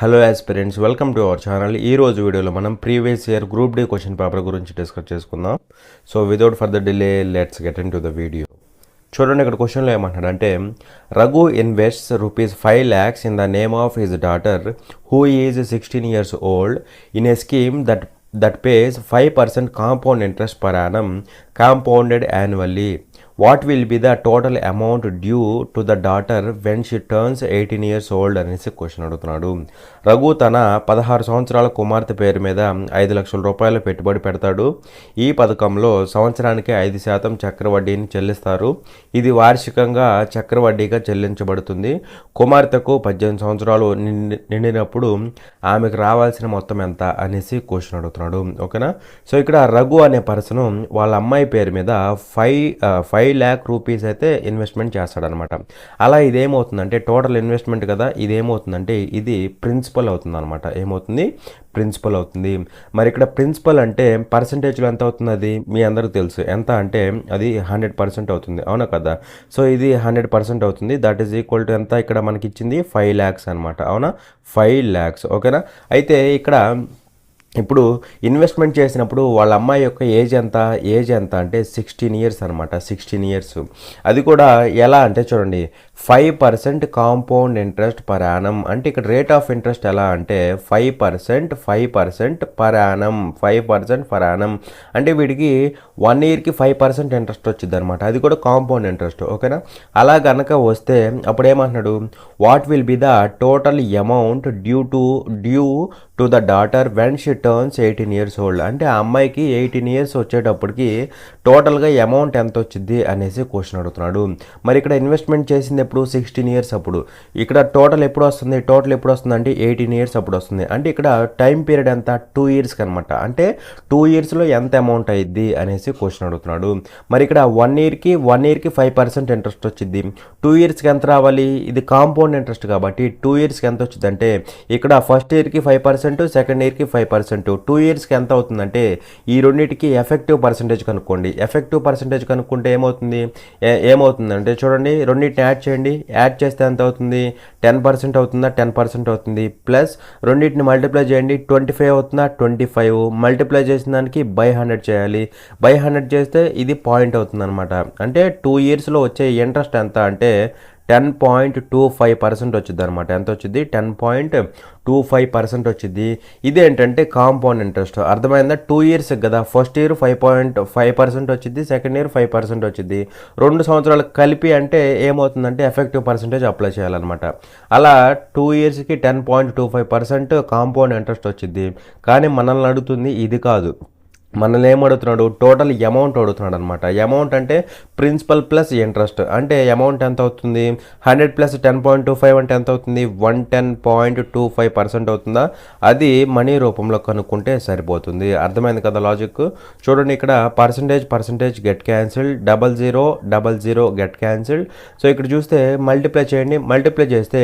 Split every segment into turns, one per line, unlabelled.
Hello aspirants, welcome to our channel. ఈ రోజు వీడియోలో మనం previous year group D question paper గురించి డిస్కస్ చేసుకుందాం. So without further delay let's get into the video. చూడండి, ఇక్కడ క్వశ్చన్లో ఏమంటాడంటే, Raghu invests ₹5 lakhs in the name of his daughter who is 16 years old in a scheme that pays 5% compound interest per annum compounded annually. What will be the total amount due to the daughter when she turns 18 years old అనేసి question అడుగుతున్నాడు. రఘు తన 16 సంవత్సరాల కుమార్తె పేరు మీద 5 లక్షల రూపాయలు పెట్టుబడి పెడతాడు. ఈ పథకంలో సంవత్సరానికి 5% చక్రవడ్డీని చెల్లిస్తారు. ఇది వార్షికంగా చక్రవడ్డీగా చెల్లించబడుతుంది. కుమార్తెకు 18 సంవత్సరాలు నిండినప్పుడు ఆమెకు రావాల్సిన మొత్తం ఎంత అనేసి క్వశ్చన్ అడుగుతున్నాడు. ఓకేనా? సో ఇక్కడ రఘు అనే పర్సన్ వాళ్ళ అమ్మాయి పేరు మీద 5 lakh రూపీస్ అయితే ఇన్వెస్ట్మెంట్ చేస్తాడనమాట. అలా ఇదేమవుతుందంటే టోటల్ ఇన్వెస్ట్మెంట్ కదా, ఇదేమవుతుందంటే ఇది ప్రిన్సిపల్ అవుతుంది అనమాట. ఏమవుతుంది? ప్రిన్సిపల్ అవుతుంది. మరి ఇక్కడ ప్రిన్సిపల్ అంటే పర్సంటేజ్లో ఎంత అవుతుంది అది మీ అందరికీ తెలుసు. ఎంత అంటే అది 100% అవుతుంది. అవునా కదా? సో ఇది 100% అవుతుంది. దట్ ఈజ్ ఈక్వల్ టు ఎంత? ఇక్కడ మనకి ఇచ్చింది 5 lakhs అనమాట. అవునా? 5 lakhs. ఓకేనా? అయితే ఇక్కడ ఇప్పుడు ఇన్వెస్ట్మెంట్ చేసినప్పుడు వాళ్ళ అమ్మాయి యొక్క ఏజ్ ఎంత అంటే 16 years అనమాట. 16 years. అది కూడా ఎలా అంటే చూడండి, 5% కాంపౌండ్ ఇంట్రెస్ట్ పర్ యానం. అంటే ఇక్కడ రేట్ ఆఫ్ ఇంట్రెస్ట్ ఎలా అంటే 5% పర్ యానం. 5% పర్ యానం అంటే వీడికి 1 yearకి 5% ఇంట్రెస్ట్ వచ్చింది అనమాట. అది కూడా కాంపౌండ్ ఇంట్రెస్ట్. ఓకేనా? అలా కనుక వస్తే అప్పుడు ఏమంటున్నాడు, what will be the total amount due to the daughter when she turns 18 years old. అంటే ఆ అమ్మాయికి 18 years వచ్చేటప్పటికి టోటల్గా అమౌంట్ ఎంత వచ్చింది అనేసి క్వశ్చన్ అడుగుతున్నాడు. మరి ఇక్కడ ఇన్వెస్ట్మెంట్ చేసింది ఎప్పుడు? 16 years అప్పుడు. ఇక్కడ టోటల్ ఎప్పుడు వస్తుంది? అంటే 18 years అప్పుడు వస్తుంది. అంటే ఇక్కడ టైం పీరియడ్ ఎంత? 2 years అనమాట. అంటే 2 yearsలో ఎంత అమౌంట్ అయ్యిద్ది అనేసి క్వశ్చన్ అడుగుతున్నాడు. మరి ఇక్కడ 1 yearకి 5% ఇంట్రెస్ట్ వచ్చింది. 2 yearsకి ఎంత రావాలి? ఇది కాంపౌండ్ ఇంట్రెస్ట్ కాబట్టి 2 yearsకి ఎంత వచ్చింది అంటే ఇక్కడ ఫస్ట్ ఇయర్కి 5%, సెకండ్ ఇయర్కి 5%. 2 yearsకి ఎంత అవుతుందంటే ఈ రెండింటికి ఎఫెక్టివ్ పర్సంటేజ్ కనుక్కోండి. ఎఫెక్టివ్ పర్సంటేజ్ కనుక్కుంటే ఏమవుతుందంటే చూడండి, రెండింటిని యాడ్ చేయండి. యాడ్ చేస్తే ఎంత అవుతుంది? 10% అవుతుందా? 10% అవుతుంది. ప్లస్ రెండింటిని మల్టిప్లై చేయండి. 25 అవుతుందా? 25. మల్టిప్లై చేసిన దానికి బై 100 చేయాలి. బై 100 చేస్తే ఇది పాయింట్ అవుతుంది అనమాట. అంటే 2 yearsలో వచ్చే ఇంట్రెస్ట్ ఎంత అంటే 10.25% వచ్చింది అనమాట. ఎంత వచ్చింది? 10.25% వచ్చింది. ఇదేంటంటే కాంపౌండ్ ఇంట్రెస్ట్. అర్థమైందా? 2 years కదా. ఫస్ట్ ఇయర్ 5.5% వచ్చింది, సెకండ్ ఇయర్ 5% వచ్చింది. 2 సంవత్సరాలు కలిపి అంటే ఏమవుతుందంటే ఎఫెక్టివ్ పర్సంటేజ్ అప్లై చేయాలన్నమాట. అలా 2 yearsకి 10.25% కాంపౌండ్ ఇంట్రెస్ట్ వచ్చింది. కానీ మనల్ని అడుగుతుంది ఇది కాదు. మనల్ని ఏమడుగుతున్నాడు? టోటల్ అమౌంట్ అడుగుతున్నాడు అనమాట. అమౌంట్ అంటే ప్రిన్సిపల్ ప్లస్ ఇంట్రెస్ట్. అంటే అమౌంట్ ఎంత అవుతుంది? 100 ప్లస్ 10.25 అంటే ఎంత అవుతుంది? 110.25% అవుతుందా? అది మనీ రూపంలో కనుక్కుంటే సరిపోతుంది. అర్థమైంది కదా లాజిక్? చూడండి, ఇక్కడ percentage get cancelled, 0000 get cancelled. So ఇక్కడ చూస్తే మల్టిప్లై చేయండి. మల్టిప్లై చేస్తే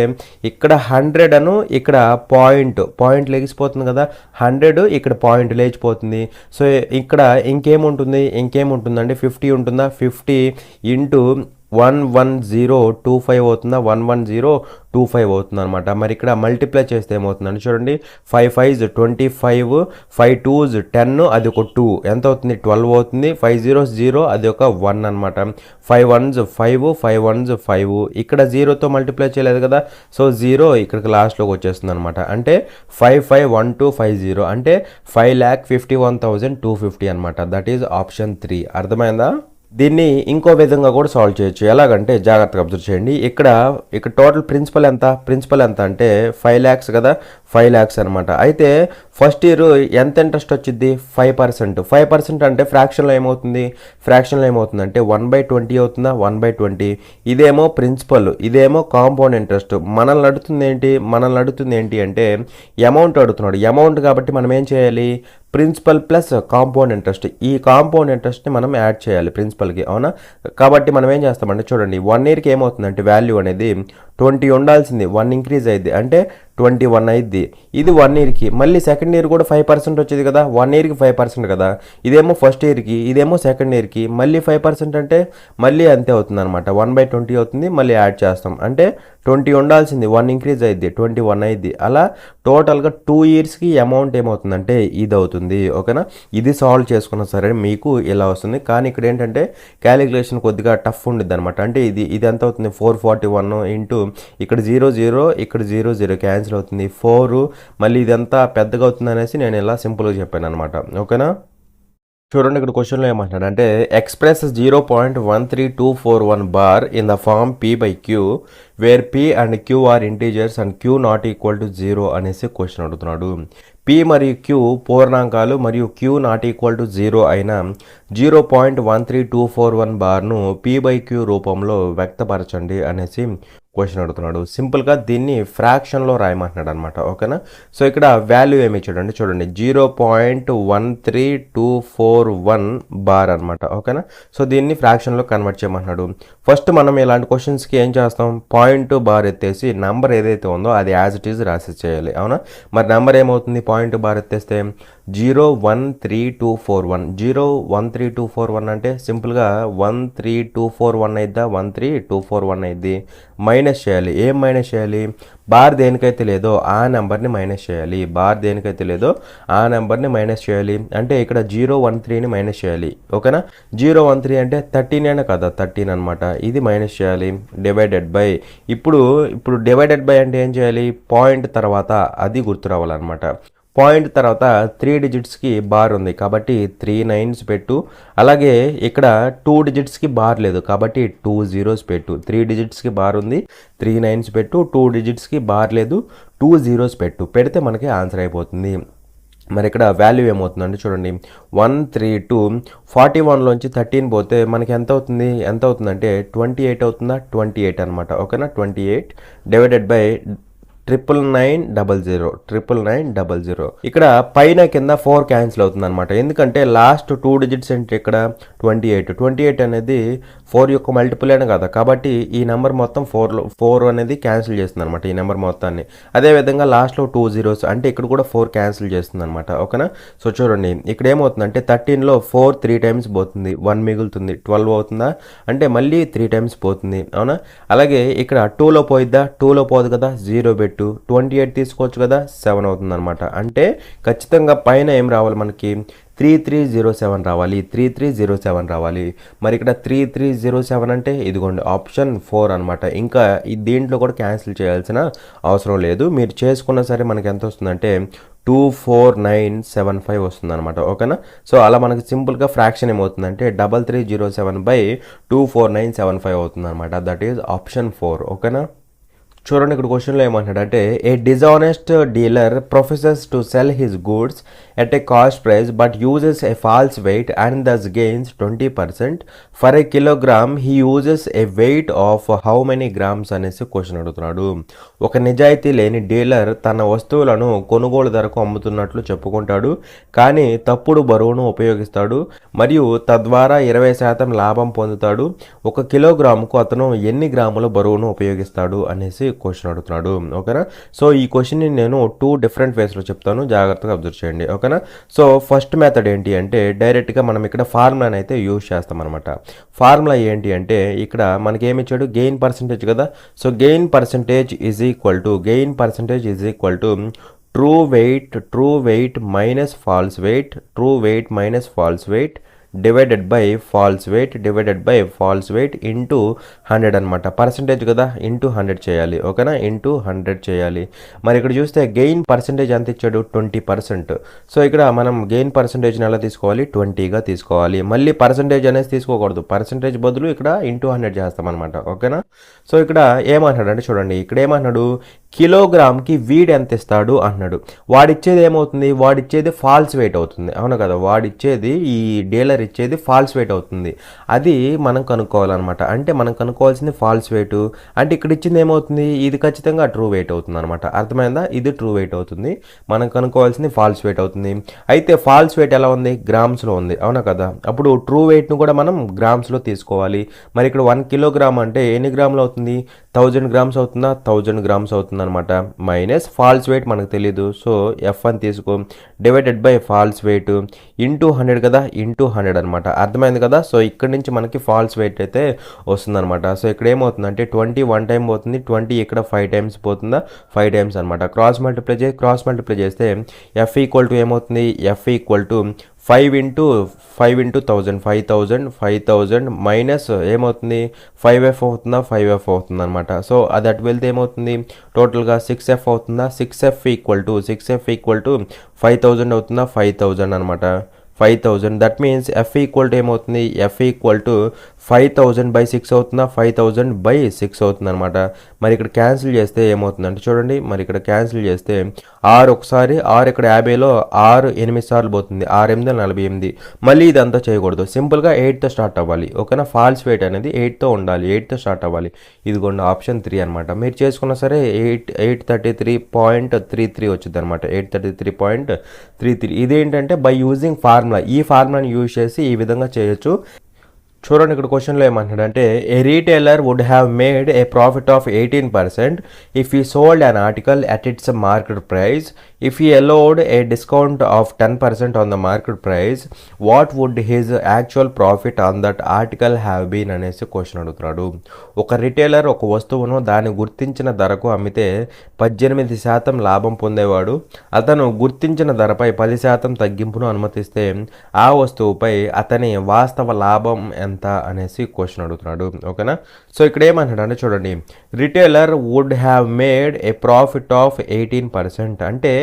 ఇక్కడ 100 అను ఇక్కడ పాయింట్ లెగిసిపోతుంది కదా. 100 ఇక్కడ పాయింట్ లేచిపోతుంది. సో ఇక్కడ ఇంకేముంటుందండి? 50 ఉంటుందా? 50 ఇంటూ 11025 అవుతుందా? 11025 అవుతుంది అనమాట. మరి ఇక్కడ మల్టిప్లై చేస్తే ఏమవుతుందండి? చూడండి, 5 5s 25, 5 2s 10, అది ఒక 2 ఎంత అవుతుంది? 12 అవుతుంది. 5 0s 0, అది ఒక 1 అనమాట. 5 1s 5, 5 1s 5. ఇక్కడ 0తో మల్టిప్లై చేయలేదు కదా. సో 0 ఇక్కడికి లాస్ట్లోకి వచ్చేస్తుంది అనమాట. అంటే 551250 అంటే 5,51,250 అనమాట. That is option 3. అర్థమైందా? దీన్ని ఇంకో విధంగా కూడా సాల్వ్ చేయొచ్చు. ఎలాగంటే జాగ్రత్తగా అబ్జర్వ్ చేయండి. ఇక్కడ టోటల్ ప్రిన్సిపల్ ఎంత అంటే 5 lakhs కదా. 5 lakhs అనమాట. అయితే ఫస్ట్ ఇయర్ ఎంత ఇంట్రెస్ట్ వచ్చింది? 5%. 5% అంటే ఫ్రాక్షన్లో ఏమవుతుందంటే 1/20 అవుతుందా? 1/20. ఇదేమో ప్రిన్సిపల్, ఇదేమో కాంపౌండ్ ఇంట్రెస్ట్. మనల్ని అడుగుతుంది ఏంటి అంటే అమౌంట్ అడుగుతున్నాడు. అమౌంట్ కాబట్టి మనం ఏం చేయాలి? Principal plus compound interest. ఈ కాంపౌండ్ ఇంట్రెస్ట్ని మనం యాడ్ చేయాలి ప్రిన్సిపల్కి. అవునా? కాబట్టి మనం ఏం చేస్తామంటే చూడండి, 1 yearకి ఏమవుతుందంటే వాల్యూ అనేది 20 ఉండాల్సింది 1 ఇంక్రీజ్ అయింది అంటే 21 అయింది. ఇది 1 ఇయర్కి. మళ్ళీ సెకండ్ ఇయర్ కూడా 5% వచ్చేది కదా, 1 ఇయర్కి 5% కదా. ఇదేమో ఫస్ట్ ఇయర్కి, ఇదేమో సెకండ్ ఇయర్కి. మళ్ళీ 5% అంటే మళ్ళీ అంతే అవుతుంది అనమాట. 1/20 అవుతుంది. మళ్ళీ యాడ్ చేస్తాం అంటే 20 ఉండాల్సింది 1 ఇంక్రీజ్ అయింది 21 అయింది. అలా టోటల్గా 2 ఇయర్స్కి అమౌంట్ ఏమవుతుందంటే ఇది అవుతుంది. ఓకేనా, ఇది సాల్వ్ చేసుకున్నా సరే మీకు ఇలా వస్తుంది. కానీ ఇక్కడ ఏంటంటే క్యాలిక్యులేషన్ కొద్దిగా టఫ్ ఉండిద్ది అనమాట. అంటే ఇది ఎంత అవుతుంది 441 ఇంటూ ఇక్కడ 0 ఇక్కడ 0 క్యాన్సిల్ అవుతుంది 4, మళ్ళీ ఇదంతా పెద్దగా అవుతుంది అనేసి నేను ఇలా సింపుల్గా చెప్పాను అనమాట. ఓకేనా, చూడండి ఇక్కడ క్వశ్చన్లో ఏమంటాడు అంటే express 0.13241 bar in the form p/q where p and q are integers and q not equal to 0 అనేసి క్వశ్చన్ అడుగుతున్నాడు. p మరియు q పూర్ణాంకాలు మరియు q నాట్ ఈక్వల్ టు 0 అయిన 0.13241 బార్ను p/q రూపంలో వ్యక్తపరచండి అనేసి క్వశ్చన్ అడుగుతున్నాడు. సింపుల్గా దీన్ని ఫ్రాక్షన్లో రాయమంటున్నాడు అనమాట. ఓకేనా, సో ఇక్కడ వాల్యూ ఏమి ఇచ్చాడంటే చూడండి 0.13241 బార్ అనమాట. ఓకేనా, సో దీన్ని ఫ్రాక్షన్లో కన్వర్ట్ చేయమంటున్నాడు. ఫస్ట్ మనం ఇలాంటి క్వశ్చన్స్కి ఏం చేస్తాం, పాయింట్ బార్ ఎత్తేసి నెంబర్ ఏదైతే ఉందో అది యాజ్ ఇట్ ఈజ్ రాసి చేయాలి. అవునా, మరి నెంబర్ ఏమవుతుంది పాయింట్ బార్ ఎత్తేస్తే 0.13241. 0.13241 అంటే సింపుల్గా 13241 అయిద్దా, 13241 అయింది. మైనస్ చేయాలి. ఏం మైనస్ చేయాలి, బార్ దేనికైతే లేదో ఆ నెంబర్ని మైనస్ చేయాలి. బార్ దేనికైతే లేదో ఆ నెంబర్ని మైనస్ చేయాలి. అంటే ఇక్కడ 013ని మైనస్ చేయాలి. ఓకేనా, 013 అంటే 13 కదా, 13 అనమాట. ఇది మైనస్ చేయాలి. డివైడెడ్ బై ఇప్పుడు డివైడెడ్ బై అంటే ఏం చేయాలి, పాయింట్ తర్వాత అది గుర్తు రావాలన్నమాట. పాయింట్ తర్వాత 3 డిజిట్స్కి బార్ ఉంది కాబట్టి 3 9s పెట్టు. అలాగే ఇక్కడ 2 డిజిట్స్కి బార్ లేదు కాబట్టి 2 zeros పెట్టు. 3 డిజిట్స్కి బార్ ఉంది, 3 9s పెట్టు. 2 డిజిట్స్కి బార్ లేదు, 2 zeros పెట్టు. పెడితే మనకి ఆన్సర్ అయిపోతుంది. మరి ఇక్కడ వాల్యూ ఏమవుతుందంటే చూడండి 132 41లోంచి 13 పోతే మనకి ఎంత అవుతుందంటే 28 అవుతుందా, 28 అనమాట. ఓకేనా, 28 డివైడెడ్ బై 99900 ఇక్కడ పైన కింద 4 క్యాన్సిల్ అవుతుంది అనమాట. ఎందుకంటే లాస్ట్ 2 డిజిట్స్ అంటే ఇక్కడ 28 అనేది 4 యొక్క మల్టిపుల్ అయినా కదా, కాబట్టి ఈ నెంబర్ మొత్తం 4 అనేది క్యాన్సిల్ చేస్తుంది అనమాట ఈ నెంబర్ మొత్తాన్ని. అదేవిధంగా లాస్ట్లో 2 zeros అంటే ఇక్కడ కూడా 4 క్యాన్సిల్ చేస్తుంది అనమాట. ఓకేనా, సో చూడండి ఇక్కడ ఏమవుతుందంటే 13లో 4 3 times పోతుంది, 1 మిగులుతుంది. 12 అవుతుందా అంటే మళ్ళీ 3 times పోతుంది. అవునా, అలాగే ఇక్కడ 2లో పోయిద్దా, 2లో పోదు కదా, 0 పెట్టు. 28 తీసుకోవచ్చు కదా, 7 అవుతుంది అనమాట. అంటే ఖచ్చితంగా పైన ఏం రావాలి మనకి 3307 రావాలి, 3307 రావాలి. మరి ఇక్కడ 3307 అంటే ఇదిగోండి ఆప్షన్ 4 అనమాట. ఇంకా దీంట్లో కూడా క్యాన్సిల్ చేయాల్సిన అవసరం లేదు. మీరు చేసుకున్నా సరే మనకి ఎంత వస్తుందంటే 24975 వస్తుంది అనమాట. ఓకేనా, సో అలా మనకి సింపుల్గా ఫ్రాక్షన్ ఏమవుతుందంటే 3307/24975 అవుతుంది అనమాట. That is option 4. ఓకేనా, చూడండి ఇక్కడ క్వశ్చన్లో ఏమంటాడంటే a dishonest dealer professes to sell his goods at a cost price but uses a false weight and thus gains 20%. For a kilogram he uses a weight of how many grams అనేసి question అడుగుతున్నాడు. ఒక నిజాయితీ లేని dealer తన వస్తువులను కొనుగోలు ధరకు అమ్ముతున్నట్లు చెప్పుకుంటాడు, కానీ తప్పుడు బరువును ఉపయోగిస్తాడు మరియు తద్వారా 20% లాభం పొందుతాడు. 1 కిలోగ్రాముకు అతను ఎన్ని గ్రాముల బరువును ఉపయోగిస్తాడు అనేసి క్వశ్చన్ అడుగుతున్నాడు. ఓకేనా, సో ఈ క్వశ్చన్ని నేను 2 డిఫరెంట్ వేస్లో చెప్తాను, జాగ్రత్తగా అబ్జర్వ్ చేయండి. ఓకేనా, సో ఫస్ట్ మెథడ్ ఏంటి అంటే డైరెక్ట్గా మనం ఇక్కడ ఫార్ములాని అయితే యూజ్ చేస్తాం అనమాట. ఫార్ములా ఏంటి అంటే ఇక్కడ మనకి ఏమి ఇచ్చాడు, గెయిన్ పర్సంటేజ్ కదా. So gain percentage is equal to true weight minus false weight divided by false weight into 100 అనమాట. పర్సంటేజ్ కదా, ఇంటూ 100 చేయాలి. ఓకేనా, ఇంటూ 100 చేయాలి. మరి ఇక్కడ చూస్తే గెయిన్ పర్సంటేజ్ ఎంత ఇచ్చాడు, 20%. సో ఇక్కడ మనం గెయిన్ పర్సంటేజ్ని ఎలా తీసుకోవాలి, 20గా తీసుకోవాలి. మళ్ళీ పర్సంటేజ్ అనేది తీసుకోకూడదు, పర్సంటేజ్ బదులు ఇక్కడ ఇంటూ 100 చేస్తాం అనమాట. ఓకేనా, సో ఇక్కడ ఏమంటాడు అంటే చూడండి ఇక్కడ ఏమన్నాడు, కిలోగ్రామ్కి వీడు ఎంత ఇస్తాడు అన్నాడు. వాడిచ్చేది ఏమవుతుంది, వాడిచ్చేది ఫాల్స్ వెయిట్ అవుతుంది. అవును కదా, వాడిచ్చేది ఈ డీలర్ ఇచ్చేది ఫాల్స్ వెయిట్ అవుతుంది. అది మనం కనుక్కోవాలన్నమాట. అంటే మనం కనుక్కోవాల్సింది ఫాల్స్ వెయిట్. అంటే ఇక్కడ ఇచ్చింది ఏమవుతుంది, ఇది ఖచ్చితంగా ట్రూ వెయిట్ అవుతుంది అనమాట. అర్థమైందా, ఇది ట్రూ వెయిట్ అవుతుంది. మనం కనుక్కోవాల్సింది ఫాల్స్ వెయిట్ అవుతుంది. అయితే ఫాల్స్ వెయిట్ ఎలా ఉంది, గ్రామ్స్లో ఉంది. అవునా కదా, అప్పుడు ట్రూ వెయిట్ను కూడా మనం గ్రామ్స్లో తీసుకోవాలి. మరి ఇక్కడ 1 కిలోగ్రామ్ అంటే ఎన్ని గ్రాములు అవుతుంది, 1000 గ్రామ్స్ అవుతుందా 1000 గ్రామ్స్ అవుతుంది అనమాట. మైనస్ ఫాల్స్ వెయిట్ మనకు తెలియదు, సో ఎఫ్ అని తీసుకో, divided by false weight into 100 కదా, ఇంటూ 100 అనమాట. అర్థమైంది కదా. సో ఇక్కడ నుంచి మనకి ఫాల్స్ వెయిట్ అయితే వస్తుందన్నమాట. సో ఇక్కడ ఏమవుతుందంటే 20 1 టైం పోతుంది, 20 ఇక్కడ 5 టైమ్స్ పోతుందా, 5 టైమ్స్ అనమాట. క్రాస్ మల్టిప్లై చేస్తే ఎఫ్ ఈక్వల్ టు ఏమవుతుంది, F equal to 5 into 1000 5000 minus ఏమవుతుంది 5F అవుతుందా, 5F అవుతుంది అనమాట. సో అది అటు వెళ్తే ఏమవుతుంది, టోటల్గా 6F అవుతుందా, 6F ఈక్వల్ టు 5000 అవుతుందా, 5000 అనమాట. 5000 that means F equal to ఏమవుతుంది, ఎఫ్ ఈక్వల్ టు 5000/6 అవుతుందా, 5000/6 అవుతుంది అనమాట. మరి ఇక్కడ క్యాన్సిల్ చేస్తే ఏమవుతుందంటే చూడండి, మరి ఇక్కడ క్యాన్సిల్ చేస్తే 6 ఒకసారి, 6 ఇక్కడ 50లో 6 8 సార్లు పోతుంది, 6 8 48. మళ్ళీ ఇదంతా చేయకూడదు, సింపుల్గా 8తో స్టార్ట్ అవ్వాలి. ఓకేనా. ఫాల్స్ వెయిట్ అనేది 8తో ఉండాలి, 8తో స్టార్ట్ అవ్వాలి. ఇదిగోండి ఆప్షన్ 3 అనమాట. మీరు చేసుకున్నా సరే 833.33 వచ్చింది అనమాట. 833.33. ఇదేంటంటే బై యూజింగ్ ఫార్ములా, ఈ ఫార్ములాని యూజ్ చేసి ఈ విధంగా చేయొచ్చు. చూడండి ఇక్కడ క్వశ్చన్లో ఏమంటాడంటే a retailer would have made a profit of 18% if he sold an article at its market price. If he allowed a discount of 10% on the market price, what would his actual profit on that article have been అనేసి question అడుగుతున్నాడు. ఒక retailer ఒక వస్తువును దాని గుర్తించిన ధరకు అమ్మితే 18% లాభం పొందేవాడు. అతను గుర్తించిన ధరపై 10% తగ్గింపును అనుమతిస్తే ఆ వస్తువుపై అతని వాస్తవ లాభం ఎంత అనేసి క్వశ్చన్ అడుగుతున్నాడు. ఓకేనా. సో ఇక్కడ ఏమంటాడు అంటే చూడండి, retailer would have made a profit of 18%. అంటే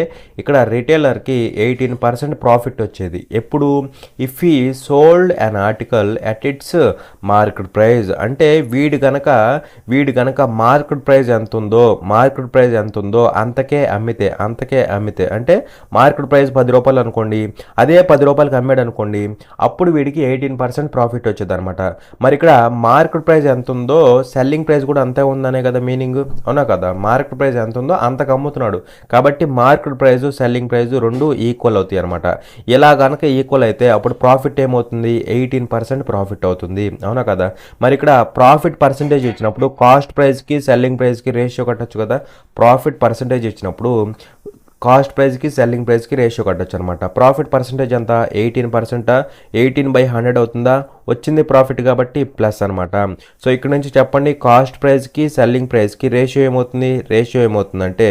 ఇక్కడ రిటైలర్కి 18% ప్రాఫిట్ వచ్చేది ఎప్పుడు, if he sold an article at its market price. అంటే వీడి గనక మార్కెట్ ప్రైస్ ఎంత ఉందో అంతకే అమ్మితే అంటే మార్కెట్ ప్రైస్ 10 రూపాయలు అనుకోండి, అదే 10 రూపాయలకి అమ్మాడు అనుకోండి, అప్పుడు వీడికి 18% ప్రాఫిట్ వచ్చేది అనమాట. మరి ఇక్కడ మార్కెట్ ప్రైస్ ఎంత ఉందో సెల్లింగ్ ప్రైస్ కూడా అంతే ఉందనే కదా మీనింగ్, అవునా కదా. మార్కెట్ ప్రైస్ ఎంత ఉందో అంతకు అమ్ముతున్నాడు కాబట్టి మార్కెట్ ప్రైస్ సెల్లింగ్ ప్రైస్ రెండు ఈక్వల్ అవుతాయి అనమాట. ఇలా కనుక ఈక్వల్ అయితే అప్పుడు ప్రాఫిట్ ఏమవుతుంది, 18% ప్రాఫిట్ అవుతుంది, అవునా కదా. మరి ఇక్కడ ప్రాఫిట్ పర్సంటేజ్ ఇచ్చినప్పుడు కాస్ట్ ప్రైస్కి సెల్లింగ్ ప్రైస్కి రేషియో కట్టచ్చు కదా. ప్రాఫిట్ పర్సంటేజ్ ఇచ్చినప్పుడు కాస్ట్ ప్రైస్కి సెల్లింగ్ ప్రైస్కి రేషియో కట్టచ్చు అనమాట. ప్రాఫిట్ పర్సంటేజ్ ఎంత, 18%, 18/100 అవుతుందా, వచ్చింది ప్రాఫిట్ కాబట్టి ప్లస్ అనమాట. సో ఇక్కడ నుంచి చెప్పండి, కాస్ట్ ప్రైస్కి సెల్లింగ్ ప్రైస్కి రేషియో ఏమవుతుందంటే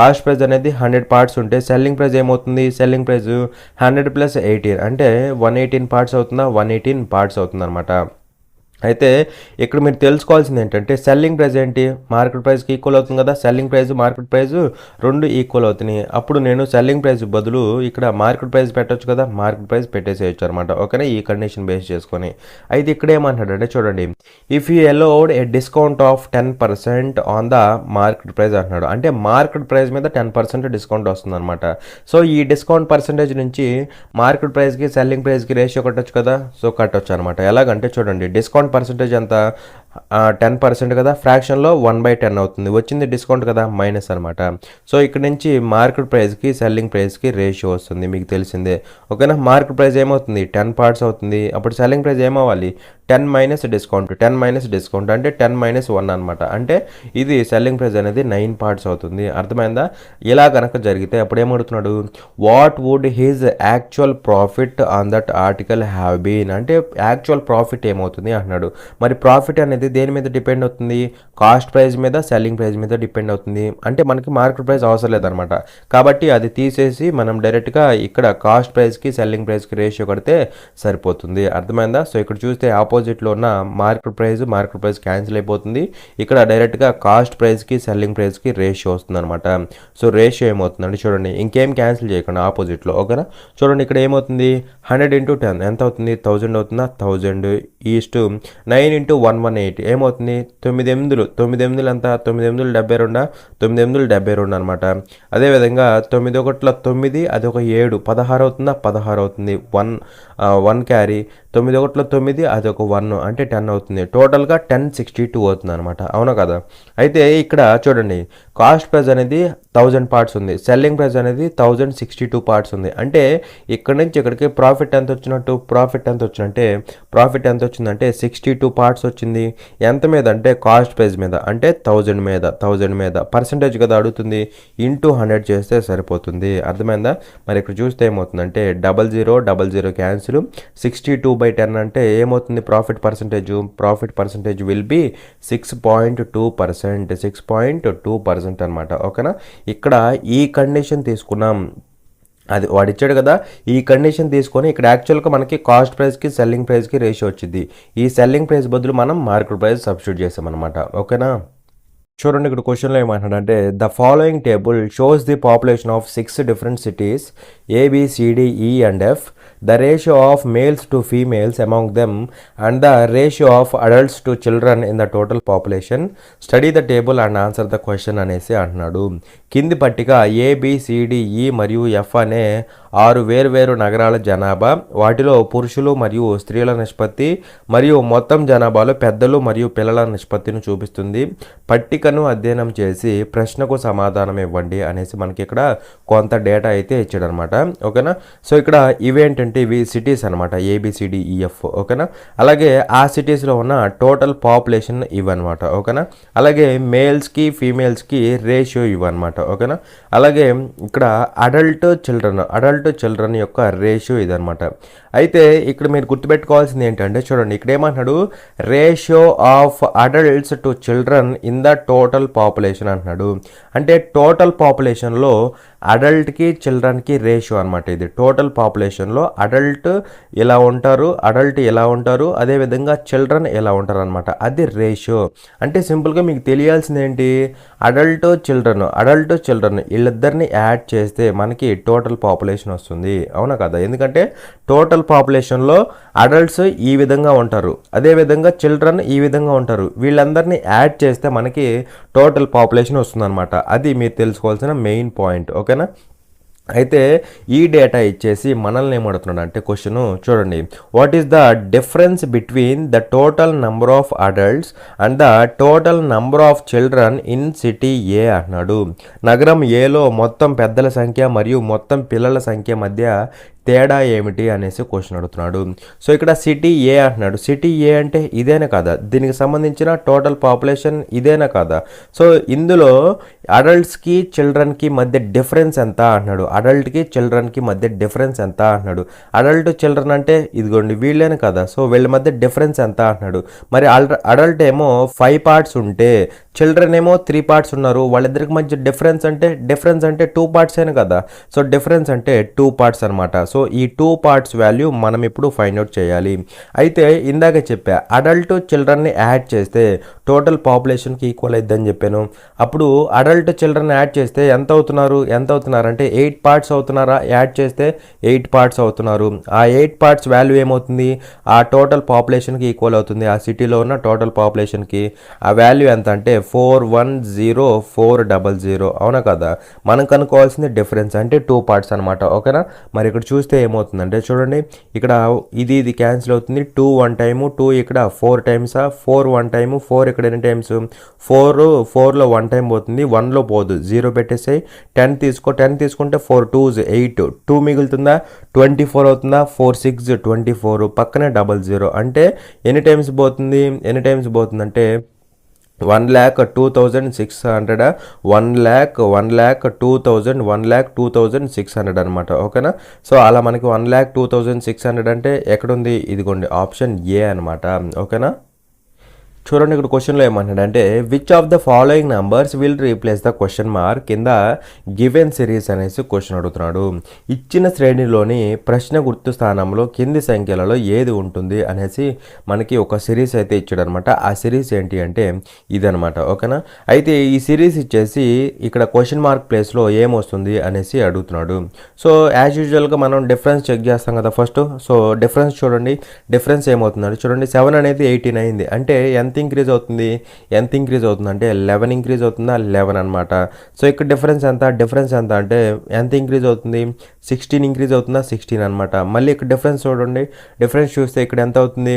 కాస్ట్ ప్రైస్ అనేది 100 పార్ట్స్ ఉంటే సెల్లింగ్ ప్రైస్ ఏమవుతుంది, సెల్లింగ్ ప్రైస్ 100 + 18 అంటే 118 పార్ట్స్ అవుతుందా, 118 పార్ట్స్ అవుతుంది అనమాట. అయితే ఇక్కడ మీరు తెలుసుకోవాల్సింది ఏంటంటే సెల్లింగ్ ప్రైస్ ఏంటి, మార్కెట్ ప్రైస్కి ఈక్వల్ అవుతుంది కదా. సెల్లింగ్ ప్రైస్ మార్కెట్ ప్రైస్ రెండు ఈక్వల్ అవుతున్నాయి. అప్పుడు నేను సెల్లింగ్ ప్రైస్ బదులు ఇక్కడ మార్కెట్ ప్రైస్ పెట్టొచ్చు కదా, మార్కెట్ ప్రైస్ పెట్టేసేయచ్చు అనమాట. ఓకేనా, ఈ కండిషన్ బేస్ చేసుకొని. అయితే ఇక్కడ ఏమంటాడంటే చూడండి, if you allowed a discount of 10% on the market price అంటున్నాడు. అంటే మార్కెట్ ప్రైస్ మీద 10% డిస్కౌంట్ వస్తుంది అనమాట. సో ఈ డిస్కౌంట్ పర్సంటేజ్ నుంచి మార్కెట్ ప్రైస్కి సెల్లింగ్ ప్రైస్కి రేషియో కట్టొచ్చు కదా. సో కట్టొచ్చు అనమాట. ఎలాగంటే చూడండి, డిస్కౌంట్ పర్సంటేజ్ ఎంత, 10% కదా, ఫ్రాక్షన్లో 1/10 అవుతుంది, వచ్చింది డిస్కౌంట్ కదా, మైనస్ అనమాట. సో ఇక్కడ నుంచి మార్కెట్ ప్రైస్కి సెల్లింగ్ ప్రైస్కి రేషియో వస్తుంది, మీకు తెలిసిందే. ఓకేనా. మార్కెట్ ప్రైస్ ఏమవుతుంది, 10 పార్ట్స్ అవుతుంది, అప్పుడు సెల్లింగ్ ప్రైస్ ఏమవ్వాలి, 10 మైనస్ డిస్కౌంట్ అంటే 10 - 1 అనమాట. అంటే ఇది సెల్లింగ్ ప్రైస్ అనేది 9 పార్ట్స్ అవుతుంది. అర్థమైందా. ఇలా కనుక జరిగితే అప్పుడు ఏమడుగుతున్నాడు, what would his actual profit on that article have been. అంటే యాక్చువల్ ప్రాఫిట్ ఏమవుతుంది అంటున్నాడు. మరి ప్రాఫిట్ అనేది దేని మీద డిపెండ్ అవుతుంది, కాస్ట్ ప్రైస్ మీద సెల్లింగ్ ప్రైస్ మీద డిపెండ్ అవుతుంది. అంటే మనకి మార్కెట్ ప్రైస్ అవసరం లేదనమాట. కాబట్టి అది తీసేసి మనం డైరెక్ట్గా ఇక్కడ కాస్ట్ ప్రైస్కి సెల్లింగ్ ప్రైస్కి రేషియో కడితే సరిపోతుంది. అర్థమైందా. సో ఇక్కడ చూస్తే ఆపోజిట్లో ఉన్న మార్కెట్ ప్రైస్ క్యాన్సిల్ అయిపోతుంది. ఇక్కడ డైరెక్ట్గా కాస్ట్ ప్రైస్కి సెల్లింగ్ ప్రైస్కి రేషియో వస్తుంది అనమాట. సో రేషియో ఏమవుతుందండి చూడండి, ఇంకేం క్యాన్సిల్ చేయకుండా ఆపోజిట్లో. ఓకేనా. చూడండి ఇక్కడ ఏమవుతుంది, 100 × 10 ఎంత అవుతుంది, 1000 అవుతుందా, 1000 ఈస్టు 9 × 118 ఏమవుతుంది, 9 8 ఎంత, 9 8 72, 9 8 72 అనమాట. అదేవిధంగా 9 1 9, అది ఒక 7, 16 అవుతుందా, 16 అవుతుంది. 1 క్యారీ, 9 1 9, అది ఒక 1 అంటే 10 అవుతుంది. టోటల్గా 1062 అవుతుంది అనమాట, అవునా కదా. అయితే ఇక్కడ చూడండి, కాస్ట్ ప్రైస్ అనేది 1000 పార్ట్స్ ఉంది. సెల్లింగ్ ప్రైస్ అనేది 1062 పార్ట్స్ ఉంది. అంటే ఇక్కడ నుంచి ఇక్కడికి ప్రాఫిట్ ఎంత వచ్చినట్టు, ప్రాఫిట్ ఎంత వచ్చిందంటే 62 పార్ట్స్ వచ్చింది. ఎంత మీద అంటే కాస్ట్ ప్రైస్ మీద, అంటే 1000 మీద పర్సంటేజ్ కదా అడుగుతుంది, ఇంటూ 100 చేస్తే సరిపోతుంది. అర్థమైందా? మరి ఇక్కడ చూస్తే ఏమవుతుందంటే 00 క్యాన్సిల్, 62/10 అంటే ఏమవుతుంది ప్రాఫిట్ పర్సంటేజ్ విల్ బి 6.2% అనమాట. ఓకేనా? ఇక్కడ ఈ కండిషన్ తీసుకున్నాం, అది వాడు ఇచ్చాడు కదా, ఈ కండిషన్ తీసుకొని ఇక్కడ యాక్చువల్గా మనకి కాస్ట్ ప్రైస్కి సెల్లింగ్ ప్రైస్కి రేషియో వచ్చింది. ఈ సెల్లింగ్ ప్రైస్ బదులు మనం మార్కెట్ ప్రైస్ సబ్స్టిట్యూట్ చేసామన్నమాట. ఓకేనా? చూడండి ఇక్కడ క్వశ్చన్లో ఏమంటాడంటే the following table shows the population of 6 different cities ABCDE and F, the ratio of males to females among them and the ratio of adults to children in the total population. Study the table and answer the question అనేసి అంటున్నాడు. కింది పట్టిక ABCDE మరియు F అనే 6 వేర్వేరు నగరాల జనాభా, వాటిలో పురుషులు మరియు స్త్రీల నిష్పత్తి మరియు మొత్తం జనాభాలో పెద్దలు మరియు పిల్లల నిష్పత్తిని చూపిస్తుంది. పట్టికను అధ్యయనం చేసి ప్రశ్నకు సమాధానం ఇవ్వండి అనేసి మనకి ఇక్కడ కొంత డేటా అయితే ఇచ్చాడనమాట. ఓకేనా? సో ఇక్కడ ఇవేంటంటే ఇవి సిటీస్ అనమాట, ABCDEF. ఓకేనా? అలాగే ఆ సిటీస్లో ఉన్న టోటల్ పాపులేషన్ ఇవన్నమాట. ఓకేనా? అలాగే మేల్స్కి ఫీమేల్స్కి రేషియో ఇవన్నమాట. ఓకేనా? అలాగే ఇక్కడ అడల్ట్ చిల్డ్రన్ యొక్క రేషియో ఇదనమాట. అయితే ఇక్కడ మీరు గుర్తుపెట్టుకోవాల్సింది ఏంటంటే చూడండి, ఇక్కడ ఏమంటున్నాడు ratio of adults to children in the total population అంటున్నాడు. అంటే టోటల్ పాపులేషన్లో అడల్ట్కి చిల్డ్రన్కి రేషియో అనమాట. ఇది టోటల్ పాపులేషన్లో అడల్ట్ ఎలా ఉంటారు, అదేవిధంగా చిల్డ్రన్ ఎలా ఉంటారు అనమాట. అది రేషియో. అంటే సింపుల్గా మీకు తెలియాల్సింది ఏంటి, అడల్ట్ చిల్డ్రన్ వీళ్ళిద్దరిని యాడ్ చేస్తే మనకి టోటల్ పాపులేషన్ వస్తుంది. అవునా కదా? ఎందుకంటే టోటల్ పాపులేషన్లో అడల్ట్స్ ఈ విధంగా ఉంటారు, అదేవిధంగా చిల్డ్రన్ ఈ విధంగా ఉంటారు. వీళ్ళందరినీ యాడ్ చేస్తే మనకి టోటల్ పాపులేషన్ వస్తుంది అనమాట. అది మీరు తెలుసుకోవాల్సిన మెయిన్ పాయింట్. ఓకేనా? అయితే ఈ డేటా ఇచ్చేసి మనల్ని ఏమడుతున్నాడు అంటే క్వశ్చన్ చూడండి, what is the difference between the total number of adults and the total number of children in city A అంటున్నాడు. నగరం ఏలో మొత్తం పెద్దల సంఖ్య మరియు మొత్తం పిల్లల సంఖ్య మధ్య తేడా ఏమిటి అనేసి క్వశ్చన్ అడుగుతున్నాడు. సో ఇక్కడ సిటీ ఏ అంటున్నాడు. సిటీ ఏ అంటే ఇదేనా కాదా, దీనికి సంబంధించిన టోటల్ పాపులేషన్ ఇదేనా కాదా. సో ఇందులో అడల్ట్స్కి చిల్డ్రన్కి మధ్య డిఫరెన్స్ ఎంత అంటున్నాడు. అడల్ట్కి చిల్డ్రన్కి మధ్య డిఫరెన్స్ ఎంత అంటున్నాడు. అడల్ట్ చిల్డ్రన్ అంటే ఇదిగోండి వీళ్ళేనే కదా. సో వీళ్ళ మధ్య డిఫరెన్స్ ఎంత అంటున్నాడు. మరి అడల్ట్ ఏమో 5 పార్ట్స్ ఉంటే చిల్డ్రన్ ఏమో 3 పార్ట్స్ ఉన్నారు. వాళ్ళిద్దరికి మధ్య డిఫరెన్స్ అంటే 2 పార్ట్స్ అయినా కదా. సో డిఫరెన్స్ అంటే 2 పార్ట్స్ అనమాట. సో ఈ 2 పార్ట్స్ వాల్యూ మనం ఇప్పుడు ఫైండ్ అవుట్ చేయాలి. అయితే ఇందాక చెప్పా అడల్ట్ చిల్డ్రన్ని యాడ్ చేస్తే టోటల్ పాపులేషన్కి ఈక్వల్ అయిద్దని చెప్పాను. అప్పుడు అడల్ట్ చిల్డ్రన్ యాడ్ చేస్తే ఎంత అవుతున్నారు అంటే 8 పార్ట్స్ అవుతున్నారా? యాడ్ చేస్తే 8 పార్ట్స్ అవుతున్నారు. ఆ 8 పార్ట్స్ వాల్యూ ఏమవుతుంది, ఆ టోటల్ పాపులేషన్కి ఈక్వల్ అవుతుంది. ఆ సిటీలో ఉన్న టోటల్ పాపులేషన్కి ఆ వాల్యూ ఎంత అంటే 410400. అవునా కదా? మనం కనుక్కోవాల్సింది డిఫరెన్స్ అంటే 2 పార్ట్స్ అనమాట. ఓకేనా? మరి ఇక్కడ చూస్తే ఏమవుతుందంటే చూడండి, ఇక్కడ ఇది క్యాన్సిల్ అవుతుంది. 2 1 టైము, 2 ఇక్కడ 4 టైమ్సా, 4 1 టైము, 4 ఇక్కడ ఎన్ని టైమ్స్, 4లో 1 టైం పోతుంది, 1లో పోదు, 0 పెట్టేసాయి. 10 తీసుకుంటే 4 2s 8, 2 మిగులుతుందా, 24 అవుతుందా, 4 6 24, పక్కనే 00 అంటే ఎన్ని టైమ్స్ పోతుంది అంటే 1,02,600, 1,02,600 అనమాట. ఓకేనా? సో అలా మనకి 1,02,600 అంటే ఎక్కడుంది, ఇదిగోండి ఆప్షన్ ఏ అనమాట. ఓకేనా? చూడండి ఇక్కడ క్వశ్చన్లో ఏమంటాడంటే which of the following numbers will replace the question mark in the given series అనేసి క్వశ్చన్ అడుగుతున్నాడు. ఇచ్చిన శ్రేణిలోని ప్రశ్న గుర్తు స్థానంలో కింది సంఖ్యలలో ఏది ఉంటుంది అనేసి మనకి ఒక సిరీస్ అయితే ఇచ్చాడనమాట. ఆ సిరీస్ ఏంటి అంటే ఇదనమాట. ఓకేనా? అయితే ఈ సిరీస్ ఇచ్చేసి ఇక్కడ క్వశ్చన్ మార్క్ ప్లేస్లో ఏమొస్తుంది అనేసి అడుగుతున్నాడు. సో యాజ్ యూజువల్గా మనం డిఫరెన్స్ చెక్ చేస్తాం కదా ఫస్ట్. సో డిఫరెన్స్ చూడండి, డిఫరెన్స్ ఏమవుతుందంటే చూడండి 7 అనేది 18 అయింది. అంటే ఎంత ఇంక్రీజ్ అవుతుంది అంటే 11 ఇంక్రీజ్ అవుతుందా 11 అనమాట. సో ఇక్కడ డిఫరెన్స్ ఎంత అంటే ఎంత ఇంక్రీజ్ అవుతుంది 16 ఇంక్రీజ్ అవుతుందా 16 అనమాట. మళ్ళీ ఇక్కడ డిఫరెన్స్ చూడండి, డిఫరెన్స్ చూస్తే ఇక్కడ ఎంత అవుతుంది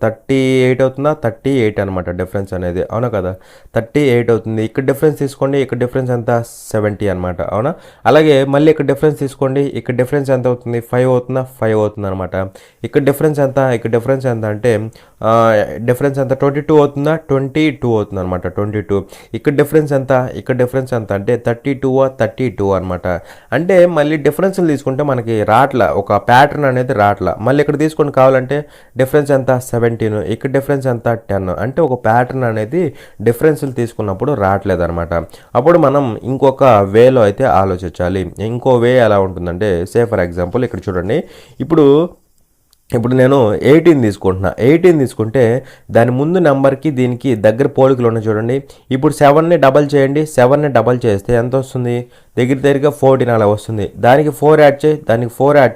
38 అవుతుందా 38 అనమాట డిఫరెన్స్ అనేది, అవునా కదా 38 అవుతుంది. ఇక్కడ డిఫరెన్స్ తీసుకోండి, ఇక్కడ డిఫరెన్స్ ఎంత 70 అనమాట, అవునా. అలాగే మళ్ళీ ఇక్కడ డిఫరెన్స్ తీసుకోండి, ఇక్కడ డిఫరెన్స్ ఎంత అవుతుంది 5 అవుతుందా 5 అవుతుంది అనమాట. ఇక్కడ డిఫరెన్స్ ఎంత అంటే డిఫరెన్స్ ఎంత 22 అవుతుందా 22 అవుతుంది అనమాట 22. ఇక్కడ డిఫరెన్స్ ఎంత అంటే 32 అనమాట. అంటే మళ్ళీ డిఫరెన్స్లు తీసుకుంటే మనకి రాట్ల ఒక ప్యాటర్న్ అనేది రాట్ల. మళ్ళీ ఇక్కడ తీసుకొని కావాలంటే డిఫరెన్స్ ఎంత 17, ఇక్కడ డిఫరెన్స్ ఎంత 10. అంటే ఒక ప్యాటర్న్ అనేది డిఫరెన్స్లు తీసుకున్నప్పుడు రావట్లేదు అనమాట. అప్పుడు మనం ఇంకొక వేలో అయితే ఆలోచించాలి. ఇంకో వే ఎలా ఉంటుందంటే ఫర్ ఎగ్జాంపుల్ ఇక్కడ చూడండి, ఇప్పుడు నేను 18 తీసుకుంటే దాని ముందు నెంబర్కి దీనికి దగ్గర పోలికలు ఉన్నాయి చూడండి. ఇప్పుడు 7ని డబల్ చేయండి, 7ని డబల్ చేస్తే ఎంత వస్తుంది దగ్గరగా 14 అలా వస్తుంది. దానికి 4 యాడ్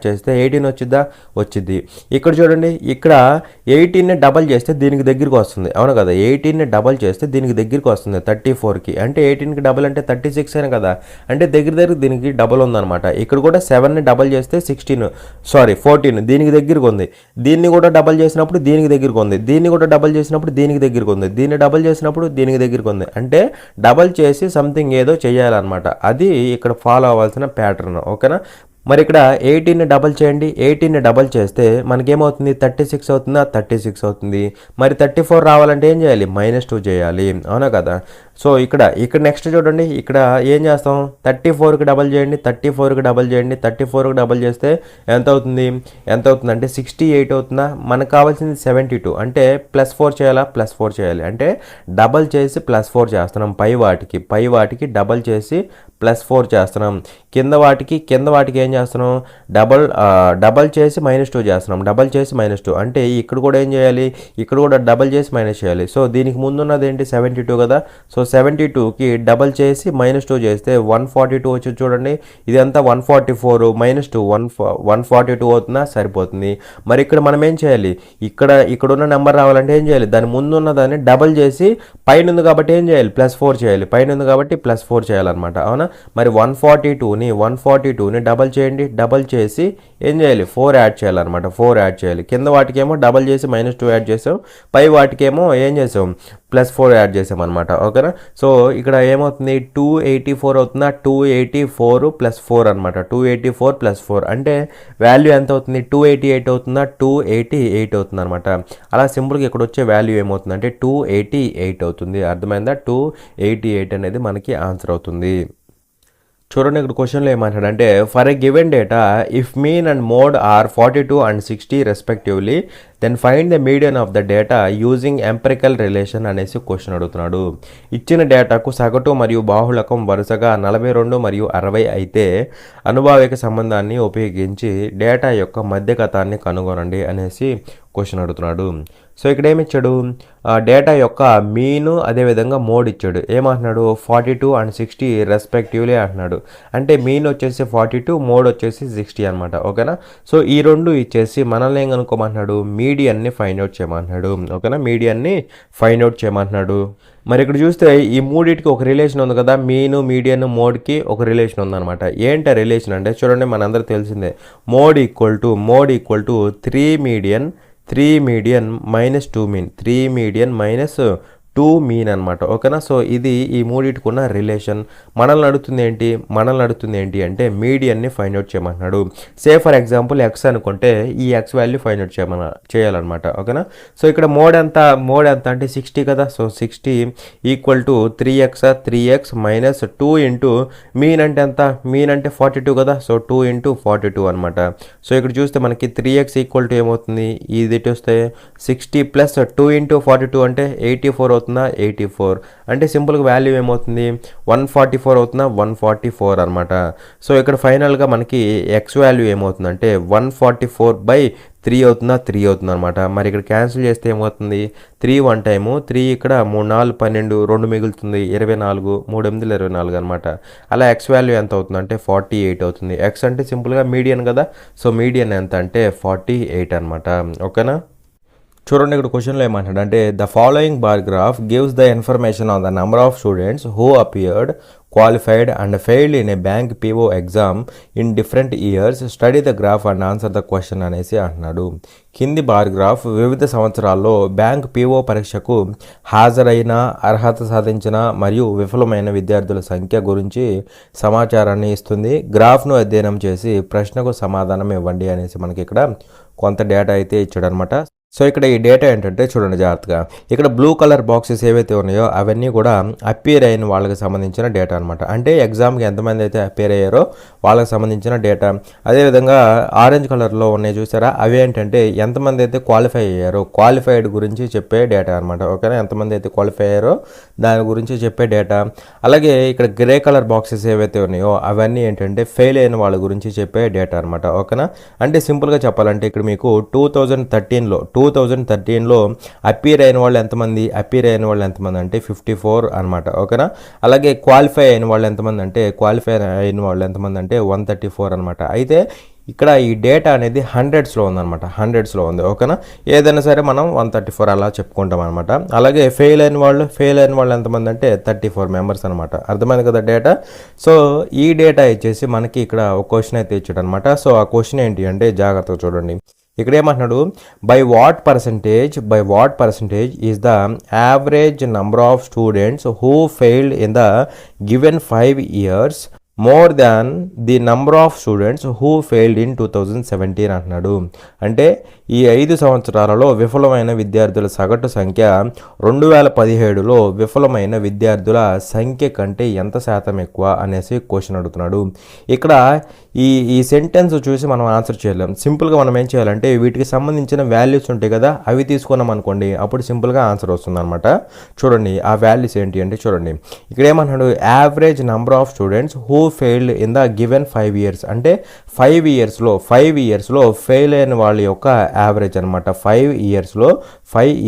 చేస్తే 18 వచ్చిద్ది. ఇక్కడ చూడండి, ఇక్కడ 18ని డబల్ చేస్తే దీనికి దగ్గరికి వస్తుంది, అవును కదా. 18ని డబల్ చేస్తే దీనికి దగ్గరికి వస్తుంది 34కి. అంటే 18కి డబల్ అంటే 36 అని కదా, అంటే దగ్గర దీనికి డబల్ ఉందన్నమాట. ఇక్కడ కూడా 7ని డబల్ చేస్తే 14 దీనికి దగ్గరకు ఉంది. దీన్ని కూడా డబల్ చేసినప్పుడు దీనికి దగ్గరకు ఉంది, దీన్ని కూడా డబల్ చేసినప్పుడు దీనికి దగ్గరకు ఉంది, దీన్ని డబల్ చేసినప్పుడు దీనికి దగ్గరకు ఉంది. అంటే డబల్ చేసి సంథింగ్ ఏదో చేయాలన్నమాట. అది ఇక్కడ ఫాలో అవ్వాల్సిన ప్యాటర్న్, ఓకేనా. మరి ఇక్కడ 18ని డబల్ చేయండి, 18ని డబల్ చేస్తే మనకేమవుతుంది 36 అవుతుందా 36 అవుతుంది. మరి 34 రావాలంటే ఏం చేయాలి -2 చేయాలి, అవునా కదా. సో ఇక్కడ నెక్స్ట్ చూడండి, ఇక్కడ ఏం చేస్తాం 34కి డబల్ చేయండి, 34కి డబల్ చేస్తే ఎంత అవుతుంది అంటే 68 అవుతుందా. మనకు కావాల్సింది 72, అంటే +4 చేయాలి. అంటే డబల్ చేసి +4 చేస్తున్నాం. పై వాటికి డబల్ చేసి +4 చేస్తున్నాం. కింద వాటికి ఏం చేస్తున్నాం డబల్ చేసి -2 చేస్తున్నాం. డబల్ చేసి -2 అంటే ఇక్కడ కూడా ఏం చేయాలి, ఇక్కడ కూడా డబల్ చేసి మైనస్ చేయాలి. సో దీనికి ముందున్నది ఏంటి 72 కదా. సో 72కి డబల్ చేసి -2 చేస్తే 142 వచ్చి చూడండి. ఇదంతా 144 -2 142 అవుతుందా, సరిపోతుంది. మరి ఇక్కడ మనం ఏం చేయాలి, ఇక్కడ ఉన్న నెంబర్ రావాలంటే ఏం చేయాలి, దాని ముందున్న దాన్ని డబల్ చేసి పైన ఉంది కాబట్టి ఏం చేయాలి +4 చేయాలి. పైన ఉంది కాబట్టి +4 చేయాలన్నమాట, అవునా. మరి 142ని డబల్ చేయండి, డబల్ చేసి ఏం చేయాలి 4 యాడ్ చేయాలన్నమాట. 4 యాడ్ చేయాలి. కింద వాటికేమో డబల్ చేసి -2 యాడ్ చేసాం, పై వాటికేమో ఏం చేసాం +4 యాడ్ చేసాం అనమాట, ఓకేనా. సో ఇక్కడ ఏమవుతుంది 284 అవుతుందా 284 +4 అనమాట. 284 +4 అంటే వాల్యూ ఎంత అవుతుంది 288 అవుతుందా 288 అవుతుంది అనమాట. అలా సింపుల్గా ఇక్కడ వచ్చే వాల్యూ ఏమవుతుంది అంటే 288 అవుతుంది. అర్థమైందా, 288 అనేది మనకి ఆన్సర్ అవుతుంది. చూడండి ఇక్కడ క్వశ్చన్లో ఏమంటాడంటే for a given data if mean and mode are 42 and 60 respectively then find the median of the data using empirical relation అనేసి క్వశ్చన్ అడుగుతున్నాడు. ఇచ్చిన డేటాకు సగటు మరియు బాహుళకం వరుసగా 42 మరియు 60 అయితే అనుభావిక సంబంధాన్ని ఉపయోగించి డేటా యొక్క మధ్యగతాన్ని కనుగొనండి అనేసి క్వశ్చన్ అడుగుతున్నాడు. సో ఇక్కడ ఏమి ఇచ్చాడు, డేటా యొక్క మీను అదేవిధంగా మోడ్ ఇచ్చాడు. ఏమంటున్నాడు 42 and 60 రెస్పెక్టివ్లీ అంటున్నాడు. అంటే మీన్ వచ్చేసి 42, మోడ్ వచ్చేసి 60 అనమాట, ఓకేనా. సో ఈ రెండు ఇచ్చేసి మనల్ని ఏం కనుక్కోమంటున్నాడు మీడియన్ని ఫైండ్ అవుట్ చేయమంటున్నాడు, ఓకేనా. మీడియన్ని ఫైండ్ అవుట్ చేయమంటున్నాడు. మరి ఇక్కడ చూస్తే ఈ మూడింటికి ఒక రిలేషన్ ఉంది కదా, మీను మీడియన్ మోడ్కి ఒక రిలేషన్ ఉందన్నమాట. ఏంటి రిలేషన్ అంటే చూడండి మనందరికి తెలిసిందే mode equal to 3 median -2 mean 3 median -2 mean అనమాట, ఓకేనా. సో ఇది ఈ మూడింటికి ఉన్న రిలేషన్. మనల్ని అడుగుతుంది ఏంటి అంటే మీడియన్ని ఫైండ్ అవుట్ చేయమంటున్నాడు. ఫర్ ఎగ్జాంపుల్ x అనుకుంటే ఈ x వాల్యూ ఫైండ్ అవుట్ చేయాలన్నమాట, ఓకేనా. సో ఇక్కడ మోడ్ ఎంత అంటే 60 కదా. So 60 equal to 3x -2 into mean అంటే ఎంత, మీన్ అంటే 42 కదా. సో 2 × 42 అనమాట. సో ఇక్కడ చూస్తే మనకి 3x ఈక్వల్ టు ఏమవుతుంది, ఇది వస్తే 60 + 2 × 42 అంటే 84 అవుతుందా 84. అంటే సింపుల్గా వాల్యూ ఏమవుతుంది 144 అవుతుందా 144 అనమాట. సో ఇక్కడ ఫైనల్గా మనకి ఎక్స్ వాల్యూ ఏమవుతుందంటే 144/3 అవుతుందా 3 అవుతుంది అనమాట. మరి ఇక్కడ క్యాన్సిల్ చేస్తే ఏమవుతుంది 3 1 టైము 3 ఇక్కడ 3 4 12 2 మిగులుతుంది 24 3 8 24 అనమాట. అలా ఎక్స్ వాల్యూ ఎంత అవుతుంది అంటే 48 అవుతుంది. ఎక్స్ అంటే సింపుల్గా మీడియన్ కదా. సో మీడియన్ ఎంత అంటే 48 అనమాట, ఓకేనా. చూడండి ఇక్కడ క్వశ్చన్లో ఏమంటాడు అంటే the following bar graph gives the information on the number of students who appeared qualified and failed in a bank PO exam in different years. Study the graph and answer the question అనేసి అంటున్నాడు. కింది bar graph వివిధ సంవత్సరాల్లో bank PO పరీక్షకు హాజరైన, అర్హత సాధించిన మరియు విఫలమైన విద్యార్థుల సంఖ్య గురించి సమాచారాన్ని ఇస్తుంది. గ్రాఫ్ను అధ్యయనం చేసి ప్రశ్నకు సమాధానం ఇవ్వండి అనేసి మనకి ఇక్కడ కొంత డేటా అయితే ఇచ్చాడు అనమాట. సో ఇక్కడ ఈ డేటా ఏంటంటే చూడండి జాగ్రత్తగా, ఇక్కడ బ్లూ కలర్ బాక్సెస్ ఏవైతే ఉన్నాయో అవన్నీ కూడా అపియర్ అయిన వాళ్ళకి సంబంధించిన డేటా అనమాట. అంటే ఎగ్జామ్కి ఎంతమంది అయితే అపియర్ అయ్యారో వాళ్ళకి సంబంధించిన డేటా. అదేవిధంగా ఆరెంజ్ కలర్లో ఉన్నాయి చూసారా, అవి ఏంటంటే ఎంతమంది అయితే క్వాలిఫై అయ్యారో, క్వాలిఫైడ్ గురించి చెప్పే డేటా అనమాట. ఓకేనా, ఎంతమంది అయితే క్వాలిఫై అయ్యారో దాని గురించి చెప్పే డేటా. అలాగే ఇక్కడ గ్రే కలర్ బాక్సెస్ ఏవైతే ఉన్నాయో అవన్నీ ఏంటంటే ఫెయిల్ అయిన వాళ్ళ గురించి చెప్పే డేటా అనమాట. ఓకేనా, అంటే సింపుల్గా చెప్పాలంటే ఇక్కడ మీకు 2013లో అపీర్ అయిన వాళ్ళు ఎంతమంది, అపీర్ అయిన వాళ్ళు ఎంతమంది అంటే 54 అనమాట. ఓకేనా, అలాగే క్వాలిఫై అయిన వాళ్ళు ఎంతమంది అంటే, క్వాలిఫై అయిన వాళ్ళు ఎంతమంది అంటే 134 అనమాట. అయితే ఇక్కడ ఈ డేటా అనేది హండ్రెడ్స్లో ఉందన్నమాట, హండ్రెడ్స్లో ఉంది. ఓకేనా, ఏదైనా సరే మనం 134 అలా చెప్పుకుంటాం అనమాట. అలాగే ఫెయిల్ అయిన వాళ్ళు ఎంతమంది అంటే 34 మెంబర్స్ అనమాట. అర్థమైంది కదా డేటా. సో ఈ డేటా ఇచ్చేసి మనకి ఇక్కడ ఒక క్వశ్చన్ అయితే ఇచ్చాడు అనమాట. సో ఆ క్వశ్చన్ ఏంటి అంటే జాగ్రత్తగా చూడండి. ఇక్కడ ఏమంటున్నాడు, by what percentage is the average number of students who failed in the given 5 years more than the number of students who failed in 2017 అంటున్నాడు. అంటే ఈ 5 సంవత్సరాలలో విఫలమైన విద్యార్థుల సగటు సంఖ్య 2017లో విఫలమైన విద్యార్థుల సంఖ్య కంటే ఎంత శాతం ఎక్కువ అనేసి క్వశ్చన్ అడుగుతున్నాడు. ఇక్కడ ఈ సెంటెన్స్ చూసి మనం ఆన్సర్ చేయలేం. సింపుల్గా మనం ఏం చేయాలంటే వీటికి సంబంధించిన వాల్యూస్ ఉంటాయి కదా, అవి తీసుకున్నాం అనుకోండి, అప్పుడు సింపుల్గా ఆన్సర్ వస్తుంది అనమాట. చూడండి ఆ వాల్యూస్ ఏంటి అంటే చూడండి, ఇక్కడ ఏమన్నాడు, average number of students who failed in the given 5 years. అంటే 5 ఇయర్స్లో ఫెయిల్ అయిన వాళ్ళ యొక్క యావరేజ్ అనమాట. 5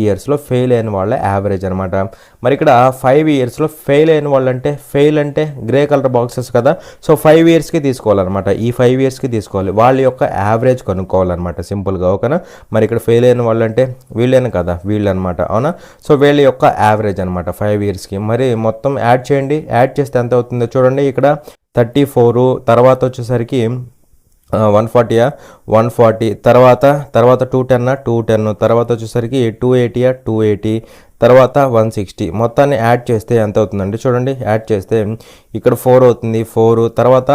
ఇయర్స్లో ఫెయిల్ అయిన వాళ్ళ యావరేజ్ అనమాట. మరి ఇక్కడ 5 ఇయర్స్లో ఫెయిల్ అయిన వాళ్ళు అంటే, ఫెయిల్ అంటే గ్రే కలర్ బాక్సెస్ కదా, సో 5 ఇయర్స్కి తీసుకోవాలన్నమాట. ఈ 5 ఇయర్స్కి తీసుకోవాలి, వాళ్ళ యొక్క యావరేజ్ కనుక్కోవాలన్నమాట సింపుల్గా. ఓకేనా, మరి ఇక్కడ ఫెయిల్ అయిన వాళ్ళు అంటే వీళ్ళేనా కదా, వీళ్ళు అనమాట. అవునా, సో వీళ్ళ యొక్క యావరేజ్ అనమాట 5 ఇయర్స్కి. మరి మొత్తం యాడ్ చేయండి, యాడ్ చేస్తే ఎంత అవుతుందో చూడండి. ఇక్కడ 34, తర్వాత వచ్చేసరికి 140 తర్వాత 210 తర్వాత వచ్చేసరికి 280 తర్వాత 160. మొత్తాన్ని యాడ్ చేస్తే ఎంత అవుతుందండి చూడండి. యాడ్ చేస్తే ఇక్కడ 4 అవుతుంది, 4 తర్వాత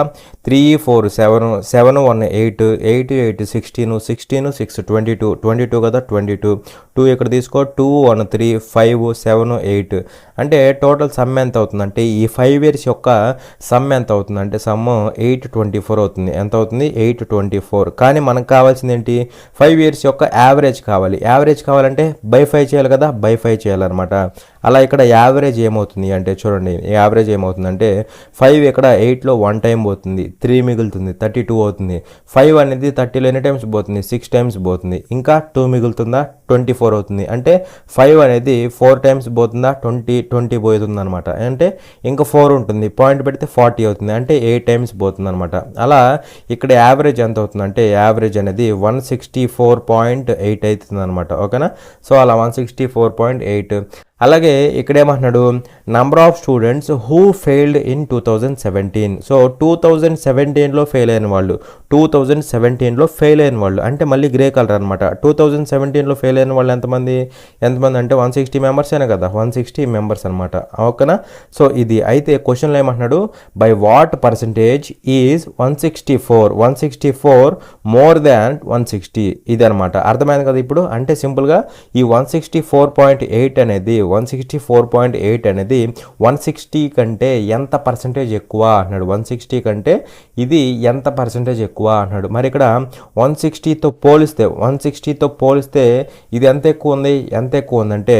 3 4 7 1 8 8 16 6 22 కదా, 2 ఇక్కడ తీసుకో, 2 1 3 5 7 8. అంటే టోటల్ సమ్ ఎంత అవుతుందంటే ఈ 5 years యొక్క సమ్ ఎంత అవుతుందంటే సమ్ 824 అవుతుంది. ఎంత అవుతుంది, 824. కానీ మనకు కావాల్సింది ఏంటి, 5 years యొక్క యావరేజ్ కావాలి. యావరేజ్ కావాలంటే బై 5 చేయాలి కదా, బై 5 చేయాలన్నమాట. అలా ఇక్కడ యావరేజ్ ఏమవుతుంది అంటే చూడండి, యావరేజ్ ఏమవుతుందంటే 5 ఇక్కడ 8లో 1 టైం పోతుంది, 3 మిగులుతుంది, 32 అవుతుంది. 5 అనేది 30లో ఎన్ని టైమ్స్ పోతుంది, 6 టైమ్స్ పోతుంది. ఇంకా 2 మిగులుతుందా, 24 అవుతుంది. అంటే 5 అనేది 4 టైమ్స్ పోతుందా, 20 పోతుంది అనమాట. అంటే ఇంకా 4 ఉంటుంది, పాయింట్ పెడితే 40 అవుతుంది. అంటే 8 టైమ్స్ పోతుంది అనమాట. అలా ఇక్కడ యావరేజ్ ఎంత అవుతుందంటే యావరేజ్ అనేది 164.8 అవుతుంది అనమాట. ఓకేనా, సో అలా 164.8. అలాగే ఇక్కడ ఏమంటున్నాడు, number of students who failed in 2017. So 2017లో ఫెయిల్ అయిన వాళ్ళు, 2017లో ఫెయిల్ అయిన వాళ్ళు అంటే మళ్ళీ గ్రే కలర్ అనమాట. 2017లో ఫెయిల్ అయిన వాళ్ళు ఎంతమంది అంటే 160 మెంబర్స్ అయినా కదా, 160 మెంబర్స్ అనమాట. ఓకేనా, సో ఇది అయితే క్వశ్చన్లో ఏమంటున్నాడు, by what percentage is 164 more than 160. ఇది అనమాట. అర్థమైంది కదా ఇప్పుడు. అంటే సింపుల్గా ఈ 164.8 అనేది 164.8 అనేది 160 కంటే ఎంత పర్సంటేజ్ ఎక్కువ అన్నాడు. 160 కంటే ఇది ఎంత పర్సంటేజ్ ఎక్కువ అన్నాడు. మరి ఇక్కడ 160తో పోలిస్తే ఇది ఎంత ఎక్కువ ఉంది, ఉందంటే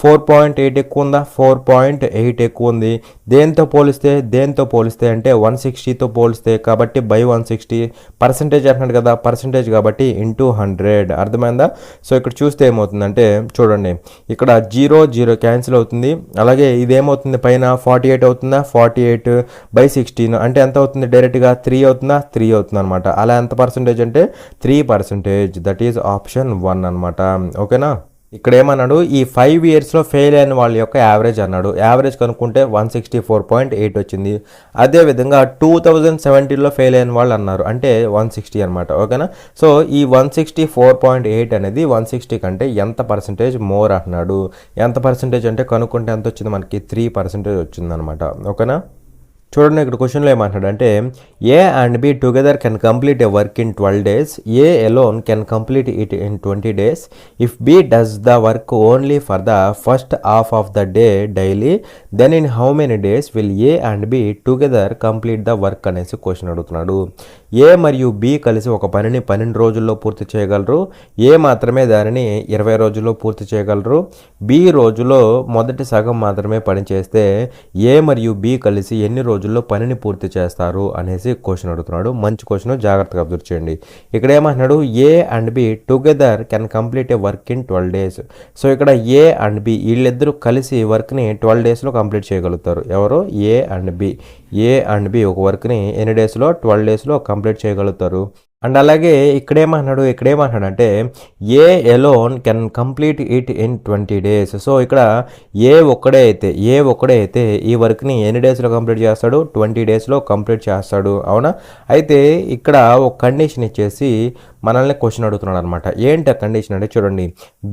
4.8 ఎక్కువ ఉందా, 4.8 ఎక్కువ ఉంది. దేంతో పోలిస్తే అంటే 160తో పోలిస్తే, కాబట్టి బై 160. పర్సంటేజ్ అంటున్నాడు కదా, పర్సంటేజ్ కాబట్టి ఇంటూ 100. అర్థమైందా. సో ఇక్కడ చూస్తే ఏమవుతుందంటే చూడండి, ఇక్కడ 0 క్యాన్సిల్ అవుతుంది. అలాగే ఇదేమవుతుంది, పైన 48 అవుతుందా, 48/16 అంటే ఎంత అవుతుంది, డైరెక్ట్గా 3 అవుతుందా, 3 అవుతుంది అనమాట. అలా ఎంత పర్సంటేజ్ అంటే 3%. దట్ ఈజ్ ఆప్షన్ 1 అనమాట. ఓకేనా. ఇక్కడ ఏమన్నాడు, ఈ 5 ఇయర్స్లో ఫెయిల్ అయిన వాళ్ళ యొక్క యావరేజ్ అన్నాడు. యావరేజ్ కనుక్కుంటే 164.8 వచ్చింది. అదేవిధంగా 2017లో ఫెయిల్ అయిన వాళ్ళు అన్నారు, అంటే 160 అనమాట. ఓకేనా. సో ఈ 164.8 అనేది 160 కంటే ఎంత పర్సెంటేజ్ మోర్ అంటున్నాడు. ఎంత పర్సెంటేజ్ అంటే కనుక్కుంటే ఎంత వచ్చింది మనకి, 3% వచ్చిందనమాట. ఓకేనా. చూడండి ఇక్కడ క్వశ్చన్లో ఏమంటాడు అంటే, A and B together can complete a work in 12 days, A alone can complete it in 20 days. If B does the work only for the first half of the day daily, then in how many days will A and B together complete the work అనేసి question అడుగుతున్నాడు. ఏ మరియు B కలిసి ఒక పనిని 12 రోజుల్లో పూర్తి చేయగలరు. ఏ మాత్రమే దానిని 20 రోజుల్లో పూర్తి చేయగలరు. బి రోజులో మొదటి సగం మాత్రమే పని చేస్తే ఏ మరియు బి కలిసి ఎన్ని రోజుల్లో పనిని పూర్తి చేస్తారు అనేసి క్వశ్చన్ అడుగుతున్నాడు. మంచి క్వశ్చన్, జాగ్రత్తగా అబ్జర్వ్ చేయండి. ఇక్కడ ఏమంటున్నాడు, A and B together can complete a work in 12 days. So ఇక్కడ ఏ అండ్ బి వీళ్ళిద్దరూ కలిసి వర్క్ని 12 daysలో కంప్లీట్ చేయగలుగుతారు. ఎవరు, A and B. A and B ఒక వర్క్ని ఎన్ని డేస్లో, 12 daysలో కంప్లీట్ చేయగలుగుతారు. అండ్ అలాగే ఇక్కడేమంటున్నాడు అంటే, A alone can complete it in 20 days. So ఇక్కడ ఏ ఒక్కడే అయితే ఈ వర్క్ని ఎన్ని డేస్లో కంప్లీట్ చేస్తాడు, 20 daysలో కంప్లీట్ చేస్తాడు. అవునా. అయితే ఇక్కడ ఒక కండిషన్ ఇచ్చేసి మనల్ని క్వశ్చన్ అడుగుతున్నాడు అనమాట. ఏంటి ఆ కండిషన్ అంటే చూడండి,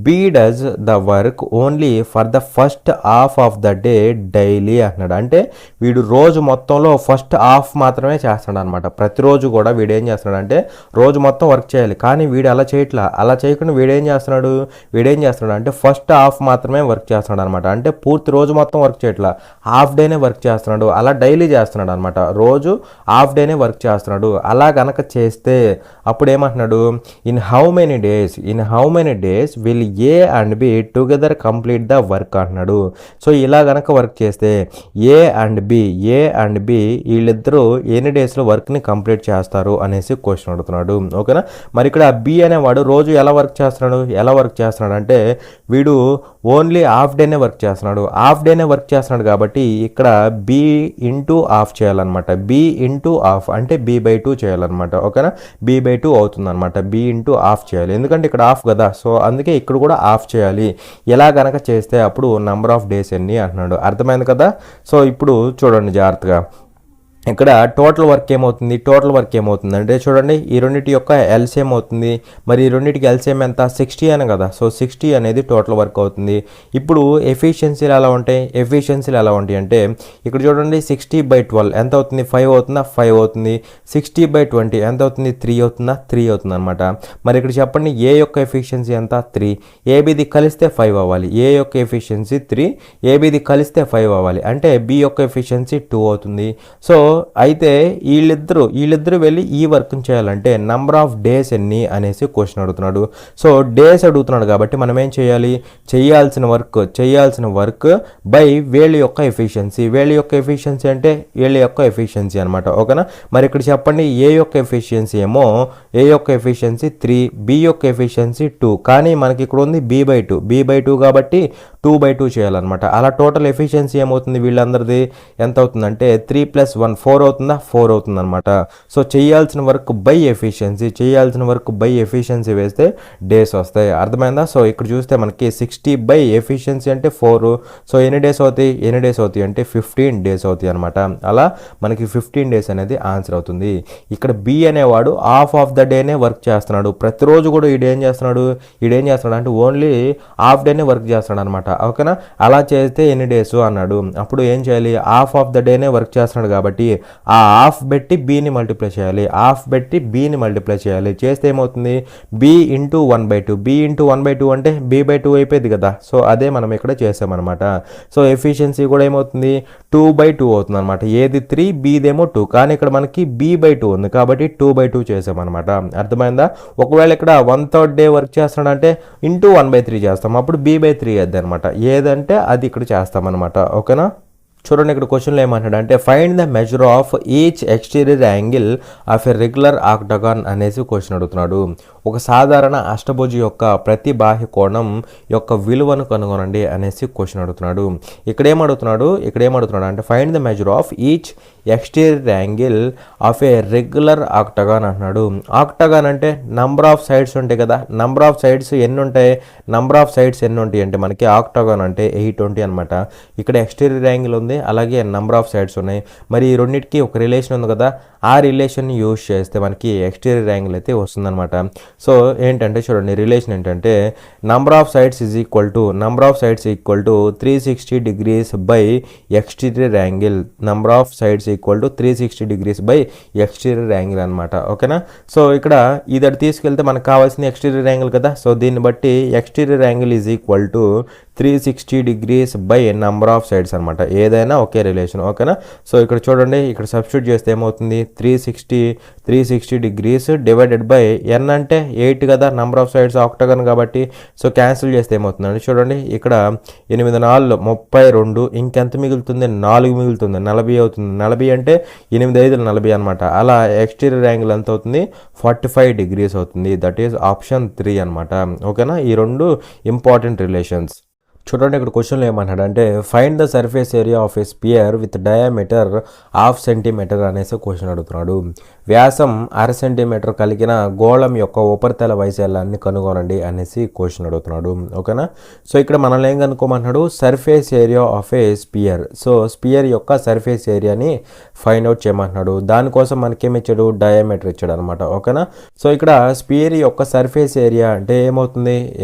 B does the work only for the first half of the day daily అంటున్నాడు. అంటే వీడు రోజు మొత్తంలో ఫస్ట్ హాఫ్ మాత్రమే చేస్తాడు అనమాట. ప్రతిరోజు కూడా వీడు ఏం చేస్తున్నాడు అంటే రోజు మొత్తం వర్క్ చేయాలి, కానీ వీడు అలా చేయట్లా. అలా చేయకుండా వీడేం చేస్తున్నాడు అంటే ఫస్ట్ హాఫ్ మాత్రమే వర్క్ చేస్తున్నాడు అనమాట. అంటే పూర్తి రోజు మొత్తం వర్క్ చేయట్లా, హాఫ్ డేనే వర్క్ చేస్తున్నాడు. అలా డైలీ చేస్తున్నాడు అనమాట. రోజు హాఫ్ డేనే వర్క్ చేస్తున్నాడు. అలా గనక చేస్తే అప్పుడు ఏమంటున్నాడు, in how many days will A and B together complete the work అంటున్నాడు. సో ఇలా గనక వర్క్ చేస్తే ఏ అండ్ బి వీళ్ళిద్దరూ ఎన్ని డేస్లో వర్క్ని కంప్లీట్ చేస్తారు అనేసి క్వశ్చన్ అడుగుతున్నాడు. ఓకేనా. మరి ఇక్కడ బి అనేవాడు రోజు ఎలా వర్క్ చేస్తున్నాడు అంటే వీడు ఓన్లీ హాఫ్ డేనే వర్క్ చేస్తున్నాడు. కాబట్టి ఇక్కడ బి ఇంటూ హాఫ్ చేయాలన్నమాట. బి ఇంటూ హాఫ్ అంటే b/2 చేయాలన్నమాట. ఓకేనా. b/2 అవుతుంది అనమాట. బి ఇంటూ హాఫ్ చేయాలి, ఎందుకంటే ఇక్కడ హాఫ్ కదా. సో అందుకే ఇక్కడ కూడా హాఫ్ చేయాలి. ఎలా గనక చేస్తే అప్పుడు నెంబర్ ఆఫ్ డేస్ ఎన్ని అంటున్నాడు. అర్థమైంది కదా. సో ఇప్పుడు చూడండి జాగ్రత్తగా, ఇక్కడ టోటల్ వర్క్ ఏమవుతుంది అంటే చూడండి, ఈ రెండింటి యొక్క ఎల్సిఎం అవుతుంది. మరి ఈ రెండింటికి ఎల్సిఎం ఎంత, 60 అని కదా. సో 60 అనేది టోటల్ వర్క్ అవుతుంది. ఇప్పుడు ఎఫిషియన్సీలు ఎలా ఉంటాయి అంటే ఇక్కడ చూడండి, 60/12 ఎంత అవుతుంది, 5 అవుతుందా, 5 అవుతుంది. 60/20 ఎంత అవుతుంది, 3 అవుతుందా, 3 అవుతుంది అనమాట. మరి ఇక్కడ చెప్పండి, ఏ యొక్క ఎఫిషియన్సీ ఎంత, 3. ఏబిది కలిస్తే 5 అవ్వాలి. ఏ యొక్క ఎఫిషియన్సీ 3, ఏబిది కలిస్తే 5 అవ్వాలి. అంటే బి యొక్క ఎఫిషియన్సీ 2 అవుతుంది. సో అయితే వీళ్ళిద్దరూ వెళ్ళి ఈ వర్క్ని చేయాలంటే నెంబర్ ఆఫ్ డేస్ ఎన్ని అనేసి క్వశ్చన్ అడుగుతున్నాడు. సో డేస్ అడుగుతున్నాడు కాబట్టి మనం ఏం చేయాలి, చేయాల్సిన వర్క్ బై వీళ్ళ యొక్క ఎఫిషియన్సీ అంటే వీళ్ళ యొక్క ఎఫిషియన్సీ అనమాట. ఓకేనా. మరి ఇక్కడ చెప్పండి, ఏ యొక్క ఎఫిషియన్సీ 3, బి యొక్క ఎఫిషియన్సీ 2, కానీ మనకి ఇక్కడ ఉంది b/2 కాబట్టి 2/2 చేయాలన్నమాట. అలా టోటల్ ఎఫిషియన్సీ ఏమవుతుంది వీళ్ళందరిది ఎంత అవుతుందంటే 3 + 1 4 అవుతుందా, 4 అవుతుంది అనమాట. సో చేయాల్సిన వర్క్ బై ఎఫిషియన్సీ వేస్తే డేస్ వస్తాయి. అర్థమైందా. సో ఇక్కడ చూస్తే మనకి 60 బై ఎఫిషియన్సీ అంటే 4. సో ఎన్ని డేస్ అవుతాయి అంటే 15 డేస్ అవుతాయి అనమాట. అలా మనకి 15 డేస్ అనేది ఆన్సర్ అవుతుంది. ఇక్కడ బి అనేవాడు హాఫ్ ఆఫ్ ద డేనే వర్క్ చేస్తున్నాడు. ప్రతిరోజు కూడా ఈడేం చేస్తున్నాడు అంటే ఓన్లీ హాఫ్ డేనే వర్క్ చేస్తున్నాడు అనమాట. ఓకేనా. అలా చేస్తే ఎన్ని డేస్ అన్నాడు. అప్పుడు ఏం చేయాలి, హాఫ్ ఆఫ్ ద డేనే వర్క్ చేస్తున్నాడు కాబట్టి ఆ హాఫ్ పెట్టి బిని మల్టిప్లై చేయాలి. చేస్తే ఏమవుతుంది, బి ఇంటూ 1/2 అంటే b/2 అయిపోయింది కదా. సో అదే మనం ఇక్కడ చేసామన్నమాట. సో ఎఫిషియన్సీ కూడా ఏమవుతుంది, 2/2 అవుతుంది అనమాట. ఏది 3, బీదేమో 2, కానీ ఇక్కడ మనకి b/2 ఉంది కాబట్టి 2/2 చేసామన్నమాట. అర్థమైందా. ఒకవేళ ఇక్కడ 1/3 డే వర్క్ చేస్తున్నాడంటే ఇంటూ 1/3 చేస్తాం, అప్పుడు b/3 అద్ది అనమాట. ఏదంటే అది ఇక్కడ చేస్తామన్నమాట. ఓకేనా. చూడండి ఇక్కడ క్వశ్చన్లో ఏమంటాడు అంటే, find the measure of each exterior angle of a regular octagon అనేసి క్వశ్చన్ అడుగుతున్నాడు. ఒక సాధారణ అష్టభుజి యొక్క ప్రతి బాహ్య కోణం యొక్క విలువను కనుగొనండి అనేసి క్వశ్చన్ అడుగుతున్నాడు. ఇక్కడ ఏమడుగుతున్నాడు అంటే find the measure of each exterior angle of a regular octagon అంటున్నాడు. ఆక్టగాన్ అంటే నంబర్ ఆఫ్ సైడ్స్ ఉంటాయి కదా, నంబర్ ఆఫ్ సైడ్స్ ఎన్ని ఉంటాయి, నంబర్ ఆఫ్ సైడ్స్ ఎన్ని ఉంటాయి అంటే మనకి ఆక్టగాన్ అంటే 820 అనమాట. ఇక్కడ ఎక్స్టీరియర్ యాంగిల్ ఉంది, అలాగే నంబర్ ఆఫ్ సైడ్స్ ఉన్నాయి. మరి ఈ రెండింటికి ఒక రిలేషన్ ఉంది కదా, ఆ రిలేషన్ యూజ్ చేస్తే మనకి ఎక్స్టీరియర్ యాంగిల్ అయితే వస్తుందన్నమాట. సో ఏంటంటే చూడండి, రిలేషన్ ఏంటంటే number of sides is equal to 360 degrees by exterior angle. Number of sides equal to 360 degrees by exterior angle అనమాట. ఓకేనా. సో ఇక్కడ ఇది తీసుకెళ్తే మనకు కావాల్సిన ఎక్స్టీరియర్ యాంగిల్ కదా, సో దీన్ని బట్టి exterior angle is equal to 360 degrees by number of sides అనమాట. ఏదైనా ఒకే రిలేషన్. ఓకేనా. సో ఇక్కడ చూడండి, ఇక్కడ సబ్స్టిట్యూట్ చేస్తే ఏమవుతుంది, 360 degrees డివైడెడ్ బై n అంటే 8 కదా, నెంబర్ ఆఫ్ సైడ్స్ ఆక్టగన్ కాబట్టి. సో క్యాన్సిల్ చేస్తే ఏమవుతుందండి చూడండి, ఇక్కడ 8 4 32, ఇంకెంత మిగులుతుంది, 4 మిగులుతుంది, 40 అవుతుంది. 40 అంటే 8 5 40 అనమాట. అలా ఎక్స్టీరియర్ యాంగిల్ ఎంత అవుతుంది, 45 degrees అవుతుంది. దట్ ఈజ్ ఆప్షన్ 3 అనమాట. ఓకేనా. ఈ రెండు ఇంపార్టెంట్ రిలేషన్స్. చూడండి, ఇక్కడ క్వశ్చన్లో ఏమన్నాడు అంటే find the surface area of a sphere with diameter 1/2 centimetre అనేసి క్వశ్చన్ అడుగుతున్నాడు. వ్యాసం 1/2 సెంటీమీటర్ కలిగిన గోళం యొక్క ఉపరితల వైశాల్యాన్ని కనుగొనండి అనేసి క్వశ్చన్ అడుగుతున్నాడు. ఓకేనా. సో ఇక్కడ మనల్ని ఏం కనుక్కోమంటున్నాడు, surface area of a sphere. So sphere యొక్క సర్ఫేస్ ఏరియాని ఫైండ్ అవుట్ చేయమంటున్నాడు. దానికోసం మనకేమి ఇచ్చాడు, డయామీటర్ ఇచ్చాడు అనమాట. ఓకేనా. సో ఇక్కడ స్పియర్ యొక్క సర్ఫేస్ ఏరియా అంటే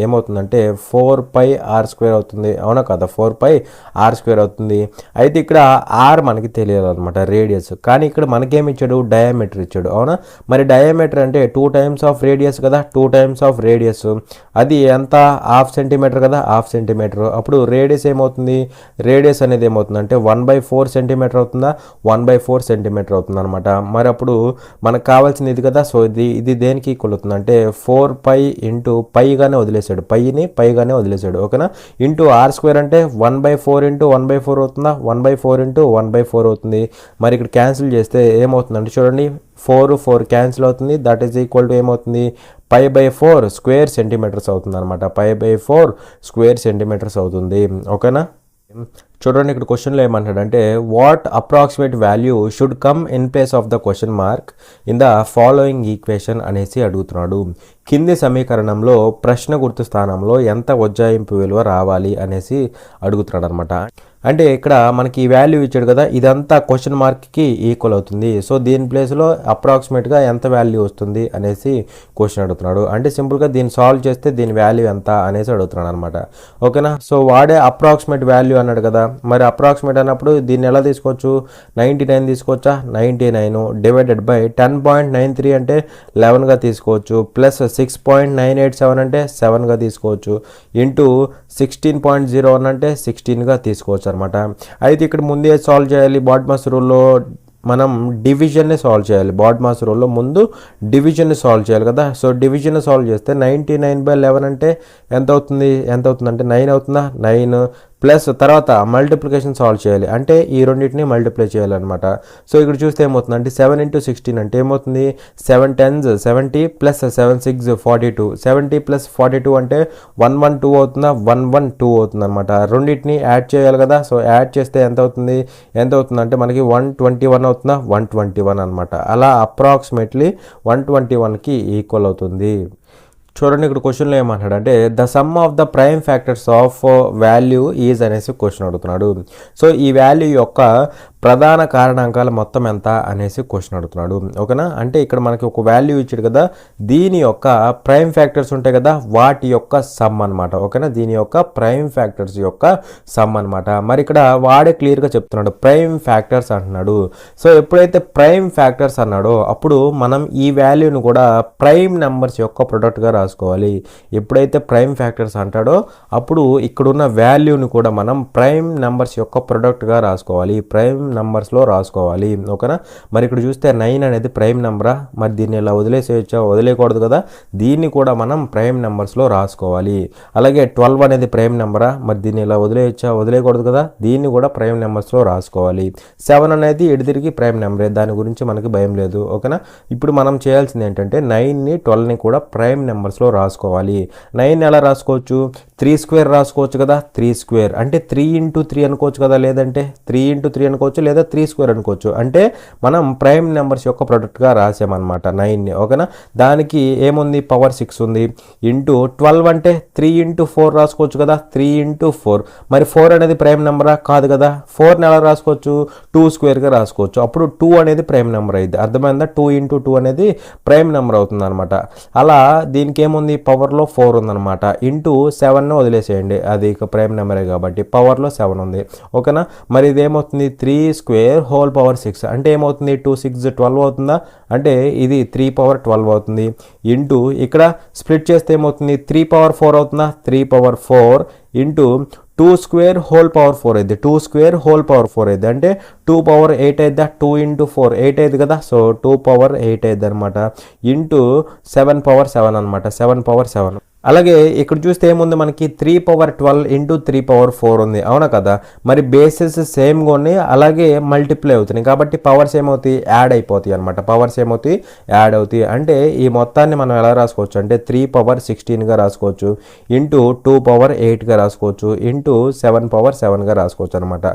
ఏమవుతుందంటే 4πr² అవుతుంది. అవునా కదా, 4πr² అవుతుంది. అయితే ఇక్కడ ఆర్ మనకి తెలియాలి అనమాట, రేడియస్. కానీ ఇక్కడ మనకేమి ఇచ్చాడు, డయామీటర్ ఇచ్చాడు. అవునా. మరి డయామీటర్ అంటే 2 times ఆఫ్ రేడియస్ కదా, 2 times ఆఫ్ రేడియస్. అది ఎంత, 1/2 సెంటీమీటర్ కదా, 1/2 సెంటీమీటర్. అప్పుడు రేడియస్ ఏమవుతుంది, రేడియస్ అనేది ఏమవుతుంది అంటే 1/4 సెంటీమీటర్ అవుతుందా, 1/4 సెంటీమీటర్ అవుతుంది అనమాట. మరి అప్పుడు మనకు కావాల్సింది ఇది కదా. సో ఇది దేనికి ఈక్వల్ అవుతుంది అంటే 4π ఇంటూ పైగానే వదిలేసాడు, పైగానే వదిలేసాడు. ఓకేనా. ఇంటూ r² అంటే 1/4 ఇంటూ 1/4 అవుతుందా, 1/4 ఇంటూ 1/4 అవుతుంది. మరి ఇక్కడ క్యాన్సిల్ చేస్తే ఏమవుతుందంటే చూడండి, 4 క్యాన్సిల్ అవుతుంది. దట్ ఈజ్ ఈక్వల్ టు ఏమవుతుంది, π/4 స్క్వేర్ సెంటీమీటర్స్ అవుతుంది అనమాట. π/4 స్క్వేర్ సెంటీమీటర్స్ అవుతుంది. ఓకేనా. చూడండి, ఇక్కడ క్వశ్చన్లో ఏమంటాడంటే what approximate value should come in place of the question mark in the following equation అనేసి అడుగుతున్నాడు. కింది సమీకరణంలో ప్రశ్న గుర్తు స్థానంలో ఎంత ఉజ్జాయింపు విలువ రావాలి అనేసి అడుగుతున్నాడు అనమాట. అంటే ఇక్కడ మనకి ఈ వాల్యూ ఇచ్చాడు కదా, ఇదంతా క్వశ్చన్ మార్క్కి ఈక్వల్ అవుతుంది. సో దీని ప్లేస్లో అప్రాక్సిమేట్గా ఎంత వాల్యూ వస్తుంది అనేసి క్వశ్చన్ అడుగుతున్నాడు. అంటే సింపుల్గా దీన్ని సాల్వ్ చేస్తే దీని వాల్యూ ఎంత అనేసి అడుగుతున్నాడు అనమాట. ఓకేనా. సో వాడే అప్రాక్సిమేట్ వాల్యూ అన్నాడు కదా, మరి అప్రాక్సిమేట్ అన్నప్పుడు దీన్ని ఎలా తీసుకోవచ్చు, 99 తీసుకోవచ్చా, 99 డివైడెడ్ బై 10.93 అంటే 11గా తీసుకోవచ్చు, ప్లస్ 6.987 అంటే 7గా తీసుకోవచ్చు, ఇంటూ 16.01 అంటే 16గా తీసుకోవచ్చు అనమాట. అయితే ఇక్కడ ముందే సాల్వ్ చేయాలి, బాడ్మాస్ రూల్లో మనం డివిజన్ని సాల్వ్ చేయాలి. బాడ్మాస్ రూల్లో ముందు డివిజన్ని సాల్వ్ చేయాలి కదా. సో డివిజన్ సాల్వ్ చేస్తే 99/11 అంటే ఎంత అవుతుందంటే 9 అవుతుందా, 9 ప్లస్ తర్వాత మల్టిప్లికేషన్ సాల్వ్ చేయాలి, అంటే ఈ రెండింటిని మల్టిప్లై చేయాలన్నమాట. సో ఇక్కడ చూస్తే ఏమవుతుందంటే 7 × 16 అంటే ఏమవుతుంది, 7 10s 70 ప్లస్ 7 6 42, 70 ప్లస్ 42 అంటే 112 అవుతుందా, 112 అవుతుంది అనమాట. రెండింటిని యాడ్ చేయాలి కదా. సో యాడ్ చేస్తే ఎంత అవుతుందంటే మనకి 121 అవుతుందా, 121 అనమాట. అలా అప్రాక్సిమేట్లీ 121కి ఈక్వల్ అవుతుంది. చూడండి, ఇక్కడ క్వశ్చన్లో ఏమంటాడంటే the sum of the prime factors of value is అనేసి క్వశ్చన్ అడుగుతున్నాడు. సో ఈ వాల్యూ యొక్క ప్రధాన కారణాంకాల మొత్తం ఎంత అనేసి క్వశ్చన్ అడుగుతున్నాడు. ఓకేనా. అంటే ఇక్కడ మనకి ఒక వాల్యూ ఇచ్చాడు కదా, దీని యొక్క ప్రైమ్ ఫ్యాక్టర్స్ ఉంటాయి కదా, వాటి యొక్క సమ్ అనమాట. ఓకేనా. దీని యొక్క ప్రైమ్ ఫ్యాక్టర్స్ యొక్క సమ్ అనమాట. మరి ఇక్కడ వాడే క్లియర్గా చెప్తున్నాడు, ప్రైమ్ ఫ్యాక్టర్స్ అంటున్నాడు. సో ఎప్పుడైతే ప్రైమ్ ఫ్యాక్టర్స్ అన్నాడో అప్పుడు మనం ఈ వాల్యూను కూడా ప్రైమ్ నెంబర్స్ యొక్క ప్రొడక్ట్గా రాసుకోవాలి. ఎప్పుడైతే ప్రైమ్ ఫ్యాక్టర్స్ అంటాడో అప్పుడు ఇక్కడున్న వాల్యూని కూడా మనం ప్రైమ్ నెంబర్స్ యొక్క ప్రొడక్ట్గా రాసుకోవాలి, ప్రైమ్ నెంబర్స్లో రాసుకోవాలి. ఓకేనా. మరి ఇక్కడ చూస్తే 9 అనేది ప్రైమ్ నెంబరా, మరి దీన్ని ఇలా వదిలేసేయచ్చా, వదిలేయకూడదు కదా, దీన్ని కూడా మనం ప్రైమ్ నెంబర్స్లో రాసుకోవాలి. అలాగే 12 అనేది ప్రైమ్ నెంబరా, మరి దీన్ని ఇలా వదిలేయచ్చా, వదిలేయకూడదు కదా, దీన్ని కూడా ప్రైమ్ నెంబర్స్లో రాసుకోవాలి. 7 అనేది ఎడిదిరిగి ప్రైమ్ నెంబరే, దాని గురించి మనకి భయం లేదు. ఓకేనా. ఇప్పుడు మనం చేయాల్సింది ఏంటంటే 9ని 12ని కూడా ప్రైమ్ నెంబర్స్లో రాసుకోవాలి. 9 ఎలా రాసుకోవచ్చు, 3² రాసుకోవచ్చు కదా, 3² అంటే 3 × 3 అనుకోవచ్చు కదా, లేదంటే 3 × 3 అనుకోవచ్చు, అనుకోవచ్చు లేదా 3 స్క్వేర్ అనుకోవచ్చు. అంటే మనం ప్రైమ్ నెంబర్స్ యొక్క ప్రొడక్ట్గా రాసామన్నమాట 9ని. ఓకేనా, దానికి ఏముంది పవర్ 6 ఉంది ఇంటూ 12 అంటే 3 ఇంటూ 4 రాసుకోవచ్చు కదా, 3 ఇంటూ 4. మరి 4 అనేది ప్రైమ్ నెంబరా? కాదు కదా. 4ని ఎలా రాసుకోవచ్చు? 2 స్క్వేర్గా రాసుకోవచ్చు. అప్పుడు 2 అనేది ప్రైమ్ నెంబర్ అయింది. అర్థమైందా? 2 ఇంటూ 2 అనేది ప్రైమ్ నెంబర్ అవుతుంది అనమాట. అలా దీనికి ఏముంది పవర్లో 4 ఉందన్నమాట. ఇంటూ 7ని వదిలేసేయండి, అది ఇక ప్రైమ్ నెంబరే కాబట్టి పవర్లో 7 ఉంది. ఓకేనా, మరి ఇది ఏమవుతుంది 3 స్క్వేర్ హోల్ పవర్ 6 అంటే ఏమవుతుంది 2 6 12 అవుతుందా, అంటే ఇది 3 పవర్ 12 అవుతుంది. ఇంటూ ఇక్కడ స్ప్లిట్ చేస్తే ఏమవుతుంది 3 పవర్ 4 అవుతుందా, 3 power 4 into 2 square whole power 4 అయింది. 2 స్క్వేర్ హోల్ పవర్ 4 అయింది అంటే 2 పవర్ 8 అయిద్దా, 2 ఇంటూ 4 8 అయింది కదా, సో 2 పవర్ 8 అయింది అనమాట. ఇంటూ 7 పవర్ 7 అనమాట, 7 పవర్ 7. అలాగే ఇక్కడ చూస్తే ఏముంది మనకి 3 పవర్ 12 ఇంటూ 3 పవర్ 4 ఉంది, అవునా కదా. మరి బేసెస్ సేమ్గా ఉన్నాయి, అలాగే మల్టిప్లై అవుతున్నాయి కాబట్టి పవర్స్ ఏమవుతాయి యాడ్ అయిపోతాయి అనమాట. పవర్స్ ఏమవుతాయి యాడ్ అవుతాయి. అంటే ఈ మొత్తాన్ని మనం ఎలా రాసుకోవచ్చు అంటే 3 పవర్ 16గా రాసుకోవచ్చు, ఇంటూ 2 పవర్ 8గా రాసుకోవచ్చు, ఇంటూ 7 పవర్ 7గా రాసుకోవచ్చు అనమాట.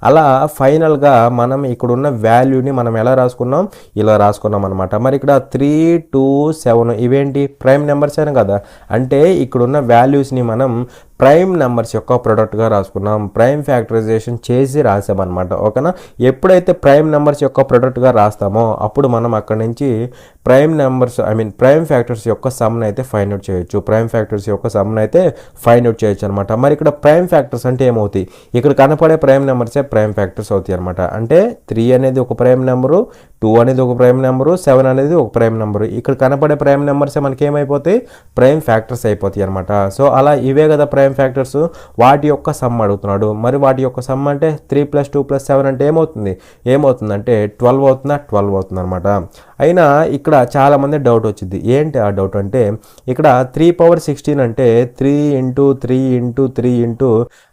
అలా ఫైనల్గా మనం ఇక్కడ ఉన్న వాల్యూని మనం ఎలా రాసుకున్నాం, ఇలా రాసుకున్నాం అనమాట. మరి ఇక్కడ 3 2 7 ఇవేంటి ప్రైమ్ నెంబర్స్ అయినా కదా, అంటే ఇక్కడ ఉన్న వాల్యూస్ని మనం ప్రైమ్ నెంబర్స్ యొక్క ప్రొడక్ట్గా రాసుకున్నాం, ప్రైమ్ ఫ్యాక్టరైజేషన్ చేసి రాసామన్నమాట. ఓకేనా, ఎప్పుడైతే ప్రైమ్ నెంబర్స్ యొక్క ప్రొడక్ట్గా రాస్తామో అప్పుడు మనం అక్కడ నుంచి ప్రైమ్ నెంబర్స్ ప్రైమ్ ఫ్యాక్టర్స్ యొక్క సమ్ని అయితే ఫైండ్ అవుట్ చేయొచ్చు, ప్రైమ్ ఫ్యాక్టర్స్ యొక్క సమ్ని అయితే ఫైండ్ అవుట్ చేయొచ్చు అనమాట. మరి ఇక్కడ ప్రైమ్ ఫ్యాక్టర్స్ అంటే ఏమవుతాయి, ఇక్కడ కనపడే ప్రైమ్ నెంబర్సే ప్రైమ్ ఫ్యాక్టర్స్ అవుతాయి అనమాట. అంటే 3 అనేది ఒక ప్రైమ్ నెంబరు, 2 అనేది ఒక ప్రైమ్ నెంబరు, 7 అనేది ఒక ప్రైమ్ నెంబరు. ఇక్కడ కనపడే ప్రైమ్ నెంబర్సే మనకి ఏమైపోతాయి ప్రైమ్ ఫ్యాక్టర్స్ అయిపోతాయి అనమాట. సో అలా ఇవే కదా ప్రైమ్ ఫ్యాక్టర్స్, వాటి యొక్క సమ్ అడుగుతున్నాడు. మరి వాటి యొక్క సమ్ అంటే 3 + 2 + 7 అంటే ఏమవుతుందంటే 12 అవుతుందా, 12 అవుతుంది అనమాట. అయినా ఇక్కడ చాలా మంది డౌట్ వచ్చింది. ఏంటి ఆ డౌట్ అంటే ఇక్కడ 3 పవర్ 16 అంటే 3 ఇంటూ 3 ఇంటూ 3 ఇంటూ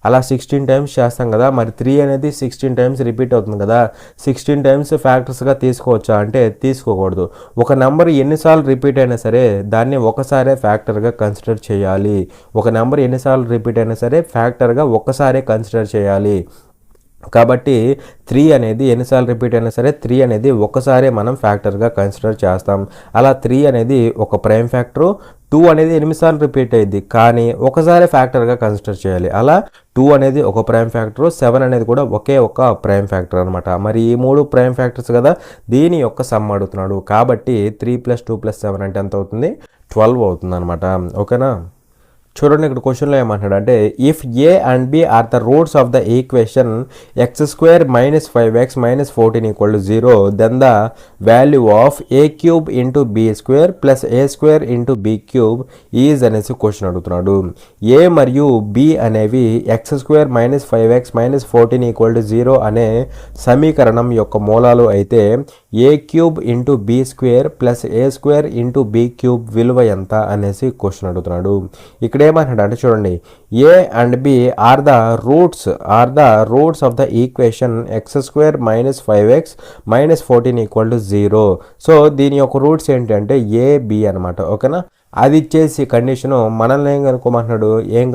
అలా 16 టైమ్స్ చేస్తాం కదా. మరి 3 అనేది 16 టైమ్స్ రిపీట్ అవుతుంది కదా, 16 టైమ్స్ ఫ్యాక్టర్స్గా తీసుకోవచ్చా అంటే తీసుకోకూడదు. ఒక నెంబర్ ఎన్నిసార్లు రిపీట్ అయినా సరే దాన్ని ఒకసారే ఫ్యాక్టర్గా కన్సిడర్ చేయాలి. ఒక నెంబర్ ఎన్నిసార్లు రిపీట్ అయినా సరే ఫ్యాక్టర్గా ఒక్కసారే కన్సిడర్ చేయాలి. కాబట్టి 3 అనేది ఎన్నిసార్లు రిపీట్ అయినా సరే 3 అనేది ఒకసారి మనం ఫ్యాక్టర్గా కన్సిడర్ చేస్తాం. అలా 3 అనేది ఒక ప్రైమ్ ఫ్యాక్టరు, 2 అనేది 8 సార్లు రిపీట్ అయ్యింది కానీ ఒకసారి ఫ్యాక్టర్గా కన్సిడర్ చేయాలి. అలా 2 అనేది ఒక ప్రైమ్ ఫ్యాక్టరు, 7 అనేది కూడా ఒకే ఒక ప్రైమ్ ఫ్యాక్టర్ అనమాట. మరి ఈ 3 ప్రైమ్ ఫ్యాక్టర్స్ కదా, దీని యొక్క సమ్ అడుగుతున్నాడు. కాబట్టి 3 + 2 + 7 అంటే ఎంత అవుతుంది 12 అవుతుంది అనమాట. ఓకేనా, చూడండి ఇక్కడ క్వశ్చన్లో ఏమంటాడు అంటే if a and b are the roots of the equation x² - 5x - 14 = 0 then the value of a³ × b² + a² × b³ is అనేసి క్వశ్చన్ అడుగుతున్నాడు. ఏ మరియు బి అనేవి x² - 5x - 14 = 0 అనే సమీకరణం యొక్క మూలాలు అయితే a³ × b² + a² × b³ విలువ ఎంత అనేసి క్వశ్చన్ అడుగుతున్నాడు. ఇక్కడ ఏమంటాడు అంటే చూడండి, ఏ and b are the roots of the equation x² - 5x - 14 = 0. So దీని యొక్క రూట్స్ ఏంటి అంటే ఏ బి అనమాట. ఓకేనా, అది ఇచ్చేసి కండిషను మనల్ని ఏం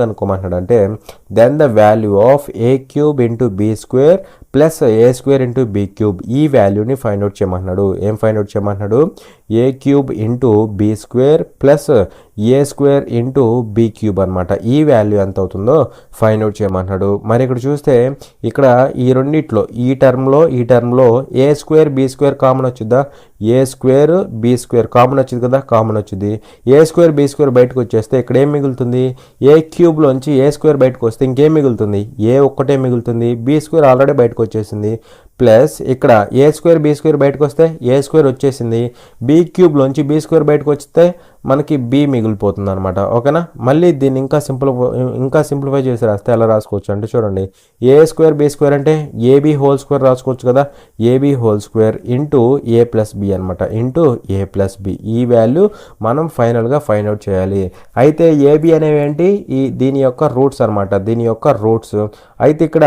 కనుక్కోమంటున్నాడు అంటే then the value of a³ × b² + a² × b³ ఈ వాల్యూని ఫైండ్ అవుట్ చేయమంటున్నాడు. ఏం ఫైండ్ అవుట్ చేయమంటున్నాడు, a³ × b² + a² × b³ అనమాట. ఈ వాల్యూ ఎంత అవుతుందో ఫైండ్ అవుట్ చేయమంటున్నాడు. మరి ఇక్కడ చూస్తే ఇక్కడ ఈ రెండిట్లో ఈ టర్మ్లో a² b² కామన్ వచ్చిందా, a² b² కామన్ వచ్చింది కదా, కామన్ వచ్చింది. a² b² బయటకు వచ్చేస్తే ఇక్కడ ఏం మిగులుతుంది, a³ లోంచి a² బయటకు వస్తే ఇంకేం మిగులుతుంది, a ఒక్కటే మిగులుతుంది, b² ఆల్రెడీ బయటకు వచ్చేసింది. ప్లస్ ఇక్కడ a² b² బయటకు వస్తే a² వచ్చేసింది, b³ లోంచి b² బయటకు వస్తే మనకి b మిగిలిపోతుంది అనమాట. ఓకేనా, మళ్ళీ దీన్ని ఇంకా సింప్లిఫై చేసి రాస్తే ఎలా రాసుకోవచ్చు అంటే చూడండి, a² b² అంటే ab² రాసుకోవచ్చు కదా, ab² ఇంటూ a + b అనమాట, ఇంటూ a + b. ఈ వాల్యూ మనం ఫైనల్గా ఫైండ్ అవుట్ చేయాలి. అయితే ab అనేవి ఏంటి, దీని యొక్క రూట్స్ అనమాట, దీని యొక్క రూట్స్. అయితే ఇక్కడ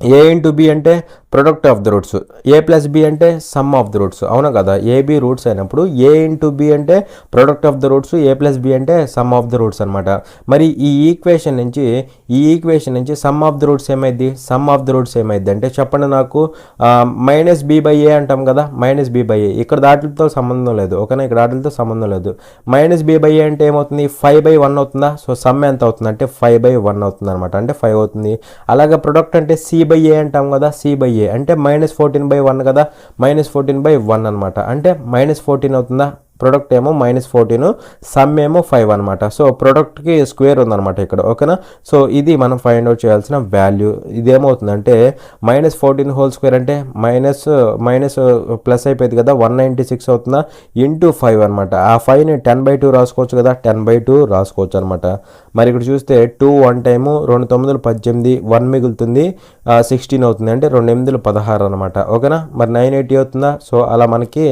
a × b అంటే product of the roots. A plus B అంటే సమ్ ఆఫ్ ద రూట్స్, అవునా కదా. ఏబి రూట్స్ అయినప్పుడు ఏ ఇంటూ బి అంటే product of the roots, A plus B అంటే సమ్ ఆఫ్ ద రూట్స్ అనమాట. మరి ఈ ఈక్వేషన్ నుంచి సమ్ ఆఫ్ ద రూట్స్ ఏమైంది, సమ్ ఆఫ్ ద రూట్స్ ఏమైంది అంటే చెప్పండి నాకు. మైనస్ బి బై ఏ అంటాం కదా, మైనస్ బి బై ఏ. ఇక్కడ దాటితో సంబంధం లేదు, ఓకేనా, ఇక్కడ దాటితో సంబంధం లేదు. మైనస్ బి బై ఏ అంటే ఏమవుతుంది, 5/1 అవుతుందా. సో సమ్ ఎంత అవుతుంది అంటే 5/1 అవుతుంది అనమాట, అంటే 5 అవుతుంది. అలాగే ప్రొడక్ట్ అంటే సి బై ఏ అంటాం కదా, సి బై ఏ అంటే -14/1 కదా, -14/1 అనమాట, అంటే -14 అవుతుందా. ప్రొడక్ట్ ఏమో -14, సమ్ ఏమో 5 అనమాట. సో ప్రొడక్ట్కి స్క్వేర్ ఉందన్నమాట ఇక్కడ, ఓకేనా. సో ఇది మనం ఫైండ్ అవుట్ చేయాల్సిన వాల్యూ. ఇదేమవుతుందంటే -14 హోల్ స్క్వేర్ అంటే మైనస్ ప్లస్ అయిపోయింది కదా, 196 అవుతుందా, ఇంటూ 5 అనమాట. ఆ 5ని 10/2 రాసుకోవచ్చు కదా, 10/2 రాసుకోవచ్చు అనమాట. మరి ఇక్కడ చూస్తే 2 1 టైము, 2 9 18, 1 మిగులుతుంది, 16 అవుతుంది, అంటే 2 8 16 అనమాట, ఓకేనా. మరి 980 అవుతుందా. సో అలా మనకి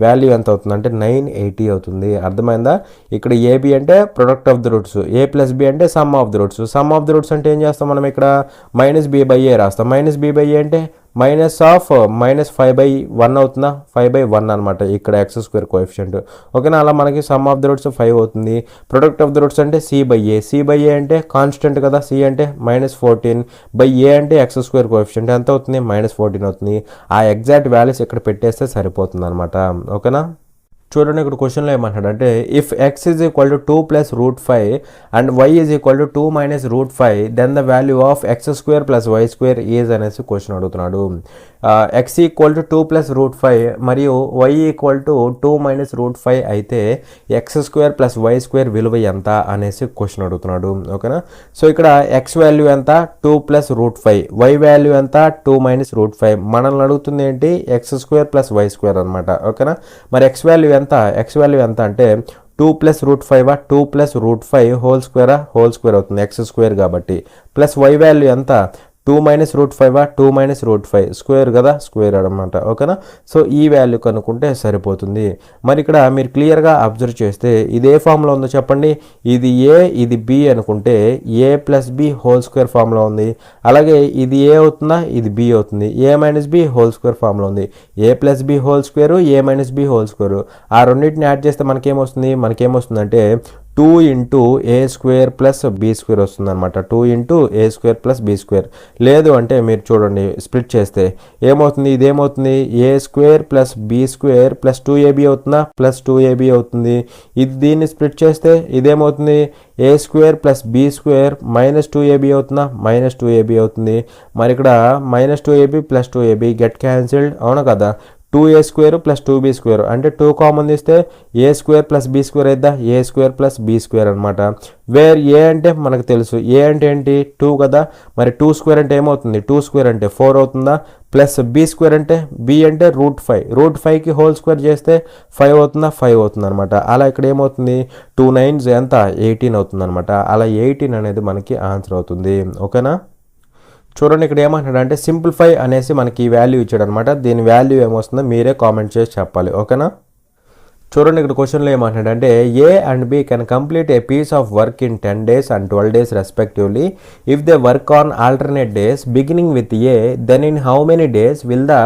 వాల్యూ ఎంత అవుతుంది అంటే 980 అవుతుంది. అర్థమైందా. ఇక్కడ ఏబి అంటే product of the roots, A plus B అంటే sum of the roots. Sum of the roots అంటే ఏం చేస్తాం మనం, ఇక్కడ -b/a రాస్తాం. -b/a అంటే -5/1 అవుతుందా, 5/1 అనమాట ఇక్కడ x² కోఎఫిషియంట్, ఓకేనా. అలా మనకి సమ్ ఆఫ్ ద రూట్స్ 5 అవుతుంది. ప్రొడక్ట్ ఆఫ్ ద రూట్స్ అంటే c/a అంటే కాన్స్టెంట్ కదా, c అంటే -14 బై a అంటే x² కోఎఫిషియంట్ ఎంత అవుతుంది, -14 అవుతుంది. ఆ ఎగ్జాక్ట్ వాల్యూస్ ఇక్కడ పెట్టేస్తే సరిపోతుంది అనమాట, ఓకేనా. చూడండి ఇక్కడ క్వశ్చన్లో ఏమంటాడంటే if x is equal to 2 + √5 and y is equal to 2 - √5 then the value of x² + y² is అనేసి క్వశ్చన్ అడుగుతున్నాడు. x ఈక్వల్ టు 2 + √5 మరియు y ఈక్వల్ టు 2 - √5 అయితే x² + y² విలువ ఎంత అనేసి క్వశ్చన్ అడుగుతున్నాడు, ఓకేనా. సో ఇక్కడ x వాల్యూ ఎంత 2 + √5, y వాల్యూ ఎంత 2 - √5. మనల్ని అడుగుతుంది ఏంటి x² + y² అనమాట, ఓకేనా. మరి x వాల్యూ ఎంత అంటే 2 + √5 2 + √5 హోల్ స్క్వేర్ అవుతుంది, x² కాబట్టి. ప్లస్ y వాల్యూ ఎంత 2 - √5 2 - √5 స్క్వేర్ కదా, స్క్వేర్ అనమాట, ఓకేనా. సో ఈ వాల్యూ కనుక్కుంటే సరిపోతుంది. మరి ఇక్కడ మీరు క్లియర్గా అబ్జర్వ్ చేస్తే ఇది ఏ ఫామ్లో ఉందో చెప్పండి. ఇది ఏ ఇది బి అనుకుంటే a + b హోల్ స్క్వేర్ ఫామ్లో ఉంది. అలాగే ఇది ఏ అవుతుందా, ఇది బి అవుతుంది. a - b హోల్ స్క్వేర్ ఫామ్లో ఉంది. a + b whole square, a - b whole square, ఆ రెండింటిని యాడ్ చేస్తే మనకేమొస్తుందంటే 2 × a² + b² వస్తుంది అనమాట. 2 × a² + b². లేదు అంటే మీరు చూడండి స్ప్లిట్ చేస్తే ఏమవుతుంది, ఇదేమవుతుంది a² + b² + 2ab అవుతుందా, +2ab అవుతుంది. ఇది దీన్ని స్ప్లిట్ చేస్తే ఇదేమవుతుంది a² + b² -2ab అవుతుందా, -2ab అవుతుంది. మరి ఇక్కడ -2ab + 2ab గెట్ క్యాన్సిల్డ్, అవునా కదా. 2a² + 2b² అంటే 2 కామన్ తీస్తే a² + b² అయిద్దా, a² + b² అనమాట. వేర్ ఏ అంటే మనకు తెలుసు, ఏ అంటే ఏంటి 2 కదా. మరి 2² అంటే ఏమవుతుంది, 2² అంటే 4 అవుతుందా. ప్లస్ b² అంటే b అంటే √5కి హోల్ స్క్వేర్ చేస్తే 5 అవుతుందా, 5 అవుతుంది అనమాట. అలా ఇక్కడ ఏమవుతుంది 2 9s ఎంత 18 అవుతుంది అనమాట. అలా 18 అనేది మనకి ఆన్సర్ అవుతుంది, ఓకేనా. చూడండి ఇక్కడ ఏమంటాడు అంటే సింప్లిఫై అనేసి మనకి ఈ వాల్యూ ఇచ్చాడు అనమాట. దీని వాల్యూ ఏమొస్తుందో మీరే కామెంట్ చేసి చెప్పాలి, ఓకేనా. చూడండి ఇక్కడ క్వశ్చన్లో ఏమంటాడంటే A and B can complete a piece of work in 10 days and 12 days respectively if they work on alternate days beginning with A then in how many days will the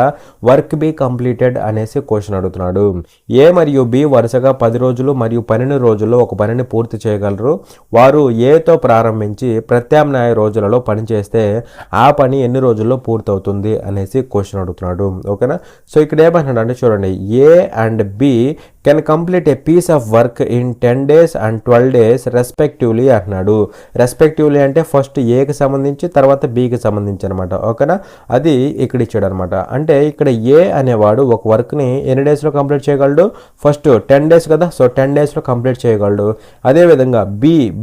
work be completed అనేసి question అడుగుతున్నాడు. ఏ మరియు B వరుసగా 10 రోజులు మరియు 12 రోజుల్లో ఒక పనిని పూర్తి చేయగలరు. వారు ఏతో ప్రారంభించి ప్రత్యామ్నాయ రోజులలో పని చేస్తే ఆ పని ఎన్ని రోజుల్లో పూర్తవుతుంది అనేసి క్వశ్చన్ అడుగుతున్నాడు, ఓకేనా. సో ఇక్కడ ఏమంటాడు అంటే చూడండి ఏ and B can complete a piece of work in 10 days and 12 days respectively అంటున్నాడు. రెస్పెక్టివ్లీ అంటే ఫస్ట్ ఏకి సంబంధించి తర్వాత బికి సంబంధించి అనమాట, ఓకేనా. అది ఇక్కడ ఇచ్చాడు అనమాట. అంటే ఇక్కడ ఏ అనేవాడు ఒక వర్క్ని ఎన్ని డేస్లో కంప్లీట్ చేయగలడు, ఫస్ట్ 10 days కదా. సో 10 daysలో కంప్లీట్ చేయగలడు. అదేవిధంగా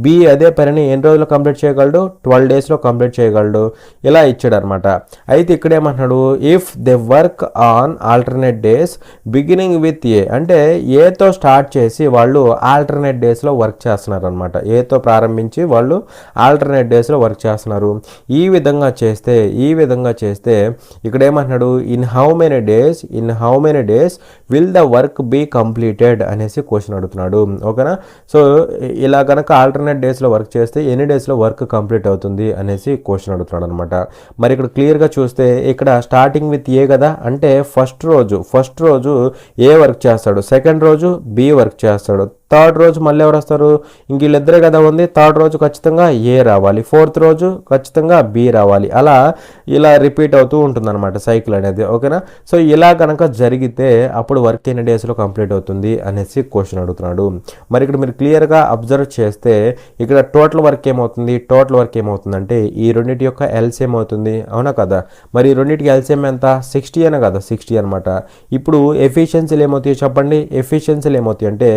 బి అదే పనిని ఎన్ని రోజుల్లో కంప్లీట్ చేయగలడు, 12 daysలో కంప్లీట్ చేయగలడు. ఇలా ఇచ్చాడు అనమాట. అయితే ఇక్కడ ఏమంటున్నాడు if they work on alternate days beginning with ఏ అంటే ఏతో స్టార్ట్ చేసి వాళ్ళు ఆల్టర్నేట్ డేస్లో వర్క్ చేస్తున్నారు అనమాట. ఏతో ప్రారంభించి వాళ్ళు ఆల్టర్నేట్ డేస్లో వర్క్ చేస్తున్నారు. ఈ విధంగా చేస్తే ఇక్కడ ఏమంటున్నాడు, in how many days will the work be completed అనేసి క్వశ్చన్ అడుగుతున్నాడు. ఓకేనా. సో ఇలా కనుక ఆల్టర్నేట్ డేస్లో వర్క్ చేస్తే ఎన్ని డేస్లో వర్క్ కంప్లీట్ అవుతుంది అనేసి క్వశ్చన్ అడుగుతున్నాడు అనమాట. మరి ఇక్కడ క్లియర్గా చూస్తే ఇక్కడ స్టార్టింగ్ విత్ ఏ కదా, అంటే ఫస్ట్ రోజు ఏ వర్క్ చేస్తాడు, సెకండ్ రోజు బి వర్క్ చేస్తాడు, థర్డ్ రోజు మళ్ళీ ఎవరు వస్తారు, ఇంక వీళ్ళిద్దరే కదా ఉంది. థర్డ్ రోజు ఖచ్చితంగా ఏ రావాలి, ఫోర్త్ రోజు ఖచ్చితంగా బి రావాలి. ఇలా రిపీట్ అవుతూ ఉంటుంది అనమాట సైకిల్ అనేది. ఓకేనా. సో ఇలా కనుక జరిగితే అప్పుడు వర్క్ ఎన్ని డేస్లో కంప్లీట్ అవుతుంది అనేసి క్వశ్చన్ అడుగుతున్నాడు. మరి ఇక్కడ మీరు క్లియర్గా అబ్జర్వ్ చేస్తే ఇక్కడ టోటల్ వర్క్ ఏమవుతుందంటే ఈ రెండింటి యొక్క ఎల్సిఎం అవుతుంది. అవునా కదా. మరి ఈ రెండింటికి ఎల్సిఎం ఎంత, 60 అనే కదా, 60 అనమాట. ఇప్పుడు ఎఫిషియన్సీలు ఏమవుతాయి చెప్పండి. ఎఫిషియన్సీలు ఏమవుతాయి అంటే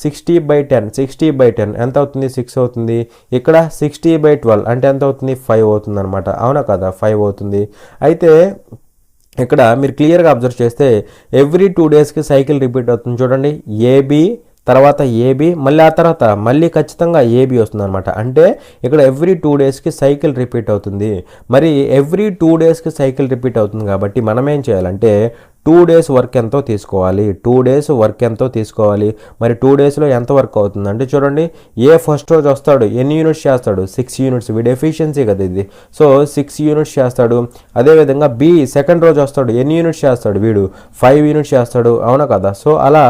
60/10 ఎంత అవుతుంది, 6 అవుతుంది. ఇక్కడ 60/12 అంటే ఎంత అవుతుంది, 5 అవుతుంది అనమాట. అవునా కదా, 5 అవుతుంది. అయితే ఇక్కడ మీరు క్లియర్గా అబ్జర్వ్ చేస్తే ఎవ్రీ 2 డేస్కి సైకిల్ రిపీట్ అవుతుంది చూడండి. ఏబి తర్వాత ఏబి మళ్ళీ ఆ తర్వాత మళ్ళీ ఖచ్చితంగా ఏబి వస్తుంది అనమాట. అంటే ఇక్కడ ఎవ్రీ 2 డేస్కి సైకిల్ రిపీట్ అవుతుంది. మరి ఎవ్రీ 2 డేస్కి సైకిల్ రిపీట్ అవుతుంది కాబట్టి మనం ఏం చేయాలంటే 2 డేస్ వర్క్ ఎంతో తీసుకోవాలి. మరి 2 డేస్లో ఎంత వర్క్ అవుతుంది అంటే చూడండి, ఏ ఫస్ట్ రోజు వస్తాడు ఎన్ని యూనిట్స్ చేస్తాడు, 6 యూనిట్స్. వీడి ఎఫిషియన్సీ కదా ఇది. సో 6 యూనిట్స్ చేస్తాడు. అదేవిధంగా బి సెకండ్ రోజు వస్తాడు ఎన్ని యూనిట్స్ చేస్తాడు, వీడు 5 యూనిట్స్ చేస్తాడు. అవునా కదా. సో అలా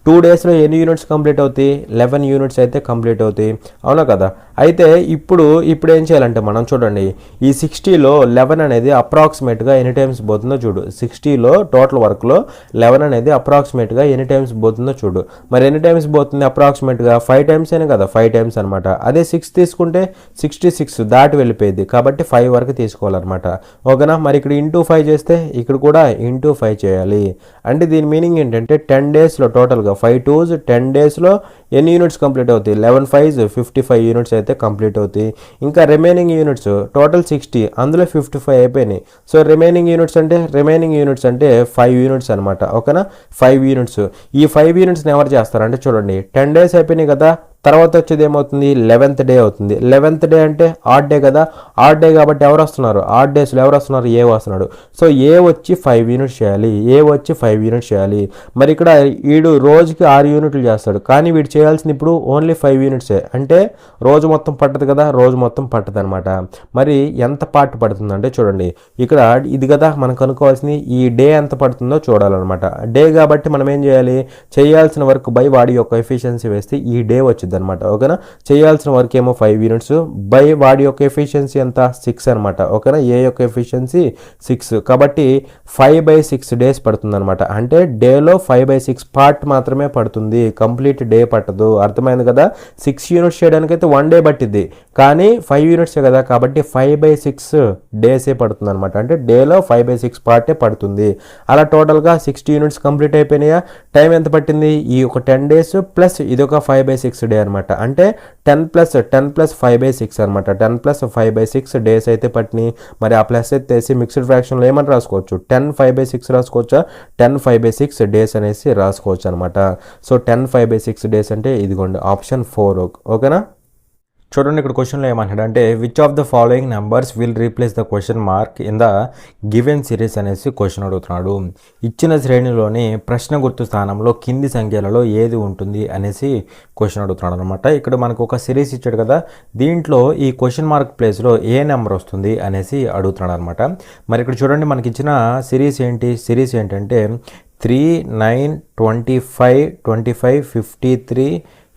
2 డేస్లో ఎన్ని యూనిట్స్ కంప్లీట్ అవుతాయి, 11 యూనిట్స్ అయితే కంప్లీట్ అవుతాయి. అవునా కదా. అయితే ఇప్పుడు ఏం చేయాలంటే మనం చూడండి, ఈ 60లో 11 అనేది అప్రాక్సిమేట్గా ఎన్ని టైమ్స్ పోతుందో చూడు. 60లో టోటల్ వర్క్లో 11 అనేది అప్రాక్సిమేట్గా ఎన్ని టైమ్స్ పోతుందో చూడు. మరి ఎన్ని టైమ్స్ పోతుంది అప్రాక్సిమేట్గా, 5 టైమ్స్ అనే కదా, 5 టైమ్స్ అనమాట. అదే 6 తీసుకుంటే 66 దాటి వెళ్ళిపోయింది కాబట్టి 5 వరకు తీసుకోవాలన్నమాట. ఓకేనా. మరి ఇక్కడ ఇంటూ 5 చేస్తే ఇక్కడ కూడా ఇంటూ 5 చేయాలి. అంటే దీని మీనింగ్ ఏంటంటే 10 డేస్లో టోటల్గా 5 2s 10 డేస్లో ఎన్ని యూనిట్స్ కంప్లీట్ అవుతాయి, 11 5s 55 యూనిట్స్ అయితే కంప్లీట్ అవుతాయి. ఇంకా రిమైనింగ్ యూనిట్స్ టోటల్ 60, అందులో 55 అయిపోయినాయి. సో రిమైనింగ్ యూనిట్స్ అంటే 5 యూనిట్స్ అనమాట. ఓకేనా. 5 యూనిట్స్. ఈ 5 యూనిట్స్ని ఎవరు చేస్తారంటే చూడండి, 10 డేస్ అయిపోయినాయి కదా, తర్వాత వచ్చేది ఏమవుతుంది, 11th డే అవుతుంది. 11th డే అంటే ఆడ్ డే కదా, ఆడ్ డే కాబట్టి ఎవరు వస్తున్నారు, ఆడ్ డేస్లో ఎవరు వస్తున్నారు, ఏ వస్తున్నాడు. సో ఏ వచ్చి 5 యూనిట్స్ చేయాలి. మరి ఇక్కడ వీడు రోజుకి 6 యూనిట్లు చేస్తాడు, కానీ వీడు చేయాల్సింది ఇప్పుడు ఓన్లీ 5 యూనిట్సే. అంటే రోజు మొత్తం పట్టదు కదా, అనమాట. మరి ఎంత పార్ట్ పడుతుందంటే చూడండి, ఇక్కడ ఇది కదా మనం కనుక్కోవాల్సింది, ఈ డే ఎంత పడుతుందో చూడాలన్నమాట. డే కాబట్టి మనం ఏం చేయాల్సిన వర్క్ బై వాడి యొక్క ఎఫిషియన్సీ వేస్తే ఈ డే వచ్చింది అనమాట. ఓకేనా. చేయాల్సిన వర్క్ ఏమో 5 యూనిట్స్ బై వాడి యొక్క ఎఫిషియన్సీ ఎంత, 6 అనమాట. ఓకేనా. ఏ యొక్క ఎఫిషియన్సీ 6 కాబట్టి 5/6 డేస్ పడుతుంది అనమాట. అంటే డేలో 5/6 పార్ట్ మాత్రమే పడుతుంది, కంప్లీట్ డే పట్టదు. అర్థమైంది కదా. 6 యూనిట్స్ చేయడానికి అయితే 1 డే పట్టింది, కానీ 5 యూనిట్సే కదా కాబట్టి 5/6 డేసే పడుతుంది అనమాట. అంటే డేలో 5/6 పార్టే పడుతుంది. అలా టోటల్గా 60 యూనిట్స్ కంప్లీట్ అయిపోయినాయా. టైం ఎంత పట్టింది, ఈ ఒక 10 డేస్ ప్లస్ ఇది ఒక 5/6 డే అనమాట. అంటే 10 + 5/6 అనమాట. 10 + 5/6 డేస్ అయితే పట్టినాయి. మరి ఆ ప్లస్ ఎత్తేసి మిక్స్డ్ ఫ్రాక్షన్లో ఏమని రాసుకోవచ్చు, 10 5/6 రాసుకోవచ్చా, 10 5/6 డేస్ అనేసి రాసుకోవచ్చు అనమాట. సో 10 5/6 డేస్ అంటే ఇదిగోండి ఆప్షన్ 4. ఓకేనా. చూడండి ఇక్కడ క్వశ్చన్లో ఏమంటాడంటే which of the following numbers will replace the question mark in the given series అనేసి క్వశ్చన్ అడుగుతున్నాడు. ఇచ్చిన శ్రేణిలోని ప్రశ్న గుర్తు స్థానంలో కింది సంఖ్యలలో ఏది ఉంటుంది అనేసి క్వశ్చన్ అడుగుతున్నాడు అనమాట. ఇక్కడ మనకు ఒక సిరీస్ ఇచ్చాడు కదా, దీంట్లో ఈ క్వశ్చన్ మార్క్ ప్లేస్లో ఏ నెంబర్ వస్తుంది అనేసి అడుగుతున్నాడు అనమాట. మరి ఇక్కడ చూడండి మనకి ఇచ్చిన సిరీస్ ఏంటంటే 3 9 25 25 53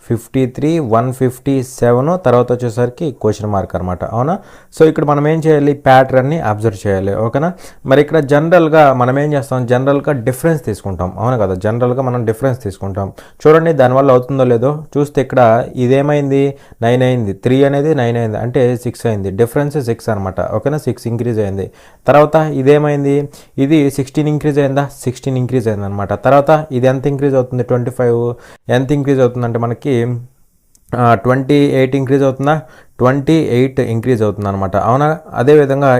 53 157 తర్వాత వచ్చేసరికి క్వశ్చన్ మార్క్ అనమాట. అవునా. సో ఇక్కడ మనం ఏం చేయాలి, ప్యాటర్న్ని అబ్జర్వ్ చేయాలి. ఓకేనా. మరి ఇక్కడ జనరల్గా మనం ఏం చేస్తాం, జనరల్గా డిఫరెన్స్ తీసుకుంటాం. అవును కదా, జనరల్గా మనం డిఫరెన్స్ తీసుకుంటాం. చూడండి దానివల్ల అవుతుందో లేదో చూస్తే ఇక్కడ ఇదేమైంది, 9 అయింది, 3 అనేది 9 అయింది, అంటే 6 అయింది. డిఫరెన్స్ 6 అనమాట. ఓకేనా. 6 ఇంక్రీజ్ అయింది. తర్వాత ఇదేమైంది, ఇది 16 ఇంక్రీజ్ అయిందా, 16 ఇంక్రీజ్ అయింది అనమాట. తర్వాత ఇది ఎంత ఇంక్రీజ్ అవుతుంది, 25 ఎంత ఇంక్రీజ్ అవుతుందంటే మనకి 28 ఇంక్రీజ్ అవుతుందా, 28 ఇంక్రీజ్ అవుతుంది అనమాట. అవునా? అదేవిధంగా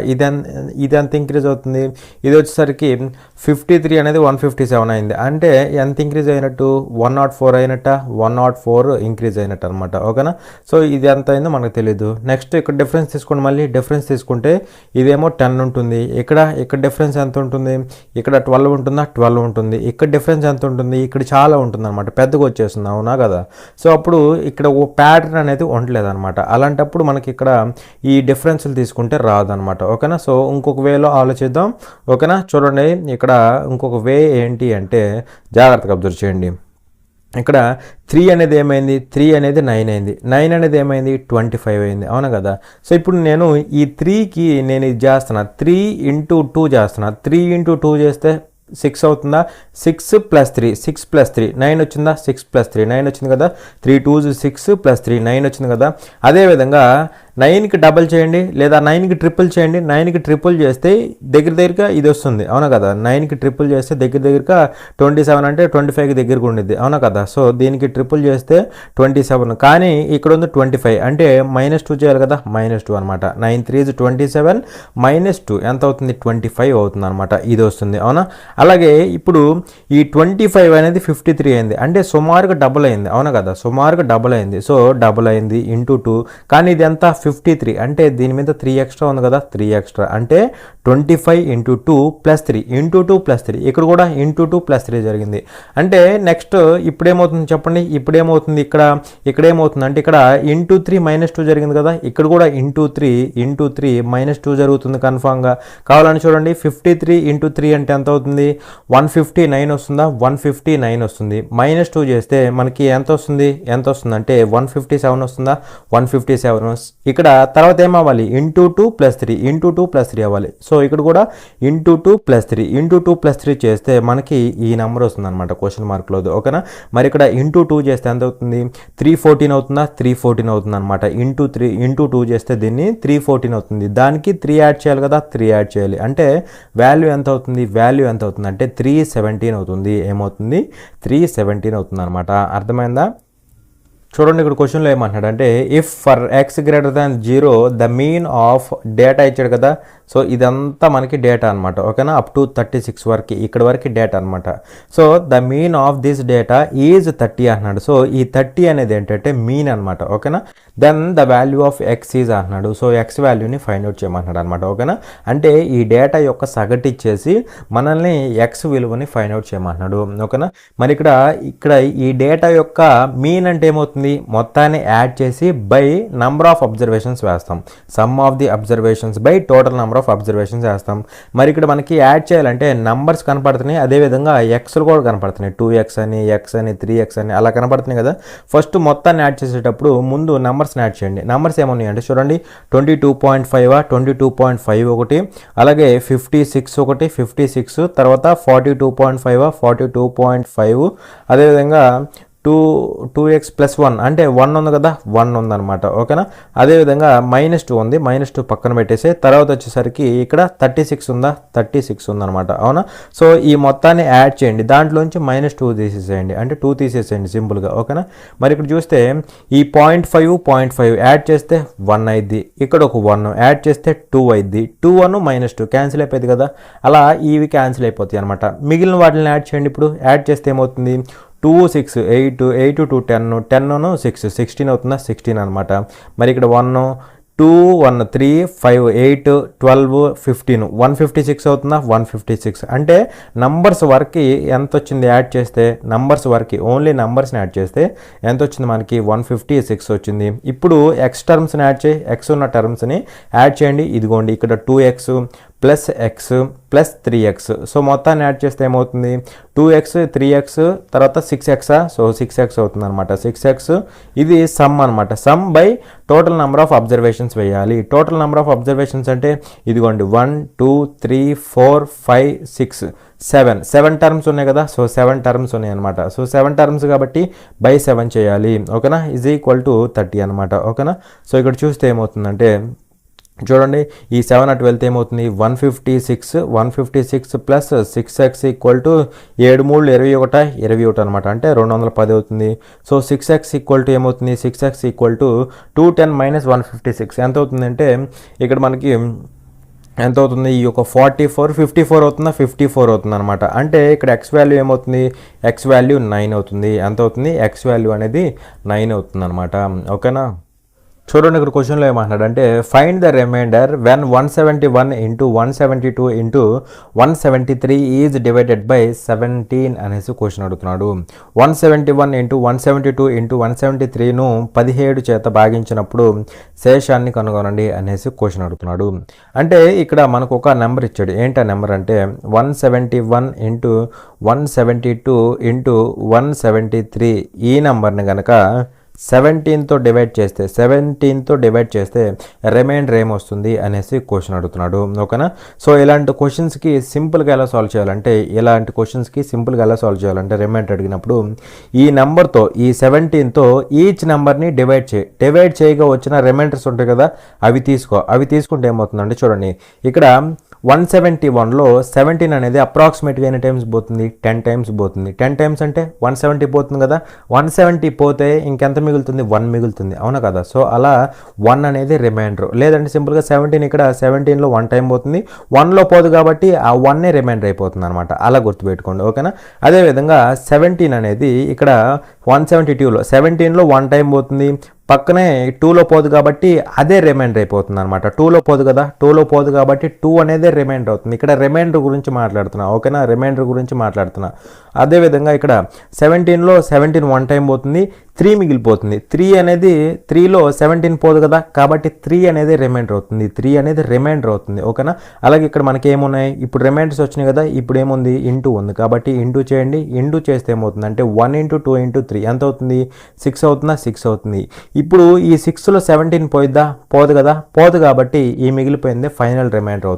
ఇది ఎంత ఇంక్రీజ్ అవుతుంది? ఇది వచ్చేసరికి 53 అనేది 157 అయింది. అంటే ఎంత ఇంక్రీజ్ అయినట్టు? 104 అయినట్ట, 104 ఇంక్రీజ్ అయినట్టు అనమాట. ఓకేనా? సో ఇది ఎంత అయిందో మనకు తెలియదు. నెక్స్ట్ ఇక్కడ డిఫరెన్స్ తీసుకోండి. మళ్ళీ డిఫరెన్స్ తీసుకుంటే ఇదేమో 10 ఉంటుంది. ఇక్కడ డిఫరెన్స్ ఎంత ఉంటుంది? ఇక్కడ 12 ఉంటుందా? 12 ఉంటుంది. ఇక్కడ డిఫరెన్స్ ఎంత ఉంటుంది? ఇక్కడ చాలా ఉంటుంది అనమాట, పెద్దగా వచ్చేస్తుంది. అవునా కదా? సో అప్పుడు ఇక్కడ ఓ ప్యాటర్న్ అనేది ఉండలేదు అనమాట. అలాంటప్పుడు మనకి ఇక్కడ ఈ డిఫరెన్స్లు తీసుకుంటే రాదనమాట. ఓకేనా? సో ఇంకొక వేలో ఆలోచిద్దాం. ఓకేనా? చూడండి, ఇక్కడ ఇంకొక వే ఏంటి అంటే జాగ్రత్తగా అబ్జర్వ్ చేయండి. ఇక్కడ 3 అనేది ఏమైంది? 3 అనేది 9 అయింది. 9 అనేది ఏమైంది? 25 అయింది. అవునా కదా? సో ఇప్పుడు నేను ఈ 3కి నేను ఇది చేస్తున్నా, 3 ఇంటూ 2 చేస్తున్నా. 3 ఇంటూ 2 చేస్తే 6 అవుతుందా? 6 + 3, 6 + 3 9 వచ్చిందా? 6 + 3 9 వచ్చింది కదా? 3 2s 6 + 3 9 వచ్చింది కదా? అదేవిధంగా 9కి డబల్ చేయండి, లేదా 9కి ట్రిపుల్ చేయండి. 9కి ట్రిపుల్ చేస్తే దగ్గరగా ఇది వస్తుంది. అవునా కదా? 9కి ట్రిపుల్ చేస్తే దగ్గరగా 27 అంటే 25కి దగ్గరగా ఉండిద్ది. అవునా కదా? సో దీనికి ట్రిపుల్ చేస్తే 27, కానీ ఇక్కడ ఉంది 25 అంటే -2 చేయాలి కదా? -2 అనమాట. 9 3s 27 -2 ఎంత అవుతుంది? 25 అవుతుంది అనమాట. ఇది వస్తుంది. అవునా? అలాగే ఇప్పుడు ఈ 25 అనేది 53 అయింది, అంటే సుమారుగా డబుల్ అయింది. అవునా కదా? సుమారుగా డబుల్ అయింది. సో డబుల్ అయింది ఇంటూ 2, కానీ ఇది ఎంత? 53, అంటే దీని మీద 3 ఎక్స్ట్రా ఉంది కదా? 3 ఎక్స్ట్రా అంటే 25 ఇంటూ 2 + 3 ఇంటూ 2 + 3. ఇక్కడ కూడా ఇంటూ 2 + 3 జరిగింది. అంటే నెక్స్ట్ ఇప్పుడు ఏమవుతుంది చెప్పండి? ఇప్పుడు ఏమవుతుంది? ఇక్కడ ఏమవుతుంది అంటే ఇక్కడ ఇంటూ 3 -2 జరిగింది కదా? ఇక్కడ కూడా ఇంటూ 3 -2 జరుగుతుంది కన్ఫామ్గా. కావాలని చూడండి, 53 ఇంటూ 3 అంటే ఎంత అవుతుంది? 159 వస్తుందా? 159 వస్తుంది. -2 చేస్తే మనకి ఎంత వస్తుంది అంటే 157 వస్తుందా? 157. ఇక్కడ తర్వాత ఏమవ్వాలి? ఇంటూ 2 + 3 ఇంటూ 2 + 3 అవ్వాలి. సో ఇక్కడ కూడా ఇంటూ 2 + 3 ఇంటూ 2 + 3 చేస్తే మనకి ఈ నెంబర్ వస్తుంది అనమాట, క్వశ్చన్ మార్క్లో. ఓకేనా? మరి ఇక్కడ ఇంటూ 2 చేస్తే ఎంత అవుతుంది? 314 అవుతుందా? 314 అవుతుంది అనమాట. ఇంటూ 2 చేస్తే దీన్ని 314 అవుతుంది. దానికి 3 యాడ్ చేయాలి కదా? 3 యాడ్ చేయాలి. అంటే వాల్యూ ఎంత అవుతుంది? అంటే 317 అవుతుంది. ఏమవుతుంది? 317 అవుతుంది అనమాట. అర్థమైందా? చూడండి, ఇక్కడ క్వశ్చన్లో ఏమంటున్నాడు అంటే if for x greater than 0 the mean of data ఇచ్చాడు కదా? సో ఇదంతా మనకి డేటా అనమాట. ఓకేనా? అప్ టు 36 వరకు, ఇక్కడ వరకు డేటా అనమాట. So the mean of this data is 30 అంటున్నాడు. సో ఈ 30 అనేది ఏంటంటే మీన్ అనమాట. ఓకేనా? Then the value of x is అంటున్నాడు. సో ఎక్స్ వాల్యూని ఫైండ్ అవుట్ చేయమంటున్నాడు అనమాట. ఓకేనా? అంటే ఈ డేటా యొక్క సగటు ఇచ్చేసి మనల్ని ఎక్స్ విలువని ఫైండ్ అవుట్ చేయమంటున్నాడు. ఓకేనా? మరి ఇక్కడ ఈ డేటా యొక్క మీన్ అంటే ఏమవుతుంది? మొత్తాన్ని యాడ్ చేసి బై నంబర్ ఆఫ్ అబ్జర్వేషన్స్ వేస్తాం. Some of the observations by total number of observations వేస్తాం. మరి ఇక్కడ మనకి యాడ్ చేయాలంటే నంబర్స్ కనపడుతున్నాయి, అదేవిధంగా ఎక్స్లు కూడా కనపడుతున్నాయి. 2x అని, x అని, 3x అని అలా కనపడుతున్నాయి కదా? ఫస్ట్ మొత్తాన్ని యాడ్ చేసేటప్పుడు ముందు నంబర్స్ని యాడ్ చేయండి. నంబర్స్ ఏమన్నాయి అంటే చూడండి, 22.5 22.5 ఒకటి, అలాగే 56 ఒకటి, 56, తర్వాత 42.5 42.5, అదేవిధంగా 2x + 1 అంటే 1 ఉంది కదా? 1 ఉందన్నమాట. ఓకేనా? అదేవిధంగా -2 ఉంది, -2 పక్కన పెట్టేసి తర్వాత వచ్చేసరికి ఇక్కడ 36 ఉందా? 36 ఉందన్నమాట. అవునా? సో ఈ మొత్తాన్ని యాడ్ చేయండి, దాంట్లోంచి -2 తీసేసేయండి, అంటే 2 తీసేసేయండి సింపుల్గా. ఓకేనా? మరి ఇక్కడ చూస్తే ఈ 0.5 యాడ్ చేస్తే 1 అయింది, ఇక్కడ ఒక 1 యాడ్ చేస్తే 2 అయింది, 2 -2 క్యాన్సిల్ అయిపోయింది కదా? అలా ఇవి క్యాన్సిల్ అయిపోతాయి అనమాట. మిగిలిన వాటిని యాడ్ చేయండి. ఇప్పుడు యాడ్ చేస్తే ఏమవుతుంది? 2 6 8 8 2 10 10 6 16 అవుతుందా? 16 అనమాట. మరి ఇక్కడ 1 2 1 3 5 8 12 15 156 అవుతుందా? 156 అంటే నంబర్స్ వరకు ఎంత వచ్చింది యాడ్ చేస్తే? నంబర్స్ వరకు ఓన్లీ నంబర్స్ని యాడ్ చేస్తే ఎంత వచ్చింది మనకి? 156 వచ్చింది. ఇప్పుడు ఎక్స్ టర్మ్స్ని యాడ్ చేయి, ఎక్స్ ఉన్న టర్మ్స్ని యాడ్ చేయండి. ఇదిగోండి, ఇక్కడ 2x + x + 3x. సో మొత్తాన్ని యాడ్ చేస్తే ఏమవుతుంది? 2x 3x తర్వాత 6x. సో 6x అవుతుంది అనమాట. 6x ఇది సమ్ అనమాట. Sum by total number of observations వేయాలి. టోటల్ నెంబర్ ఆఫ్ అబ్జర్వేషన్స్ అంటే ఇదిగోండి 1 2 3 4 5 6 7 టర్మ్స్ ఉన్నాయి కదా? సో 7 టర్మ్స్ ఉన్నాయి అనమాట. సో 7 టర్మ్స్ కాబట్టి బై 7 చేయాలి. ఓకేనా? ఈజ్ ఈక్వల్ టు 30 అనమాట. ఓకేనా? సో ఇక్కడ చూస్తే ఏమవుతుందంటే చూడండి ఈ 7 అటు వెళ్తే ఏమవుతుంది 156 ప్లస్ 6x ఈక్వల్ టు 7 3 21 అనమాట, అంటే 210 అవుతుంది. సో 6x ఈక్వల్ టు ఏమవుతుంది 6x ఈక్వల్ టు 210 మైనస్ 156 ఎంత అవుతుందంటే ఇక్కడ మనకి ఎంత అవుతుంది ఈ యొక్క 54 అవుతుందా 54 అవుతుంది అనమాట, అంటే ఇక్కడ ఎక్స్ వాల్యూ ఏమవుతుంది ఎక్స్ వాల్యూ 9 అవుతుంది. ఎంత అవుతుంది ఎక్స్ వాల్యూ అనేది 9 అవుతుంది అనమాట. ఓకేనా, చూడండి ఇక్కడ క్వశ్చన్లో ఏమంటున్నాడు అంటే find the remainder when 171 into 172 into 173 is divided by 17 అనేసి క్వశ్చన్ అడుగుతున్నాడు. 171 ఇంటూ 172 ఇంటూ 173ను 17 చేత భాగించినప్పుడు శేషాన్ని కనుగొనండి అనేసి క్వశ్చన్ అడుగుతున్నాడు. అంటే ఇక్కడ మనకు ఒక నెంబర్ ఇచ్చాడు. ఏంటి ఆ నెంబర్ అంటే 171 ఇంటూ 172 ఇంటూ 173 ఈ నెంబర్ని కనుక 17తో డివైడ్ చేస్తే రిమైండర్ ఏమొస్తుంది అనేసి క్వశ్చన్ అడుగుతున్నాడు. ఓకేనా, సో ఇలాంటి క్వశ్చన్స్కి సింపుల్గా ఎలా సాల్వ్ చేయాలంటే రిమైండర్ అడిగినప్పుడు ఈ నెంబర్తో ఈ 17తో ఈచ్ నెంబర్ని డివైడ్ చేయగా వచ్చిన రిమైండర్స్ ఉంటాయి కదా, అవి తీసుకుంటే ఏమవుతుందంటే చూడండి ఇక్కడ 171లో 17 అనేది అప్రాక్సిమేట్గా ఎన్ని టైమ్స్ పోతుంది 10 టైమ్స్ పోతుంది. 10 టైమ్స్ అంటే 170 పోతుంది కదా, 170 పోతే ఇంకెంత మిగులుతుంది 1 మిగులుతుంది, అవునా కదా. సో అలా 1 అనేది రిమైండర్. లేదంటే సింపుల్గా 17 ఇక్కడ 17లో 1 టైం పోతుంది, 1లో పోదు కాబట్టి ఆ 1 రిమైండర్ అయిపోతుంది అనమాట. అలా గుర్తుపెట్టుకోండి. ఓకేనా, అదేవిధంగా 17 అనేది ఇక్కడ 172లో 17లో 1 టైం పోతుంది, పక్కనే 2లో పోదు కాబట్టి అదే రిమైండర్ అయిపోతుంది అనమాట. 2లో పోదు కదా, 2లో పోదు కాబట్టి 2 అనేది రిమైండర్ అవుతుంది. ఇక్కడ రిమైండర్ గురించి మాట్లాడుతున్నా. ఓకేనా, రిమైండర్ గురించి మాట్లాడుతున్నా. అదేవిధంగా ఇక్కడ 17లో 17 1 టైం పోతుంది, 3 మిగిలిపోతుంది. 3 అనేది 3లో 17 పోదు కదా, కాబట్టి 3 అనేది రిమైండర్ అవుతుంది. ఓకేనా, అలాగే ఇక్కడ మనకి ఏమున్నాయి ఇప్పుడు రిమైండర్స్ వచ్చినాయి కదా, ఇప్పుడు ఏముంది ఇంటూ ఉంది కాబట్టి ఇంటూ చేయండి. ఇంటూ చేస్తే ఏమవుతుంది అంటే 1 ఇంటూ 2 ఇంటూ 3 ఎంత అవుతుంది 6 అవుతుందా, 6 అవుతుంది. ఇప్పుడు ఈ 6లో 17 పోదు కదా, పోదు కాబట్టి ఈ మిగిలిపోయిందే ఫైనల్ రిమైండర్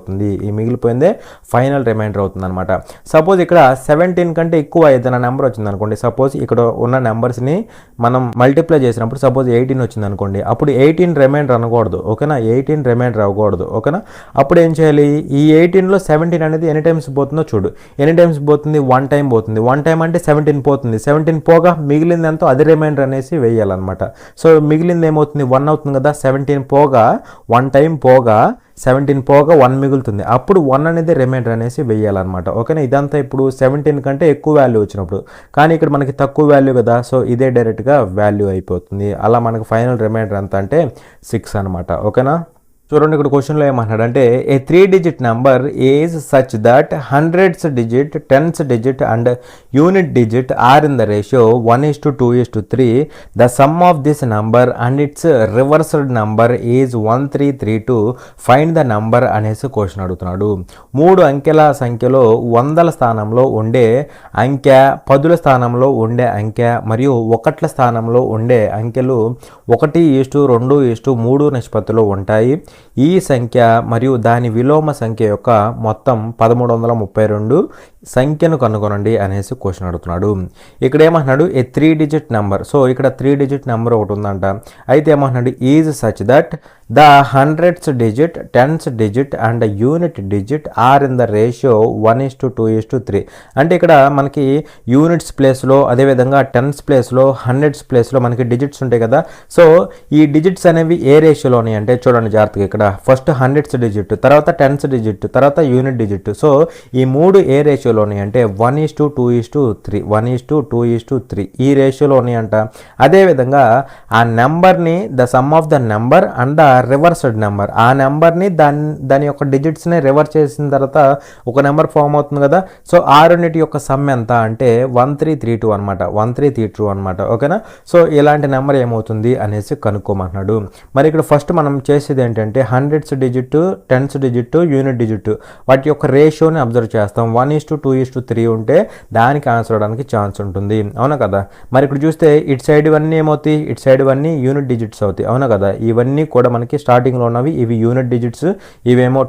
అవుతుంది అనమాట. సపోజ్ ఇక్కడ 17 కంటే ఎక్కువ ఏదైనా నెంబర్ వచ్చింది అనుకోండి, సపోజ్ ఇక్కడ ఉన్న నెంబర్స్ని మనం మల్టిప్లై చేసినప్పుడు సపోజ్ 18 వచ్చింది అనుకోండి, అప్పుడు 18 రిమైండర్ అనకూడదు. ఓకేనా, 18 రిమైండర్ అవ్వకూడదు. ఓకేనా, అప్పుడు ఏం చేయాలి ఈ 18లో 17 అనేది ఎన్ని టైమ్స్ పోతుందో చూడు. ఎన్ని టైమ్స్ పోతుంది 1 టైం పోతుంది. 1 టైం అంటే 17 పోతుంది. 17 పోగా మిగిలింది ఎంతో అది రిమైండర్ అనేసి వేయాలన్నమాట. సో మిగిలింది ఏమవుతుంది 1 అవుతుంది కదా, 17 పోగా 1 టైం పోగా 17 పోగా 1 మిగులుతుంది. అప్పుడు 1 అనేది రిమైండర్ అనేసి వేయాలన్నమాట. ఓకేనా, ఇదంతా ఇప్పుడు 17 కంటే ఎక్కువ వాల్యూ వచ్చినప్పుడు, కానీ ఇక్కడ మనకి తక్కువ వాల్యూ కదా, సో ఇదే డైరెక్ట్గా వాల్యూ అయిపోతుంది. అలా మనకు ఫైనల్ రిమైండర్ ఎంత అంటే 6 అనమాట. ఓకేనా, చూడండి ఇక్కడ క్వశ్చన్లో ఏమంటున్నాడంటే a 3 digit number is such that hundreds digit, tens digit and unit digit are in the ratio 1:2:3. The sum of this number and its reversed number is 1332. Find the number అనేసి question అడుగుతున్నాడు. 3 అంకెల సంఖ్యలో 100ల స్థానంలో ఉండే అంకె, 10ల స్థానంలో ఉండే అంకె మరియు 1ల స్థానంలో ఉండే అంకెలు 1:2:3 నిష్పత్తిలో ఉంటాయి. ఈ సంఖ్య మరియు దాని విలోమ సంఖ్య యొక్క మొత్తం 1332 సంఖ్యను కనుగొనండి అనేసి క్వశ్చన్ అడుగుతున్నాడు. ఇక్కడ ఏమంటున్నాడు ఏ 3 digit నెంబర్. సో ఇక్కడ 3 digit నెంబర్ ఒకటి ఉందంట. అయితే ఏమంటున్నాడు is such that the hundreds digit, tens digit and unit digit are in the ratio 1:2:3. అంటే ఇక్కడ మనకి యూనిట్స్ ప్లేస్లో, అదేవిధంగా టెన్స్ ప్లేస్లో, హండ్రెడ్స్ ప్లేస్లో మనకి డిజిట్స్ ఉంటాయి కదా. సో ఈ డిజిట్స్ అనేవి ఏ రేషియోలోని అంటే చూడండి జాగ్రత్తగా, ఇక్కడ ఫస్ట్ హండ్రెడ్స్ డిజిట్, తర్వాత టెన్స్ డిజిట్, తర్వాత యూనిట్ డిజిట్. సో ఈ 3 ఏ రేషియోలోని అంటే 1:2:3 ఈ రేషియోలోని అంట. అదేవిధంగా ఆ నెంబర్ని the sum of the number and the reversed number, ఆ నెంబర్ని దాని యొక్క డిజిట్స్ని రివర్స్ చేసిన తర్వాత ఒక నెంబర్ ఫామ్ అవుతుంది కదా. సో ఆ రెండింటి యొక్క సమ్ ఎంత అంటే 1332 అనమాట, 1332 అనమాట. ఓకేనా, సో ఇలాంటి నెంబర్ ఏమవుతుంది అనేసి కనుక్కోమంటున్నాడు. మరి ఇక్కడ ఫస్ట్ మనం చేసేది ఏంటంటే hundreds digit, tens digit, unit digit వాటి యొక్క రేషియోని అబ్జర్వ్ చేస్తాం. 1:2 1:2:3 ఉంటే దానికి ఆన్సర్ అవడానికి ఛాన్స్ ఉంటుంది, అవునా కదా. మరి ఇక్కడ చూస్తే ఇటు సైడ్ ఇవన్నీ ఏమవుతాయి, ఇటు సైడ్ ఇవన్నీ యూనిట్ డిజిట్స్ అవుతాయి, అవునా కదా. ఇవన్నీ కూడా మనకి స్టార్టింగ్లో ఉన్నవి ఇవి యూనిట్ డిజిట్స్, ఇవేమో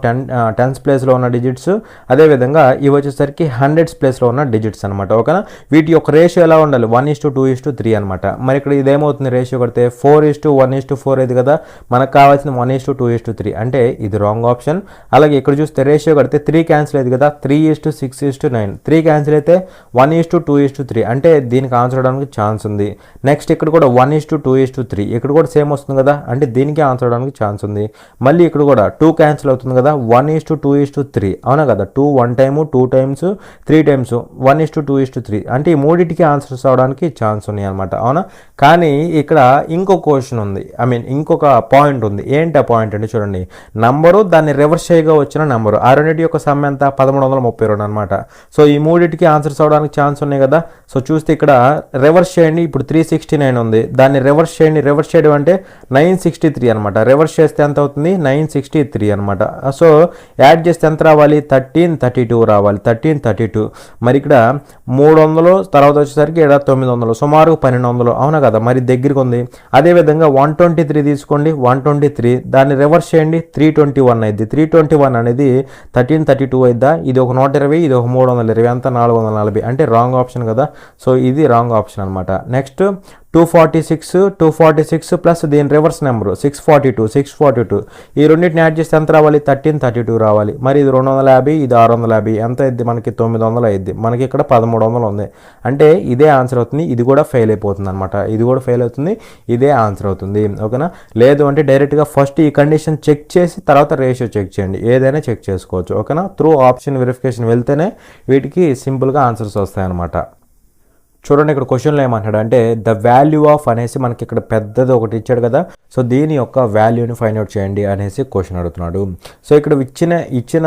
టెన్స్ ప్లేస్లో ఉన్న డిజిట్స్, అదేవిధంగా ఇవి వచ్చేసరికి హండ్రెడ్స్ ప్లేస్లో ఉన్న డిజిట్స్ అనమాట, ఓకేనా. వీటి యొక్క రేషియో ఎలా ఉండాలి, 1:2:3 అనమాట. మరి ఇక్కడ ఇదేమవుతుంది రేషియో కొడితే 4:1:4 ఇది కదా, మనకు కావాల్సిన 1:2:3 అంటే ఇది రాంగ్ ఆప్షన్. అలాగే ఇక్కడ చూస్తే రేషియో కడితే 3 క్యాన్సిల్ అయింది కదా, 3:6:9, 3 క్యాన్సిల్ అయితే 1:2:3 అంటే దీనికి ఆన్సర్ అవడానికి ఛాన్స్ ఉంది. నెక్స్ట్ ఇక్కడ కూడా 1:2:3 ఇక్కడ కూడా సేమ్ వస్తుంది కదా, అంటే దీనికి ఆన్సర్ అవడానికి ఛాన్స్ ఉంది. మళ్ళీ ఇక్కడ కూడా 2 క్యాన్సిల్ అవుతుంది కదా, 1:2:3 అవునా కదా, 2 1 టైమ్ 2 టైమ్స్ 3 టైమ్స్ 1:2:3 అంటే ఈ మూడింటికి ఆన్సర్స్ అవడానికి ఛాన్స్ ఉన్నాయి అనమాట, అవునా. కానీ ఇక్కడ ఇంకొక క్వశ్చన్ ఉంది, ఇంకొక పాయింట్ ఉంది. ఏంటి ఆ పాయింట్ అంటే చూడండి, నంబరు దాన్ని రివర్స్ చేయగా వచ్చిన నెంబరు, ఆ రెండింటి యొక్క సమ్ ఎంత 1132 అనమాట. సో ఈ మూడింటికి ఆన్సర్స్ అవడానికి ఛాన్స్ ఉన్నాయి కదా. సో చూస్తే ఇక్కడ రివర్స్ చేయండి, ఇప్పుడు 369 ఉంది, దాన్ని రివర్స్ చేయండి, రివర్స్ చేయడం అంటే 963 అనమాట. రివర్స్ చేస్తే ఎంత అవుతుంది 963 అనమాట. సో యాడ్ చేస్తే ఎంత రావాలి 1332 రావాలి, 1332. మరి ఇక్కడ 300 తర్వాత వచ్చేసరికి ఇక్కడ 900, సుమారు 1200, అవునా కదా, మరి దగ్గరికి ఉంది. అదేవిధంగా 123 తీసుకోండి, 123 దాన్ని రివర్స్ చేయండి 321 అయింది, 321 అనేది 1332 అయిద్దా, ఇది ఒక 120, ఇది ఒక 320, అంతా 440 అంటే రాంగ్ ఆప్షన్ కదా. సో ఇది రాంగ్ ఆప్షన్ అనమాట. నెక్స్ట్ 246 ప్లస్ దీని రివర్స్ నెంబరు 642 ఈ రెండింటిని యాడ్ చేస్తే ఎంత రావాలి 1332 రావాలి. మరి ఇది 250, ఇది 650, ఎంత అయింది మనకి 900 అయింది, మనకి ఇక్కడ 1300 ఉంది. అంటే ఇదే ఆన్సర్ అవుతుంది, ఇది కూడా ఫెయిల్ అయిపోతుంది అనమాట, ఇది కూడా ఫెయిల్ అవుతుంది, ఇదే ఆన్సర్ అవుతుంది, ఓకేనా. లేదు అంటే డైరెక్ట్గా ఫస్ట్ ఈ కండిషన్ చెక్ చేసి తర్వాత రేషియో చెక్ చేయండి, ఏదైనా చెక్ చేసుకోవచ్చు, ఓకేనా. త్రూ ఆప్షన్ వెరిఫికేషన్ వెళ్తేనే వీటికి సింపుల్గా ఆన్సర్స్ వస్తాయన్నమాట. చూడండి ఇక్కడ క్వశ్చన్లో ఏమంటాడు అంటే ద వాల్యూ ఆఫ్ అనేసి మనకి ఇక్కడ పెద్దది ఒకటి ఇచ్చాడు కదా, సో దీని యొక్క వాల్యూని ఫైండ్ అవుట్ చేయండి అనేసి క్వశ్చన్ అడుగుతున్నాడు. సో ఇక్కడ ఇచ్చిన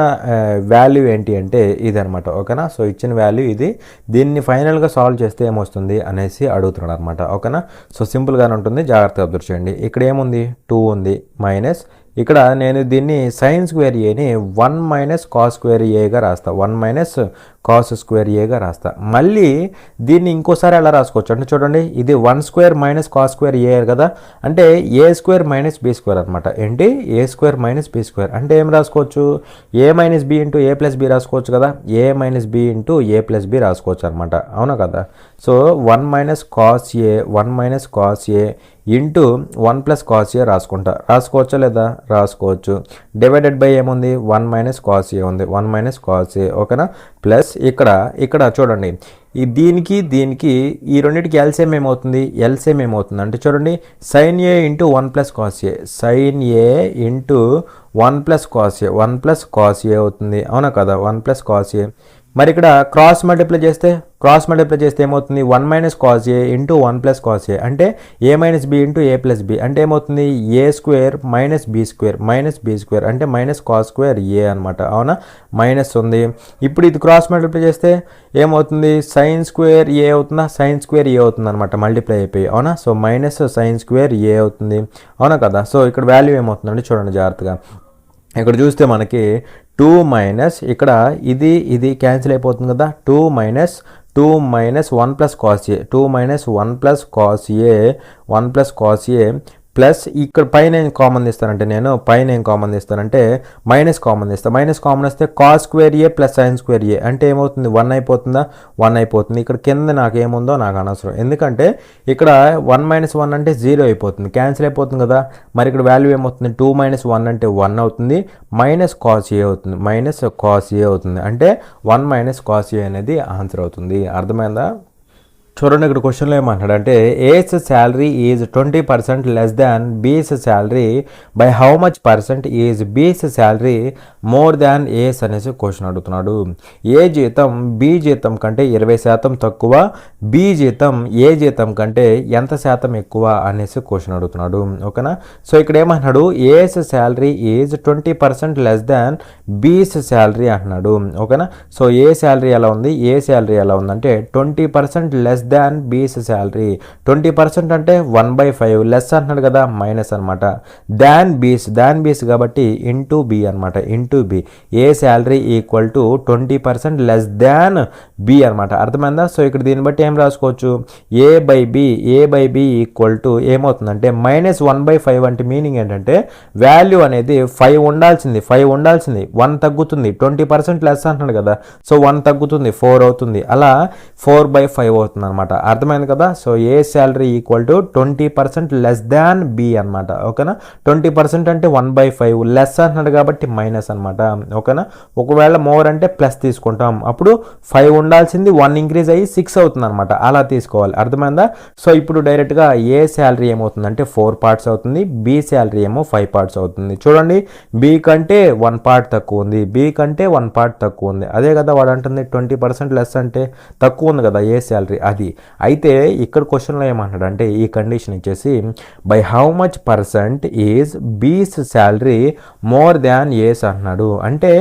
వాల్యూ ఏంటి అంటే ఇది అనమాట, ఓకేనా. సో ఇచ్చిన వాల్యూ ఇది, దీన్ని ఫైనల్గా సాల్వ్ చేస్తే ఏమొస్తుంది అనేసి అడుగుతున్నాడు అనమాట, ఓకేనా. సో సింపుల్గానే ఉంటుంది, జాగ్రత్తగా అబ్జర్వ్ చేయండి. ఇక్కడ ఏముంది 2 ఉంది మైనస్, ఇక్కడ నేను దీన్ని సైన్ స్క్వేర్ ఏని 1 - cos స్క్వేర్ ఏగా రాస్తా, 1 - cos స్క్వేర్ ఏగా రాస్తా. మళ్ళీ దీన్ని ఇంకోసారి ఎలా రాసుకోవచ్చు అంటే చూడండి, ఇది 1² - cos స్క్వేర్ ఏ కదా, అంటే a² - b² అనమాట. ఏంటి a² - b² అంటే ఏం రాసుకోవచ్చు, a - b × a + b రాసుకోవచ్చు కదా, a - b × a + b రాసుకోవచ్చు అనమాట, అవునా కదా. So 1 - cos a 1 - cos a into 1 + cos a రాసుకోవచ్చా లేదా, రాసుకోవచ్చు. డివైడెడ్ బై ఏముంది 1 - cos a ఉంది, 1 - cos a, ఓకేనా. ప్లస్ ఇక్కడ చూడండి, దీనికి ఈ రెండింటికి ఎల్సిఎం ఏమవుతుంది అంటే చూడండి, sin a × 1 + cos a, sin a × 1 + cos a, 1 + cos a అవుతుంది, అవునా కదా, 1 + cos a. మరి ఇక్కడ క్రాస్ మల్టిప్లై చేస్తే ఏమవుతుంది 1 - cos a × 1 + cos a అంటే a - b × a + b అంటే ఏమవుతుంది a² - b² అంటే -cos స్క్వేర్ a అనమాట, అవునా. మైనస్ ఉంది. ఇప్పుడు ఇది క్రాస్ మల్టిప్లై చేస్తే ఏమవుతుంది sin స్క్వేర్ a అవుతుందా, sin స్క్వేర్ a అవుతుంది అనమాట, మల్టిప్లై అయిపోయి, అవునా. సో -sin స్క్వేర్ a అవుతుంది, అవునా కదా. సో ఇక్కడ వాల్యూ ఏమవుతుందంటే చూడండి జాగ్రత్తగా, ఇక్కడ చూస్తే మనకి 2 మైనస్ ఇక్కడ ఇది క్యాన్సిల్ అయిపోతుంది కదా, 2 - 1 + cos a, 2 - 1 + cos a, 1 + cos a plus ఇక్కడ పైన ఏం కామన్ తీస్తానంటే మైనస్ కామన్ వస్తే cos square a + sin square a అంటే ఏమవుతుంది 1 అయిపోతుందా, 1 అయిపోతుంది. ఇక్కడ కింద నాకు ఏముందో నాకు అనవసరం, ఎందుకంటే ఇక్కడ 1 - 1 అంటే 0 అయిపోతుంది, క్యాన్సిల్ అయిపోతుంది కదా. మరి ఇక్కడ వాల్యూ ఏమవుతుంది 2 - 1 అంటే 1 అవుతుంది, -cos a అవుతుంది, అంటే 1 - cos a అనేది ఆన్సర్ అవుతుంది. అర్థమైందా. చూడండి ఇక్కడ క్వశ్చన్లో ఏమంటాడంటే ఏస్ శాలరీ ఈజ్ 20% లెస్ దాన్ బీస్ salary by how much % is బీస్ శాలరీ మోర్ దాన్ ఏస్ అనేసి క్వశ్చన్ అడుగుతున్నాడు. ఏ జీతం బి జీతం కంటే 20% తక్కువ, బి జీతం ఏ జీతం కంటే ఎంత శాతం ఎక్కువ అనేసి క్వశ్చన్ అడుగుతున్నాడు, ఓకేనా. సో ఇక్కడ ఏమంటున్నాడు ఏస్ శాలరీ ఈజ్ 20% లెస్ దాన్ బీస్ శాలరీ అంటున్నాడు, ఓకేనా. సో ఏ శాలరీ ఎలా ఉంది అంటే 20% లెస్
దాన్ బీస్ శాలరీ. 20% అంటే 1/5, లెస్ అంటున్నాడు కదా మైనస్ అనమాట. దాన్ బీస్ కాబట్టి ఇంటూ బి అనమాట, into B. A salary equal to 20% less than B అనమాట. అర్థమైందా? సో ఇక్కడ దీన్ని బట్టి ఏం రాసుకోవచ్చు, A by B equal to ఏమవుతుందంటే -1/5. అంటే మీనింగ్ ఏంటంటే వాల్యూ అనేది 5 ఉండాల్సింది 1 తగ్గుతుంది. 20% లెస్ అంటున్నాడు కదా, సో 1 తగ్గుతుంది 4 అవుతుంది. అలా 4/5 అవుతుంది అనమాట. అర్థమైంది కదా? So A salary equal to 20% less than B అనమాట. ఓకేనా? 20% అంటే 1/5, లెస్ అంటున్నాడు కాబట్టి మైనస్ అనమాట. ఓకేనా? ఒకవేళ మోర్ అంటే ప్లస్ తీసుకుంటాం. అప్పుడు 5 ఉండాల్సింది 1 ఇంక్రీజ్ అయ్యి 6 అవుతుంది అనమాట. అలా తీసుకోవాలి. అర్థమైందా? సో ఇప్పుడు డైరెక్ట్గా ఏ శాలరీ ఏమవుతుందంటే 4 పార్ట్స్ అవుతుంది, బి శాలరీ ఏమో 5 పార్ట్స్ అవుతుంది. చూడండి, బి కంటే 1 పార్ట్ తక్కువ ఉంది, బి కంటే 1 పార్ట్ తక్కువ ఉంది. అదే కదా వాడు అంటుంది 20% లెస్ అంటే తక్కువ ఉంది కదా ఏ శాలరీ అది. అయితే ఇక్కడ క్వశ్చన్లో ఏమంటాడు అంటే ఈ కండిషన్ ఇచ్చేసి by how much percent is బీస్ శాలరీ మోర్ దాన్ ఏస్ అంటున్నాడు. అంటే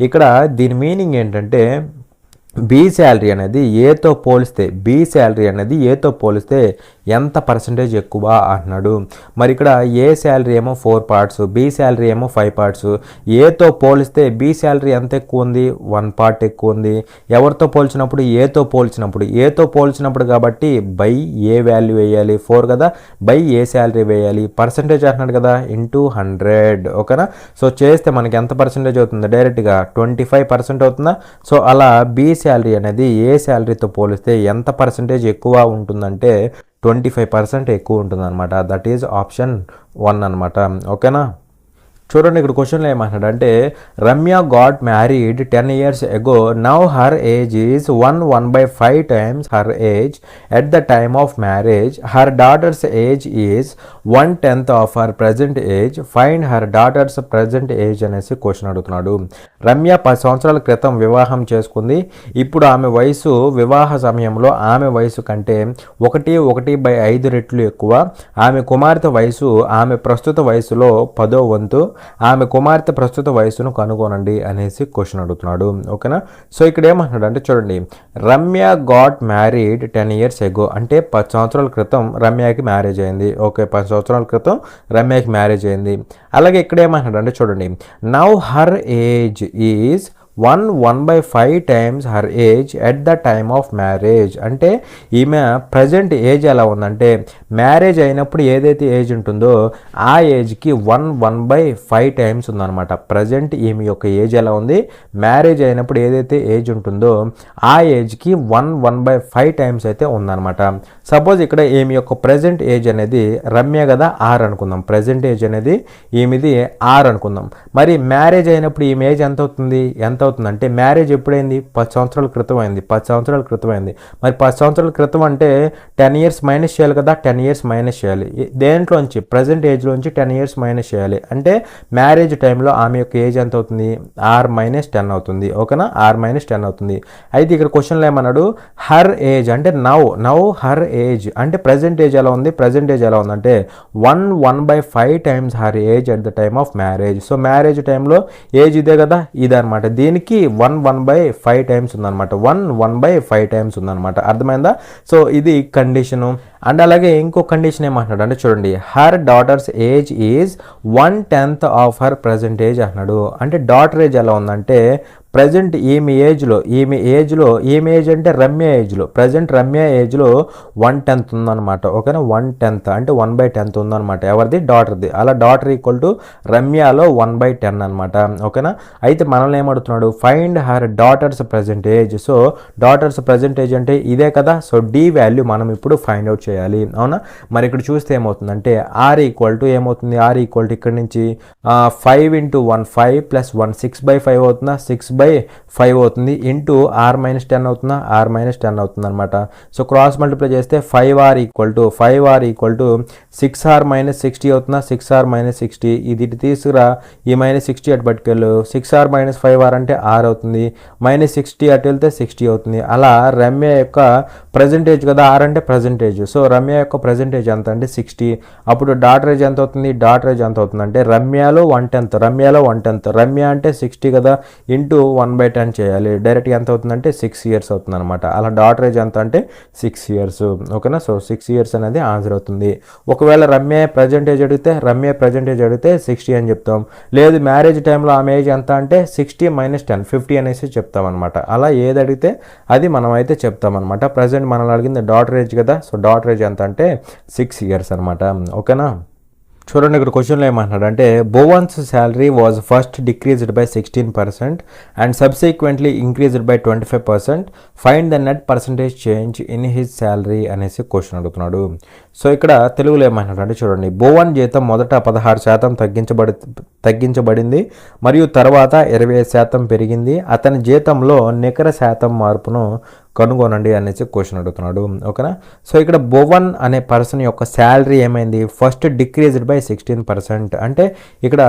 ఇక్కడ దీని మీనింగ్ ఏంటంటే బి శాలరీ అనేది ఏతో పోలిస్తే ఎంత పర్సంటేజ్ ఎక్కువ అంటున్నాడు. మరి ఇక్కడ ఏ శాలరీ ఏమో 4 పార్ట్స్, బి శాలరీ ఏమో 5 పార్ట్స్. ఏతో పోలిస్తే బి శాలరీ ఎంత ఎక్కువ ఉంది, 1 పార్ట్ ఎక్కువ ఉంది. ఎవరితో పోల్చినప్పుడు, ఏతో పోల్చినప్పుడు కాబట్టి బై ఏ వాల్యూ వేయాలి, 4 కదా, బై ఏ శాలరీ వేయాలి. పర్సంటేజ్ అంటున్నాడు కదా, ఇంటూ 100. ఓకేనా? సో చేస్తే మనకి ఎంత పర్సంటేజ్ అవుతుంది, డైరెక్ట్గా 25% అవుతుందా. సో అలా బి శాలరీ అనేది ఏ శాలరీతో పోలిస్తే ఎంత పర్సంటేజ్ ఎక్కువ ఉంటుందంటే 25% ఎక్కువ ఉంటుంది అనమాట. దట్ ఈజ్ ఆప్షన్ 1 అనమాట. ఓకేనా? చూడండి, ఇక్కడ క్వశ్చన్లో ఏమంటాడు అంటే Ramya got married 10 years ago. Now her age is 1/5 times her age at the time of marriage. Her daughters age is 1/10 of her present age. Find her daughter's present age అనేసి question అడుగుతున్నాడు. రమ్య 10 సంవత్సరాల క్రితం వివాహం చేసుకుంది. ఇప్పుడు ఆమె వయసు వివాహ సమయంలో ఆమె వయసు కంటే 1/5 రెట్లు ఎక్కువ. ఆమె కుమార్తె వయసు ఆమె ప్రస్తుత వయసులో 10వ వంతు. ఆమె కుమార్తె ప్రస్తుత వయసును కనుగొనండి అనేసి క్వశ్చన్ అడుగుతున్నాడు. ఓకేనా? సో ఇక్కడ ఏమంటున్నాడు అంటే చూడండి, Ramya got married 10 years ago అంటే 10 సంవత్సరాల క్రితం రమ్యకి మ్యారేజ్ అయింది. ఓకే, 10 సంవత్సరాల క్రితం రమ్యకి మ్యారేజ్ అయింది. అలాగే ఇక్కడ ఏమంటున్నాడు అంటే చూడండి, now her age is 1/5 times her age at the time of marriage. అంటే ఈమె ప్రజెంట్ ఏజ్ ఎలా ఉందంటే మ్యారేజ్ అయినప్పుడు ఏదైతే ఏజ్ ఉంటుందో ఆ ఏజ్కి 1/5 times ఉందన్నమాట. ప్రజెంట్ ఈమె యొక్క ఏజ్ ఎలా ఉంది, మ్యారేజ్ అయినప్పుడు ఏదైతే ఏజ్ ఉంటుందో ఆ ఏజ్కి 1/5 times అయితే ఉందన్నమాట. సపోజ్ ఇక్కడ ఈమె యొక్క ప్రజెంట్ ఏజ్ అనేది రమ్య కదా 6 అనుకుందాం. ప్రజెంట్ ఏజ్ అనేది ఈమెది 6 అనుకుందాం. మరి మ్యారేజ్ అయినప్పుడు ఈమె ఏజ్ ఎంత అవుతుందంటే మ్యారేజ్ ఎప్పుడైంది, 10 సంవత్సరాల క్రితం అయింది. మరి 10 సంవత్సరాల క్రితం అంటే 10 years మైనస్ చేయాలి కదా, 10 years మైనస్ చేయాలి. దేంట్లోంచి, ప్రజెంట్ ఏజ్లోంచి 10 years మైనస్ చేయాలి. అంటే మ్యారేజ్ టైంలో ఆమె యొక్క ఏజ్ ఎంత అవుతుంది, R-10 అవుతుంది. ఓకేనా? R-10 అవుతుంది. అయితే ఇక్కడ క్వశ్చన్లో ఏమన్నాడు, హర్ ఏజ్ అంటే నౌ హర్ ఏజ్ అంటే ప్రజెంట్ ఏజ్ ఎలా ఉంది, అంటే 1/5 times her age at the time of marriage. So marriage టైంలో ఏజ్ ఇదే కదా, ఇదే అనమాట. దీనికి 1/5 times ఉందన్నమాట. 1/5 times ఉందన్నమాట. అర్థమైందా? సో ఇది కండిషను. అండ్ అలాగే ఇంకో కండిషన్ ఏమంటున్నాడు అంటే చూడండి, her daughters age is 1/10 of her present age అంటున్నాడు. అంటే డాటర్ ఏజ్ ఎలా ఉందంటే ప్రజెంట్ ఈమె ఏజ్ అంటే రమ్య ఏజ్లో, ప్రజెంట్ రమ్య ఏజ్లో 1/10 ఉందన్నమాట. ఓకేనా? 1/10 అంటే 1/10 ఉందన్నమాట. ఎవరిది, డాటర్ది. అలా డాటర్ ఈక్వల్ టు రమ్యలో 1/10 అనమాట. ఓకేనా? అయితే మనల్ని ఏమడుగుతున్నాడు, find her daughter's present age. So daughter's present age అంటే ఇదే కదా. సో డి వాల్యూ మనం ఇప్పుడు ఫైండ్ అవుట్ చేయాలి. అవునా? మరి ఇక్కడ చూస్తే ఏమవుతుందంటే ఆర్ ఈక్వల్ టు ఏమవుతుంది, ఆర్ ఈక్వల్ టు ఇక్కడ నుంచి 5 × 1 5 + 1 6/5 అవుతుందా, 6/5 అవుతుంది. ఇంటూ R-10 అవుతుందా, R-10 అవుతుంది అనమాట. సో క్రాస్ మల్టిప్లై చేస్తే 5R ఈక్వల్ టు 6R - 60 అవుతుందా, 6R - 60. ఇది తీసుకురా, ఈ -60 అటు పట్టుకెళ్ళు. 6R - 5R అంటే R అవుతుంది. -60 అటు వెళ్తే 60 అవుతుంది. అలా రమ్య యొక్క ప్రజెంటేజ్ కదా, R అంటే ప్రజెంటేజ్. సో రమ్య యొక్క పర్సెంటేజ్ ఎంత అంటే 60. అప్పుడు డాటర్ ఏజ్ ఎంత అవుతుంది, డాటర్ ఏజ్ ఎంత అవుతుంది అంటే రమ్యలో 1/10 రమ్య అంటే 60 కదా, ఇంటూ 1/10 చేయాలి. డైరెక్ట్గా ఎంత అవుతుందంటే 6 ఇయర్స్ అవుతుంది అనమాట. అలా డాటర్ ఏజ్ ఎంత అంటే 6 ఇయర్స్. ఓకేనా, సో 6 ఇయర్స్ అనేది ఆన్సర్ అవుతుంది. ఒకవేళ రమ్య పర్సెంటేజ్ అడిగితే 60 అని చెప్తాం. లేదు మ్యారేజ్ టైంలో ఆమె ఏజ్ ఎంత అంటే 60 - 10 50 అనేసి చెప్తాం అనమాట. అలా ఏది అడిగితే అది మనం అయితే చెప్తామన్నమాట. ప్రజెంట్ మనల్ని అడిగింది డాటర్ ఏజ్ కదా, సో డాటర్ ఏజ్ ఎంత అంటే 6 ఇయర్స్ అనమాట. ఓకేనా, చూడండి ఇక్కడ క్వశ్చన్లో ఏమంటున్నాడంటే Bhuvan's salary was first decreased by 16% and subsequently increased by 25%. Find the net percentage change in his salary అనేసి క్వశ్చన్ అడుగుతున్నాడు. సో ఇక్కడ తెలుగులో ఏమంటున్నాడంటే చూడండి, భువన్ జీతం మొదట 16% తగ్గించబడింది మరియు తర్వాత 25% పెరిగింది. అతని జీతంలో నికర శాతం మార్పును కనుగొనండి అనేసి క్వశ్చన్ అడుగుతున్నాడు. ఓకేనా, సో ఇక్కడ భువన్ అనే పర్సన్ యొక్క శాలరీ ఏమైంది, ఫస్ట్ డిక్రీజ్డ్ బై 16%, అంటే ఇక్కడ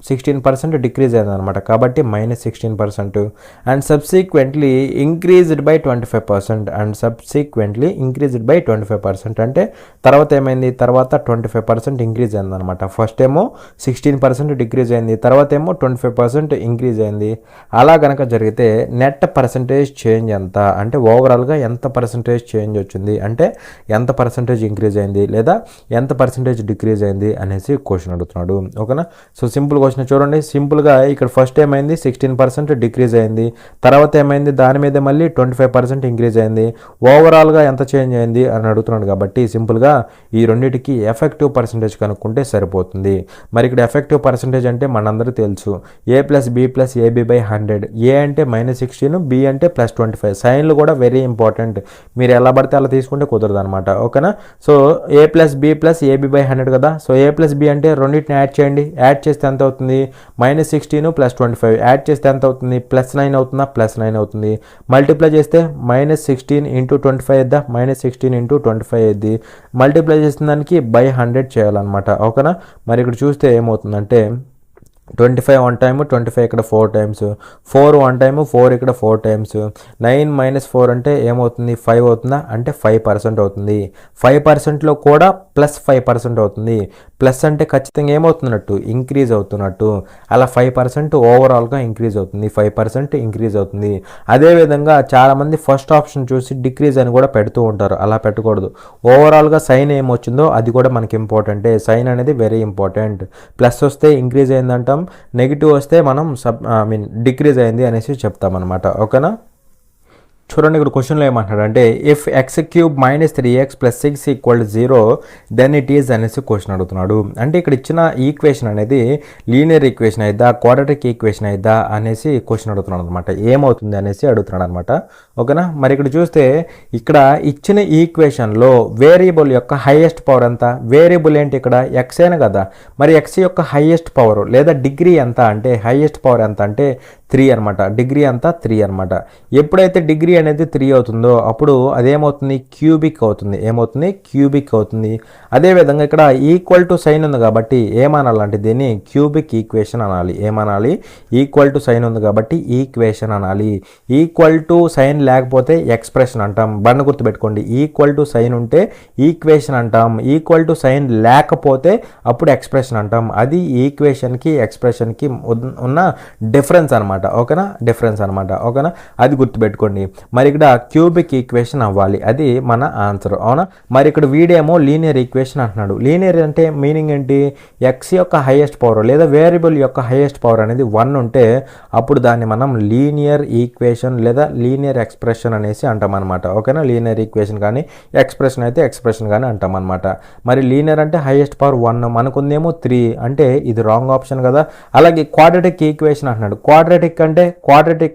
16% డిక్రీజ్ అయింది అనమాట. కాబట్టి -16%. And subsequently increased by 25%, and subsequently increased by 25%, అంటే తర్వాత ఏమైంది, తర్వాత 25% ఇంక్రీజ్ అయింది అనమాట. ఫస్ట్ ఏమో 16% డిక్రీజ్ అయింది, తర్వాత ఏమో 25% ఇంక్రీజ్ అయింది. అలా కనుక జరిగితే నెట్ పర్సంటేజ్ చేంజ్ ఎంత అంటే ఓవరాల్గా ఎంత పర్సంటేజ్ చేంజ్ వచ్చింది, అంటే ఎంత పర్సంటేజ్ ఇంక్రీజ్ అయింది లేదా ఎంత పర్సంటేజ్ డిక్రీజ్ అయింది అనేసి క్వశ్చన్ అడుగుతున్నాడు. ఓకేనా, సో సింపుల్ క్వశ్చన్ చూడండి. సింపుల్గా ఇక్కడ ఫస్ట్ ఏమైంది 16% డిక్రీజ్ అయింది, తర్వాత ఏమైంది దాని మీద మళ్ళీ 25% ఇంక్రీజ్ అయింది. ఓవరాల్గా ఎంత చేంజ్ అయింది అని అడుగుతున్నాడు కాబట్టి సింపుల్గా ఈ రెండింటికి ఎఫెక్టివ్ పర్సంటేజ్ కనుక్కుంటే సరిపోతుంది. మరి ఇక్కడ ఎఫెక్టివ్ పర్సంటేజ్ అంటే మనందరికీ తెలుసు A+B+AB/100. ఏ అంటే -16, B అంటే +25. సైన్లు కూడా వెరీ ఇంపార్టెంట్. మీరు ఎలా పడితే అలా తీసుకుంటే కుదరదు అనమాట. ఓకేనా, సో A+B+AB/100 కదా, సో A+B అంటే రెండింటిని యాడ్ చేయండి. యాడ్ చేస్తే ఎంత అవుతుంది, -16 + 25. యాడ్ చేస్తే ఎంత అవుతుంది, +9 అవుతుందా, +9 అవుతుంది. మల్టిప్లై చేస్తే -16 × 25 అయిద్దా, -16 × 25 అయింది. మల్టిప్లై చేసిన దానికి బై 100 చేయాలన్నమాట. ఓకేనా, మరి ఇక్కడ చూస్తే ఏమవుతుందంటే 25 1 టైమ్, 25 ఇక్కడ 4 టైమ్స్, 4 1 టైమ్, 4 ఇక్కడ 4 టైమ్స్. 9 - 4 అంటే ఏమవుతుంది, 5 అవుతుందా, అంటే 5% అవుతుంది. 5%లో కూడా +5% అవుతుంది. ప్లస్ అంటే ఖచ్చితంగా ఏమవుతున్నట్టు, ఇంక్రీజ్ అవుతున్నట్టు. అలా 5% ఓవరాల్గా ఇంక్రీజ్ అవుతుంది, 5% ఇంక్రీజ్ అవుతుంది. అదేవిధంగా చాలామంది ఫస్ట్ ఆప్షన్ చూసి డిక్రీజ్ అని కూడా పెడుతూ ఉంటారు. అలా పెట్టకూడదు. ఓవరాల్గా సైన్ ఏమొచ్చిందో అది కూడా మనకి ఇంపార్టెంటే. సైన్ అనేది వెరీ ఇంపార్టెంట్. ప్లస్ వస్తే ఇంక్రీజ్ అయిందంటాం, నెగిటివ్ వస్తే మనం డిక్రీజ్ అయింది అనేసి చెప్తామన్నమాట. ఓకేనా, చూడండి ఇక్కడ క్వశ్చన్లో ఏమంటాడంటే if x³ - 3x + 6 = 0 then it is అనేసి క్వశ్చన్ అడుగుతున్నాడు. అంటే ఇక్కడ ఇచ్చిన ఈక్వేషన్ అనేది లీనియర్ ఈక్వేషన్ అయిద్దా, క్వాడ్రాటిక్ ఈక్వేషన్ అయిద్దా అనేసి క్వశ్చన్ అడుగుతున్నాడు అనమాట. ఏమవుతుంది అనేసి అడుగుతున్నాడు అనమాట. ఓకేనా, మరి ఇక్కడ చూస్తే ఇక్కడ ఇచ్చిన ఈక్వేషన్లో వేరియబుల్ యొక్క హైయెస్ట్ పవర్ ఎంత, వేరియబుల్ ఏంటి ఇక్కడ ఎక్సేనే కదా, మరి ఎక్స్ యొక్క హైయెస్ట్ పవర్ లేదా డిగ్రీ ఎంత అంటే హైయెస్ట్ పవర్ ఎంత అంటే 3 అనమాట. డిగ్రీ అంతా 3 అనమాట. ఎప్పుడైతే డిగ్రీ అనేది 3 అవుతుందో అప్పుడు అదేమవుతుంది, క్యూబిక్ అవుతుంది. ఏమవుతుంది, క్యూబిక్ అవుతుంది. అదేవిధంగా ఇక్కడ ఈక్వల్ టు సైన్ ఉంది కాబట్టి ఏమనాలంటే దీన్ని క్యూబిక్ ఈక్వేషన్ అనాలి. ఏమనాలి, ఈక్వల్ టు సైన్ ఉంది కాబట్టి ఈక్వేషన్ అనాలి. ఈక్వల్ టు సైన్ లేకపోతే ఎక్స్ప్రెషన్ అంటాం. బండ గుర్తుపెట్టుకోండి, ఈక్వల్ టు సైన్ ఉంటే ఈక్వేషన్ అంటాం, ఈక్వల్ టు సైన్ లేకపోతే అప్పుడు ఎక్స్ప్రెషన్ అంటాం. అది ఈక్వేషన్కి ఎక్స్ప్రెషన్కి ఉన్న డిఫరెన్స్ అనమాట. ఓకేనా, డిఫరెన్స్ అనమాట. ఓకేనా, అది గుర్తుపెట్టుకోండి. మరి ఇక్కడ క్యూబిక్ ఈక్వేషన్ అవ్వాలి, అది మన ఆన్సర్. అవునా, మరి ఇక్కడ వీడేమో లీనియర్ ఈక్వేషన్ అంటున్నాడు. లీనియర్ అంటే మీనింగ్ ఏంటి, ఎక్స్ యొక్క హైయెస్ట్ పవర్ లేదా వేరియబుల్ యొక్క హైయెస్ట్ పవర్ అనేది 1 ఉంటే అప్పుడు దాన్ని మనం లీనియర్ ఈక్వేషన్ లేదా లీనియర్ ఎక్స్ప్రెషన్ అనేసి అంటాం అనమాట. ఓకేనా, లీనియర్ ఈక్వేషన్ కానీ ఎక్స్ప్రెషన్ అయితే ఎక్స్ప్రెషన్ కానీ అంటాం అనమాట. మరి లీనియర్ అంటే హైయెస్ట్ పవర్ 1, మనకుందేమో 3, అంటే ఇది రాంగ్ ఆప్షన్ కదా. అలాగే క్వాడ్రాటిక్ ఈక్వేషన్ అంటున్నాడు. క్వాడ్రాటిక్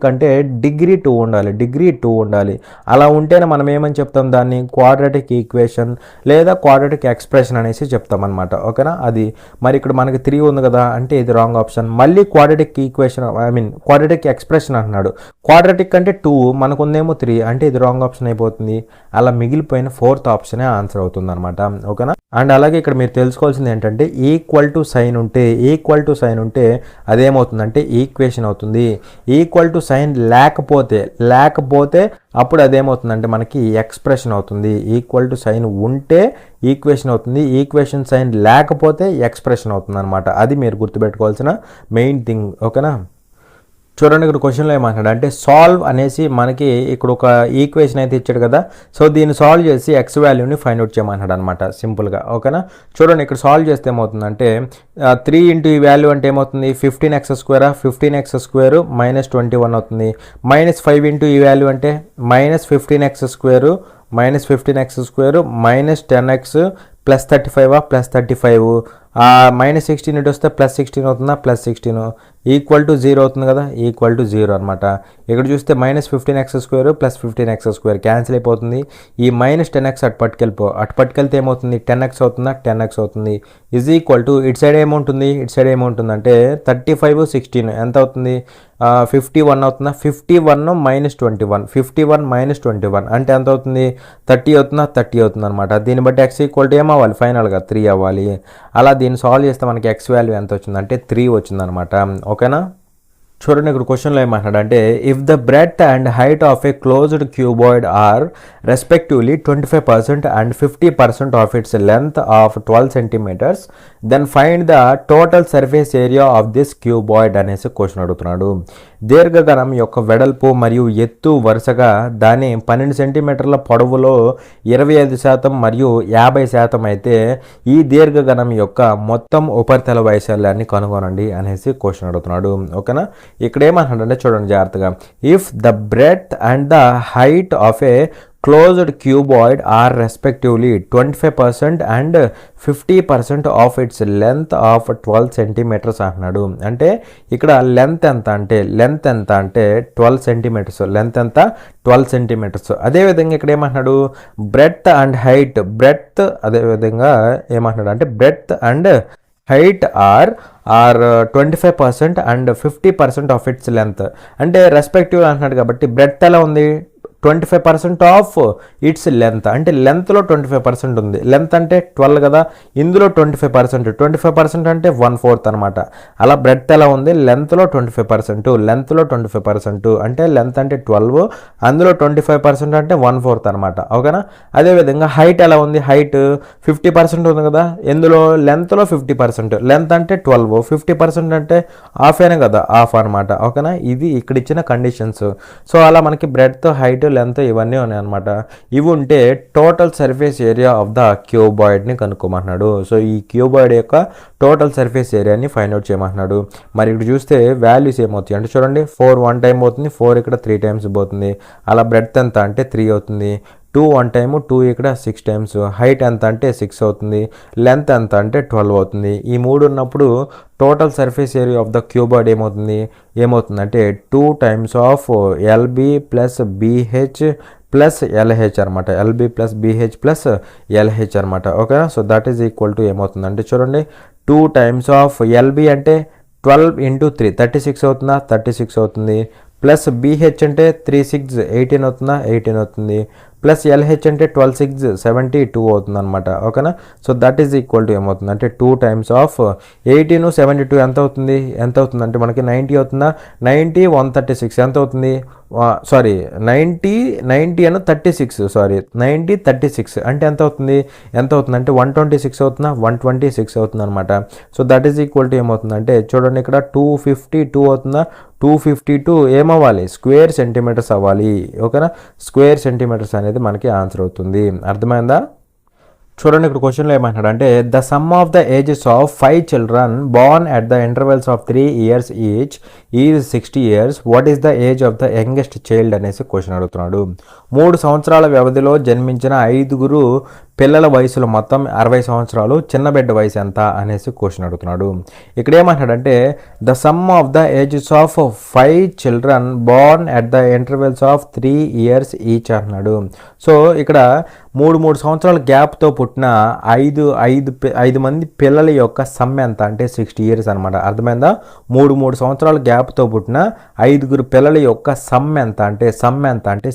అంటే డిగ్రీ 2 ఉండాలి, డిగ్రీ 2 ఉండాలి. అలా ఉంటేనే మనం ఏమని చెప్తాం, దాన్ని క్వాడ్రాటిక్ ఈక్వేషన్ లేదా క్వాడ్రాటిక్ ఎక్స్ప్రెషన్ అనేసి చెప్తాం అనమాట. ఓకేనా, అది మరి ఇక్కడ మనకి 3 ఉంది కదా, అంటే ఇది రాంగ్ ఆప్షన్. మళ్ళీ క్వాడ్రాటిక్ ఈక్వేషన్ క్వాడ్రాటిక్ ఎక్స్ప్రెషన్ అంటున్నాడు. క్వాడ్రాటిక్ అంటే 2, మనకుందేమో 3, అంటే ఇది రాంగ్ ఆప్షన్ అయిపోతుంది. అలా మిగిలిపోయిన 4th ఆప్షనే ఆన్సర్ అవుతుంది అనమాట. ఓకేనా. అండ్ అలాగే ఇక్కడ మీరు తెలుసుకోవాల్సింది ఏంటంటే ఈక్వల్ టు సైన్ ఉంటే అదేమవుతుందంటే ఈక్వేషన్ అవుతుంది. ఈక్వల్ టు సైన్ లేకపోతే అప్పుడు అదేమవుతుందంటే మనకి ఎక్స్ప్రెషన్ అవుతుంది. ఈక్వల్ టు సైన్ ఉంటే ఈక్వేషన్ అవుతుంది, ఈక్వేషన్ సైన్ లేకపోతే ఎక్స్ప్రెషన్ అవుతుంది అనమాట. అది మీరు గుర్తుపెట్టుకోవాల్సిన మెయిన్ థింగ్. ఓకేనా? చూడండి ఇక్కడ క్వశ్చన్లో ఏమంటున్నాడు అంటే సాల్వ్ అనేసి మనకి ఇక్కడ ఒక ఈక్వేషన్ అయితే ఇచ్చాడు కదా. సో దీన్ని సాల్వ్ చేసి ఎక్స్ వాల్యూని ఫైండ్ అవుట్ చేయమంటాడు అనమాట సింపుల్గా. ఓకేనా? చూడండి ఇక్కడ సాల్వ్ చేస్తే ఏమవుతుందంటే 3 ఇంటూ ఈ వాల్యూ అంటే ఏమవుతుంది 15x², 15x² మైనస్ 21 అవుతుంది. -5 ఇంటూ ఈ వాల్యూ అంటే -15x² మైనస్ 10x ప్లస్ 35 -16 ఇటు వస్తే +16 అవుతుందా, +16 ఈక్వల్ టు 0 అవుతుంది కదా, ఈక్వల్ టు 0 అనమాట. ఇక్కడ చూస్తే -15x² + 15x² క్యాన్సిల్ అయిపోతుంది. ఈ -10x అటు పట్టుకెళ్తే ఏమవుతుంది 10x అవుతుందా, 10x అవుతుంది. ఈజ్ ఈక్వల్ టు ఇటు సైడ్ ఏముంటుంది అంటే 35 16 ఎంత అవుతుంది 51 అవుతుందా, 51 - 21 51 - 21 అంటే ఎంత అవుతుంది 30 అవుతుందా, 30 అవుతుంది అనమాట. దీన్ని బట్టి x ఈక్వల్ టు ఏమవ్వాలి ఫైనల్గా 3 అవ్వాలి. అలా దీన్ని సాల్వ్ చేస్తే మనకి x వాల్యూ ఎంత వచ్చిందంటే 3 వచ్చిందనమాట. ఓకేనా? చూడండి ఇక్కడ క్వశ్చన్లో ఏమంటాడంటే if the breadth and height of a closed cuboid are respectively 25% and 50% of its length of 12 centimeters then find the total surface area of this cuboid అనేసి క్వశ్చన్ అడుగుతున్నాడు. దీర్ఘగణం యొక్క వెడల్పు మరియు ఎత్తు వరుసగా దాని 12 సెంటీమీటర్ల పొడవులో 25% మరియు 50% అయితే ఈ దీర్ఘగణం యొక్క మొత్తం ఉపరితల వైశాల్యాన్ని కనుగొనండి అనేసి క్వశ్చన్ అడుగుతున్నాడు. ఓకేనా? ఇక్కడ ఏమంటాడంటే చూడండి జాగ్రత్తగా if the breadth and the height of a closed cuboid are respectively 25% and 50% of its length of 12 centimeters అంటున్నాడు. అంటే ఇక్కడ లెంత్ ఎంత అంటే 12 centimeters. లెంత్ ఎంత 12 centimeters. అదేవిధంగా ఇక్కడ ఏమంటున్నాడు బ్రెడ్త్ అండ్ హైట్ అదేవిధంగా ఏమంటున్నాడు అంటే breadth and height are 25% and 50% of its length అంటే రెస్పెక్టివ్ అంటున్నాడు కాబట్టి బ్రెడ్త్ ఎలా ఉంది 25% ఆఫ్ ఇట్స్ లెంత్ అంటే లెంత్లో 25% ఉంది. లెంత్ అంటే 12 కదా, ఇందులో 25% అంటే 1/4 అనమాట. అలా బ్రెడ్త్ ఎలా ఉంది లెంత్లో 25% అంటే లెంత్ అంటే 12, అందులో 25% అంటే 1/4 అనమాట. ఓకేనా? అదేవిధంగా హైట్ ఎలా ఉంది హైట్ 50% ఉంది కదా, ఇందులో లెంత్లో 50%, లెంత్ అంటే 12, 50% అంటే హాఫ్ అయినా కదా, హాఫ్ అనమాట. ఓకేనా? ఇది ఇక్కడ ఇచ్చిన కండిషన్స్. సో అలా మనకి బ్రెడ్త్ హైట్ లెంత్ ఇవన్నీ ఉన్నాయి అనమాట. ఇవి ఉంటే total surface area of the క్యూబాయిడ్ని కనుక్కోమంటున్నాడు. సో ఈ క్యూబాయిడ్ యొక్క టోటల్ సర్ఫేస్ ఏరియాని ఫైండ్ అవుట్ చేయమంటున్నాడు. మరి ఇక్కడ చూస్తే వాల్యూస్ ఏమవుతాయి అంటే చూడండి 4 1 టైం పోతుంది, 4 ఇక్కడ 3 times పోతుంది. అలా బ్రెడ్త్ ఎంత అంటే 3 అవుతుంది, 2 1 టైము 2 ఇక్కడ 6 times, హైట్ ఎంత అంటే 6 అవుతుంది, లెంత్ ఎంత అంటే 12 అవుతుంది. ఈ 3 ఉన్నప్పుడు total surface area of the cuboid ఏమవుతుందంటే 2 times of L B plus B H plus L H అనమాట. L B plus B H plus L H అనమాట. ఓకేనా? So that is equal to ఏమవుతుందంటే చూడండి 2 times ఆఫ్ ఎల్బి అంటే 12 × 3 36 అవుతుందా, 36 అవుతుంది. ప్లస్ బిహెచ్ అంటే 3 6 18 అవుతుందా, 18 అవుతుంది. ప్లస్ ఎల్హెచ్ అంటే 12 6 72 అవుతుంది అనమాట. ఓకేనా? So that is equal to ఏమవుతుంది అంటే 2 times ఆఫ్ 18 72 ఎంత అవుతుంది అంటే మనకి 90 అవుతుందా, 90 136 ఎంత అవుతుంది, సారీ 90 అను 36 సారీ 90 36 అంటే ఎంత అవుతుంది అంటే 126 అవుతుందా, 126 అవుతుంది అనమాట. So that is equal to ఏమవుతుందంటే చూడండి ఇక్కడ 252 అవుతుందా, 252 ఏమవ్వాలి స్క్వేర్ సెంటీమీటర్స్ అవ్వాలి. ఓకేనా? స్క్వేర్ సెంటీమీటర్స్ అనేది మనకి ఆన్సర్ అవుతుంది. అర్థమైందా? చూడండి ఇక్కడ క్వశ్చన్లో ఏమంటాడు అంటే the sum of the ages of 5 children born at the intervals of 3 years each is 60 years. What is the age of the youngest child అనేసి క్వశ్చన్ అడుగుతున్నాడు. 3 సంవత్సరాల వ్యవధిలో జన్మించిన 5 పిల్లల వయసులో మొత్తం 60 సంవత్సరాలు, చిన్న బిడ్డ వయసు ఎంత అనేసి క్వశ్చన్ అడుగుతున్నాడు. ఇక్కడ ఏమంటాడంటే the sum of the ages of 5 children born at the intervals of 3 years each అంటున్నాడు. సో ఇక్కడ 3 సంవత్సరాల గ్యాప్తో పుట్టిన 5 మంది పిల్లల యొక్క సమ్ ఎంత అంటే 60 years అనమాట. అర్థమైందా? 3 సంవత్సరాల గ్యాప్తో పుట్టిన 5 పిల్లల యొక్క సమ్ ఎంత అంటే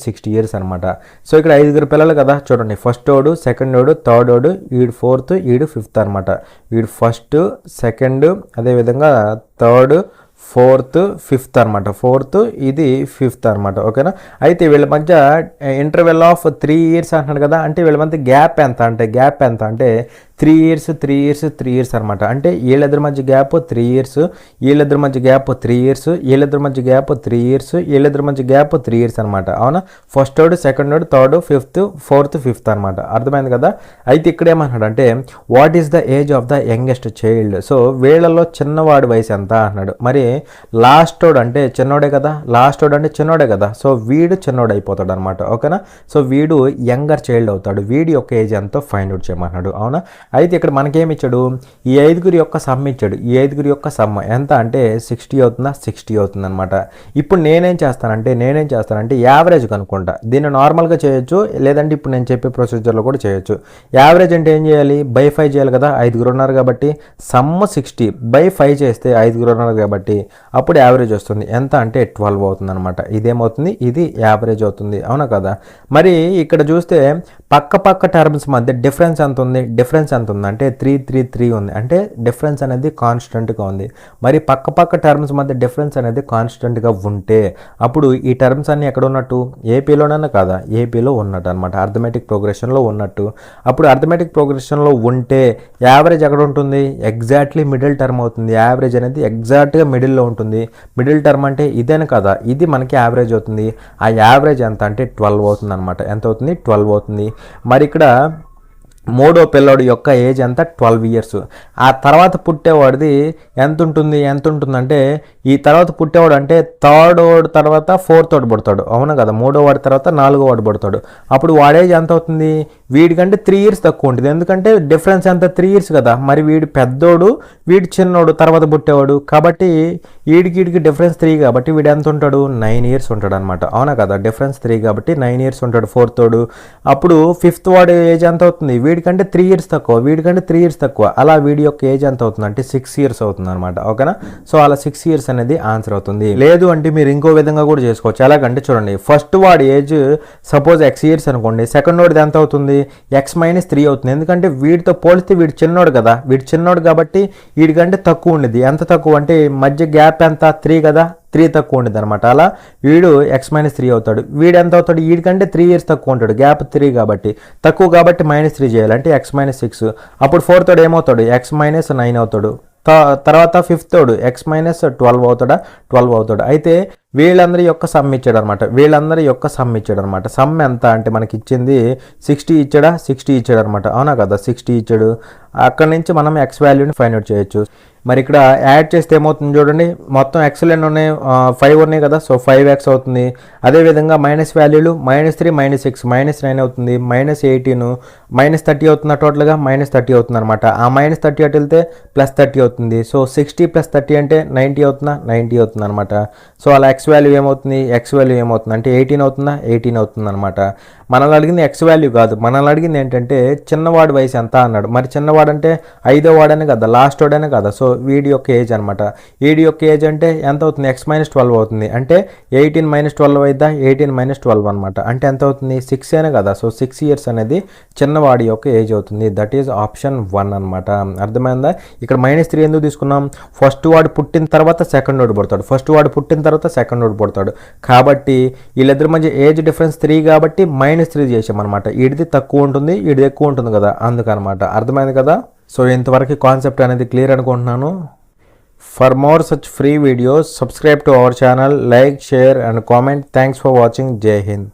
60 years అనమాట. సో ఇక్కడ 5 పిల్లలు కదా చూడండి, ఫస్ట్ వాడు, సెకండ్ సెకండ్ వాడు, థర్డ్ వాడు, వీడు ఫోర్త్, వీడు ఫిఫ్త్ అనమాట. వీడు ఫస్ట్, సెకండ్, అదేవిధంగా థర్డ్, ఫోర్త్, ఫిఫ్త్ అనమాట. ఫోర్త్, ఇది ఫిఫ్త్ అనమాట. ఓకేనా. అయితే వీళ్ళ మధ్య ఇంటర్వెల్ ఆఫ్ 3 years అంటున్నాడు కదా, అంటే వీళ్ళ మధ్య గ్యాప్ ఎంత అంటే 3 years, 3 years, 3 years అనమాట. అంటే వీళ్ళిద్దరి మధ్య గ్యాప్ 3 years, వీళ్ళిద్దరి మధ్య గ్యాప్ 3 years, వీళ్ళిద్దరి మధ్య గ్యాప్ 3 years, వీళ్ళిద్దరి మధ్య గ్యాప్ 3 years అనమాట. అవునా. ఫస్ట్ వాడు, సెకండ్ వాడు, థర్డ్, ఫిఫ్త్, ఫోర్త్, ఫిఫ్త్ అనమాట. అర్థమైంది కదా. అయితే ఇక్కడ ఏమన్నాడు అంటే what is the age of the youngest child. So వీళ్ళలో చిన్నవాడి వయసు ఎంత అన్నాడు. మరి లాస్ట్ వాడు అంటే చిన్నోడే కదా, లాస్ట్ వాడు అంటే చిన్నోడే కదా. సో వీడు చిన్నోడు అయిపోతాడు అనమాట. ఓకేనా. సో వీడు యంగర్ చైల్డ్ అవుతాడు. వీడి యొక్క ఏజ్ ఎంతో ఫైండ్ అవుట్ చేయమన్నాడు. అవునా. అయితే ఇక్కడ మనకేమి ఇచ్చాడు, ఈ 5 యొక్క సమ్ ఇచ్చాడు. ఈ 5 యొక్క సమ్ ఎంత అంటే 60 అవుతుందా, 60 అవుతుంది అనమాట. ఇప్పుడు నేనేం చేస్తానంటే యావరేజ్ కనుక్కుంటా. దీన్ని నార్మల్గా చేయొచ్చు, లేదంటే ఇప్పుడు నేను చెప్పే ప్రొసీజర్లో కూడా చేయొచ్చు. యావరేజ్ అంటే ఏం చేయాలి, బై 5 చేయాలి కదా, 5 ఉన్నారు కాబట్టి సమ్ 60 బై 5 చేస్తే 5 ఉన్నారు కాబట్టి అప్పుడు యావరేజ్ వస్తుంది. ఎంత అంటే 12 అవుతుంది అనమాట. ఇదేమవుతుంది, ఇది యావరేజ్ అవుతుంది. అవునా కదా. మరి ఇక్కడ చూస్తే పక్క టర్మ్స్ మధ్య డిఫరెన్స్ ఎంత ఉంది, అంటే 3 ఉంది. అంటే డిఫరెన్స్ అనేది కాన్స్టెంట్గా ఉంది. మరి పక్క టర్మ్స్ మధ్య డిఫరెన్స్ అనేది కాన్స్టెంట్గా ఉంటే అప్పుడు ఈ టర్మ్స్ అన్ని ఎక్కడ ఉన్నట్టు, ఏపీలోనన్నా కాదా, ఏపీలో ఉన్నట్టు అనమాట. అర్థమెటిక్ ప్రోగ్రెషన్లో ఉన్నట్టు. అప్పుడు అర్థమెటిక్ ప్రోగ్రెషన్లో ఉంటే యావరేజ్ ఎక్కడ ఉంటుంది, ఎగ్జాక్ట్లీ మిడిల్ టర్మ్ అవుతుంది. యావరేజ్ అనేది ఎగ్జాక్ట్గా మిడిల్లో ఉంటుంది. మిడిల్ టర్మ్ అంటే ఇదేనా కదా, ఇది మనకి యావరేజ్ అవుతుంది. ఆ యావరేజ్ ఎంత అంటే 12 అవుతుంది అనమాట. ఎంత అవుతుంది, 12 అవుతుంది. మరి ఇక్కడ మూడో పిల్లోడు యొక్క ఏజ్ ఎంత, 12 years. ఆ తర్వాత పుట్టేవాడిది ఎంత ఉంటుందంటే ఈ తర్వాత పుట్టేవాడు అంటే థర్డ్ వాడు తర్వాత ఫోర్త్ వాడు పుడతాడు. అవునా కదా. మూడో వాడి తర్వాత 4వ వాడు పుడతాడు. అప్పుడు వాడి ఏజ్ ఎంత అవుతుంది, వీడికంటే 3 years తక్కువ ఉంటుంది. ఎందుకంటే డిఫరెన్స్ ఎంత, 3 years కదా. మరి వీడు పెద్దోడు, వీడు చిన్నోడు తర్వాత పుట్టేవాడు కాబట్టి వీడికి డిఫరెన్స్ 3 కాబట్టి వీడు ఎంత ఉంటాడు, 9 years ఉంటాడు అనమాట. అవునా కదా. డిఫరెన్స్ 3 కాబట్టి 9 years ఉంటాడు ఫోర్త్ వాడు. అప్పుడు ఫిఫ్త్ వాడు ఏజ్ ఎంత అవుతుంది, వీడికంటే 3 years తక్కువ, వీడికంటే 3 years తక్కువ. అలా వీడి యొక్క ఏజ్ ఎంత అవుతుంది అంటే 6 years అవుతుంది అనమాట. ఓకేనా. సో అలా 6 years అనేది ఆన్సర్ అవుతుంది. లేదు అంటే మీరు ఇంకో విధంగా కూడా చేసుకోవచ్చు. ఎలాగంటే చూడండి, ఫస్ట్ వాడి ఏజ్ సపోజ్ x years అనుకోండి, సెకండ్ వాడిది ఎంత అవుతుంది, x - 3 అవుతుంది. ఎందుకంటే వీడితో పోలిస్తే వీడు చిన్నోడు కదా, వీడు చిన్నోడు కాబట్టి వీడికంటే తక్కువ ఉండేది. ఎంత తక్కువ అంటే మధ్య గ్యాప్ ఎంత, 3 కదా, 3 తక్కువ ఉండేది అనమాట. అలా వీడు x - 3 అవుతాడు. వీడు ఎంత అవుతాడు, వీడికంటే 3 years తక్కువ ఉంటాడు. గ్యాప్ 3 కాబట్టి తక్కువ కాబట్టి -3 చేయాలంటే x - 6. అప్పుడు ఫోర్త్ వాడు ఏమవుతాడు, x - 9 అవుతాడు. తర్వాత ఫిఫ్త్ వాడు x - 12 అవుతాడా, 12 అవుతాడు. అయితే వీళ్ళందరి యొక్క సమ్ ఇచ్చాడు అనమాట. సమ్ ఎంత అంటే మనకి ఇచ్చింది 60 ఇచ్చాడా, 60 ఇచ్చాడు అనమాట. అవునా కదా. 60 ఇచ్చాడు. అక్కడ నుంచి మనం x వాల్యూని ఫైండ్ అవుట్ చేయొచ్చు. మరి ఇక్కడ యాడ్ చేస్తే ఏమవుతుంది చూడండి, మొత్తం ఎక్స్లు ఎన్ని ఉన్నాయి, 5 ఉన్నాయి కదా. సో 5x అవుతుంది. అదేవిధంగా మైనస్ వాల్యూలు -3 -6 -9 అవుతుంది. -18 -30 అవుతుంది. టోటల్గా -30 అవుతుంది అనమాట. ఆ -30 అటు వెళ్తే +30 అవుతుంది. సో 60 + 30 అంటే 90 అవుతుందా, 90 అవుతుంది అనమాట. సో అలా x వాల్యూ ఏమవుతుంది, అంటే 18 అవుతుందా, 18 అవుతుంది అనమాట. మనల్ని అడిగింది x వాల్యూ కాదు, మనల్ని అడిగింది ఏంటంటే చిన్నవాడి వయసు ఎంత అన్నాడు. మరి చిన్నవాడు అంటే 5వ వాడనే కదా, లాస్ట్ వాడనే కదా. సో వీడి యొక్క ఏజ్ అనమాట. వీడి యొక్క ఏజ్ అంటే ఎంత అవుతుంది, x - 12 అవుతుంది. అంటే 18 - 12 అయిద్దా, 18 - 12 అనమాట. అంటే ఎంత అవుతుంది, 6 అనే కదా. సో 6 years అనేది చిన్నవాడి యొక్క ఏజ్ అవుతుంది. దట్ ఈజ్ ఆప్షన్ 1 అనమాట. అర్థమైందా. ఇక్కడ -3 ఎందుకు తీసుకున్నాం, ఫస్ట్ వాడు పుట్టిన తర్వాత సెకండ్ వాడు పుడతాడు, కాబట్టి వీళ్ళిద్దరి మధ్య ఏజ్ డిఫరెన్స్ 3 కాబట్టి -3 చేసామన్నమాట. వీడిది తక్కువ ఉంటుంది, వీడిది ఎక్కువ ఉంటుంది కదా, అందుకనమాట. అర్థమైంది కదా. సో ఇంతవరకు కాన్సెప్ట్ అనేది క్లియర్ అనుకుంటున్నాను. For more such free videos subscribe to our channel, like, share and comment. Thanks for watching. జై హింద్.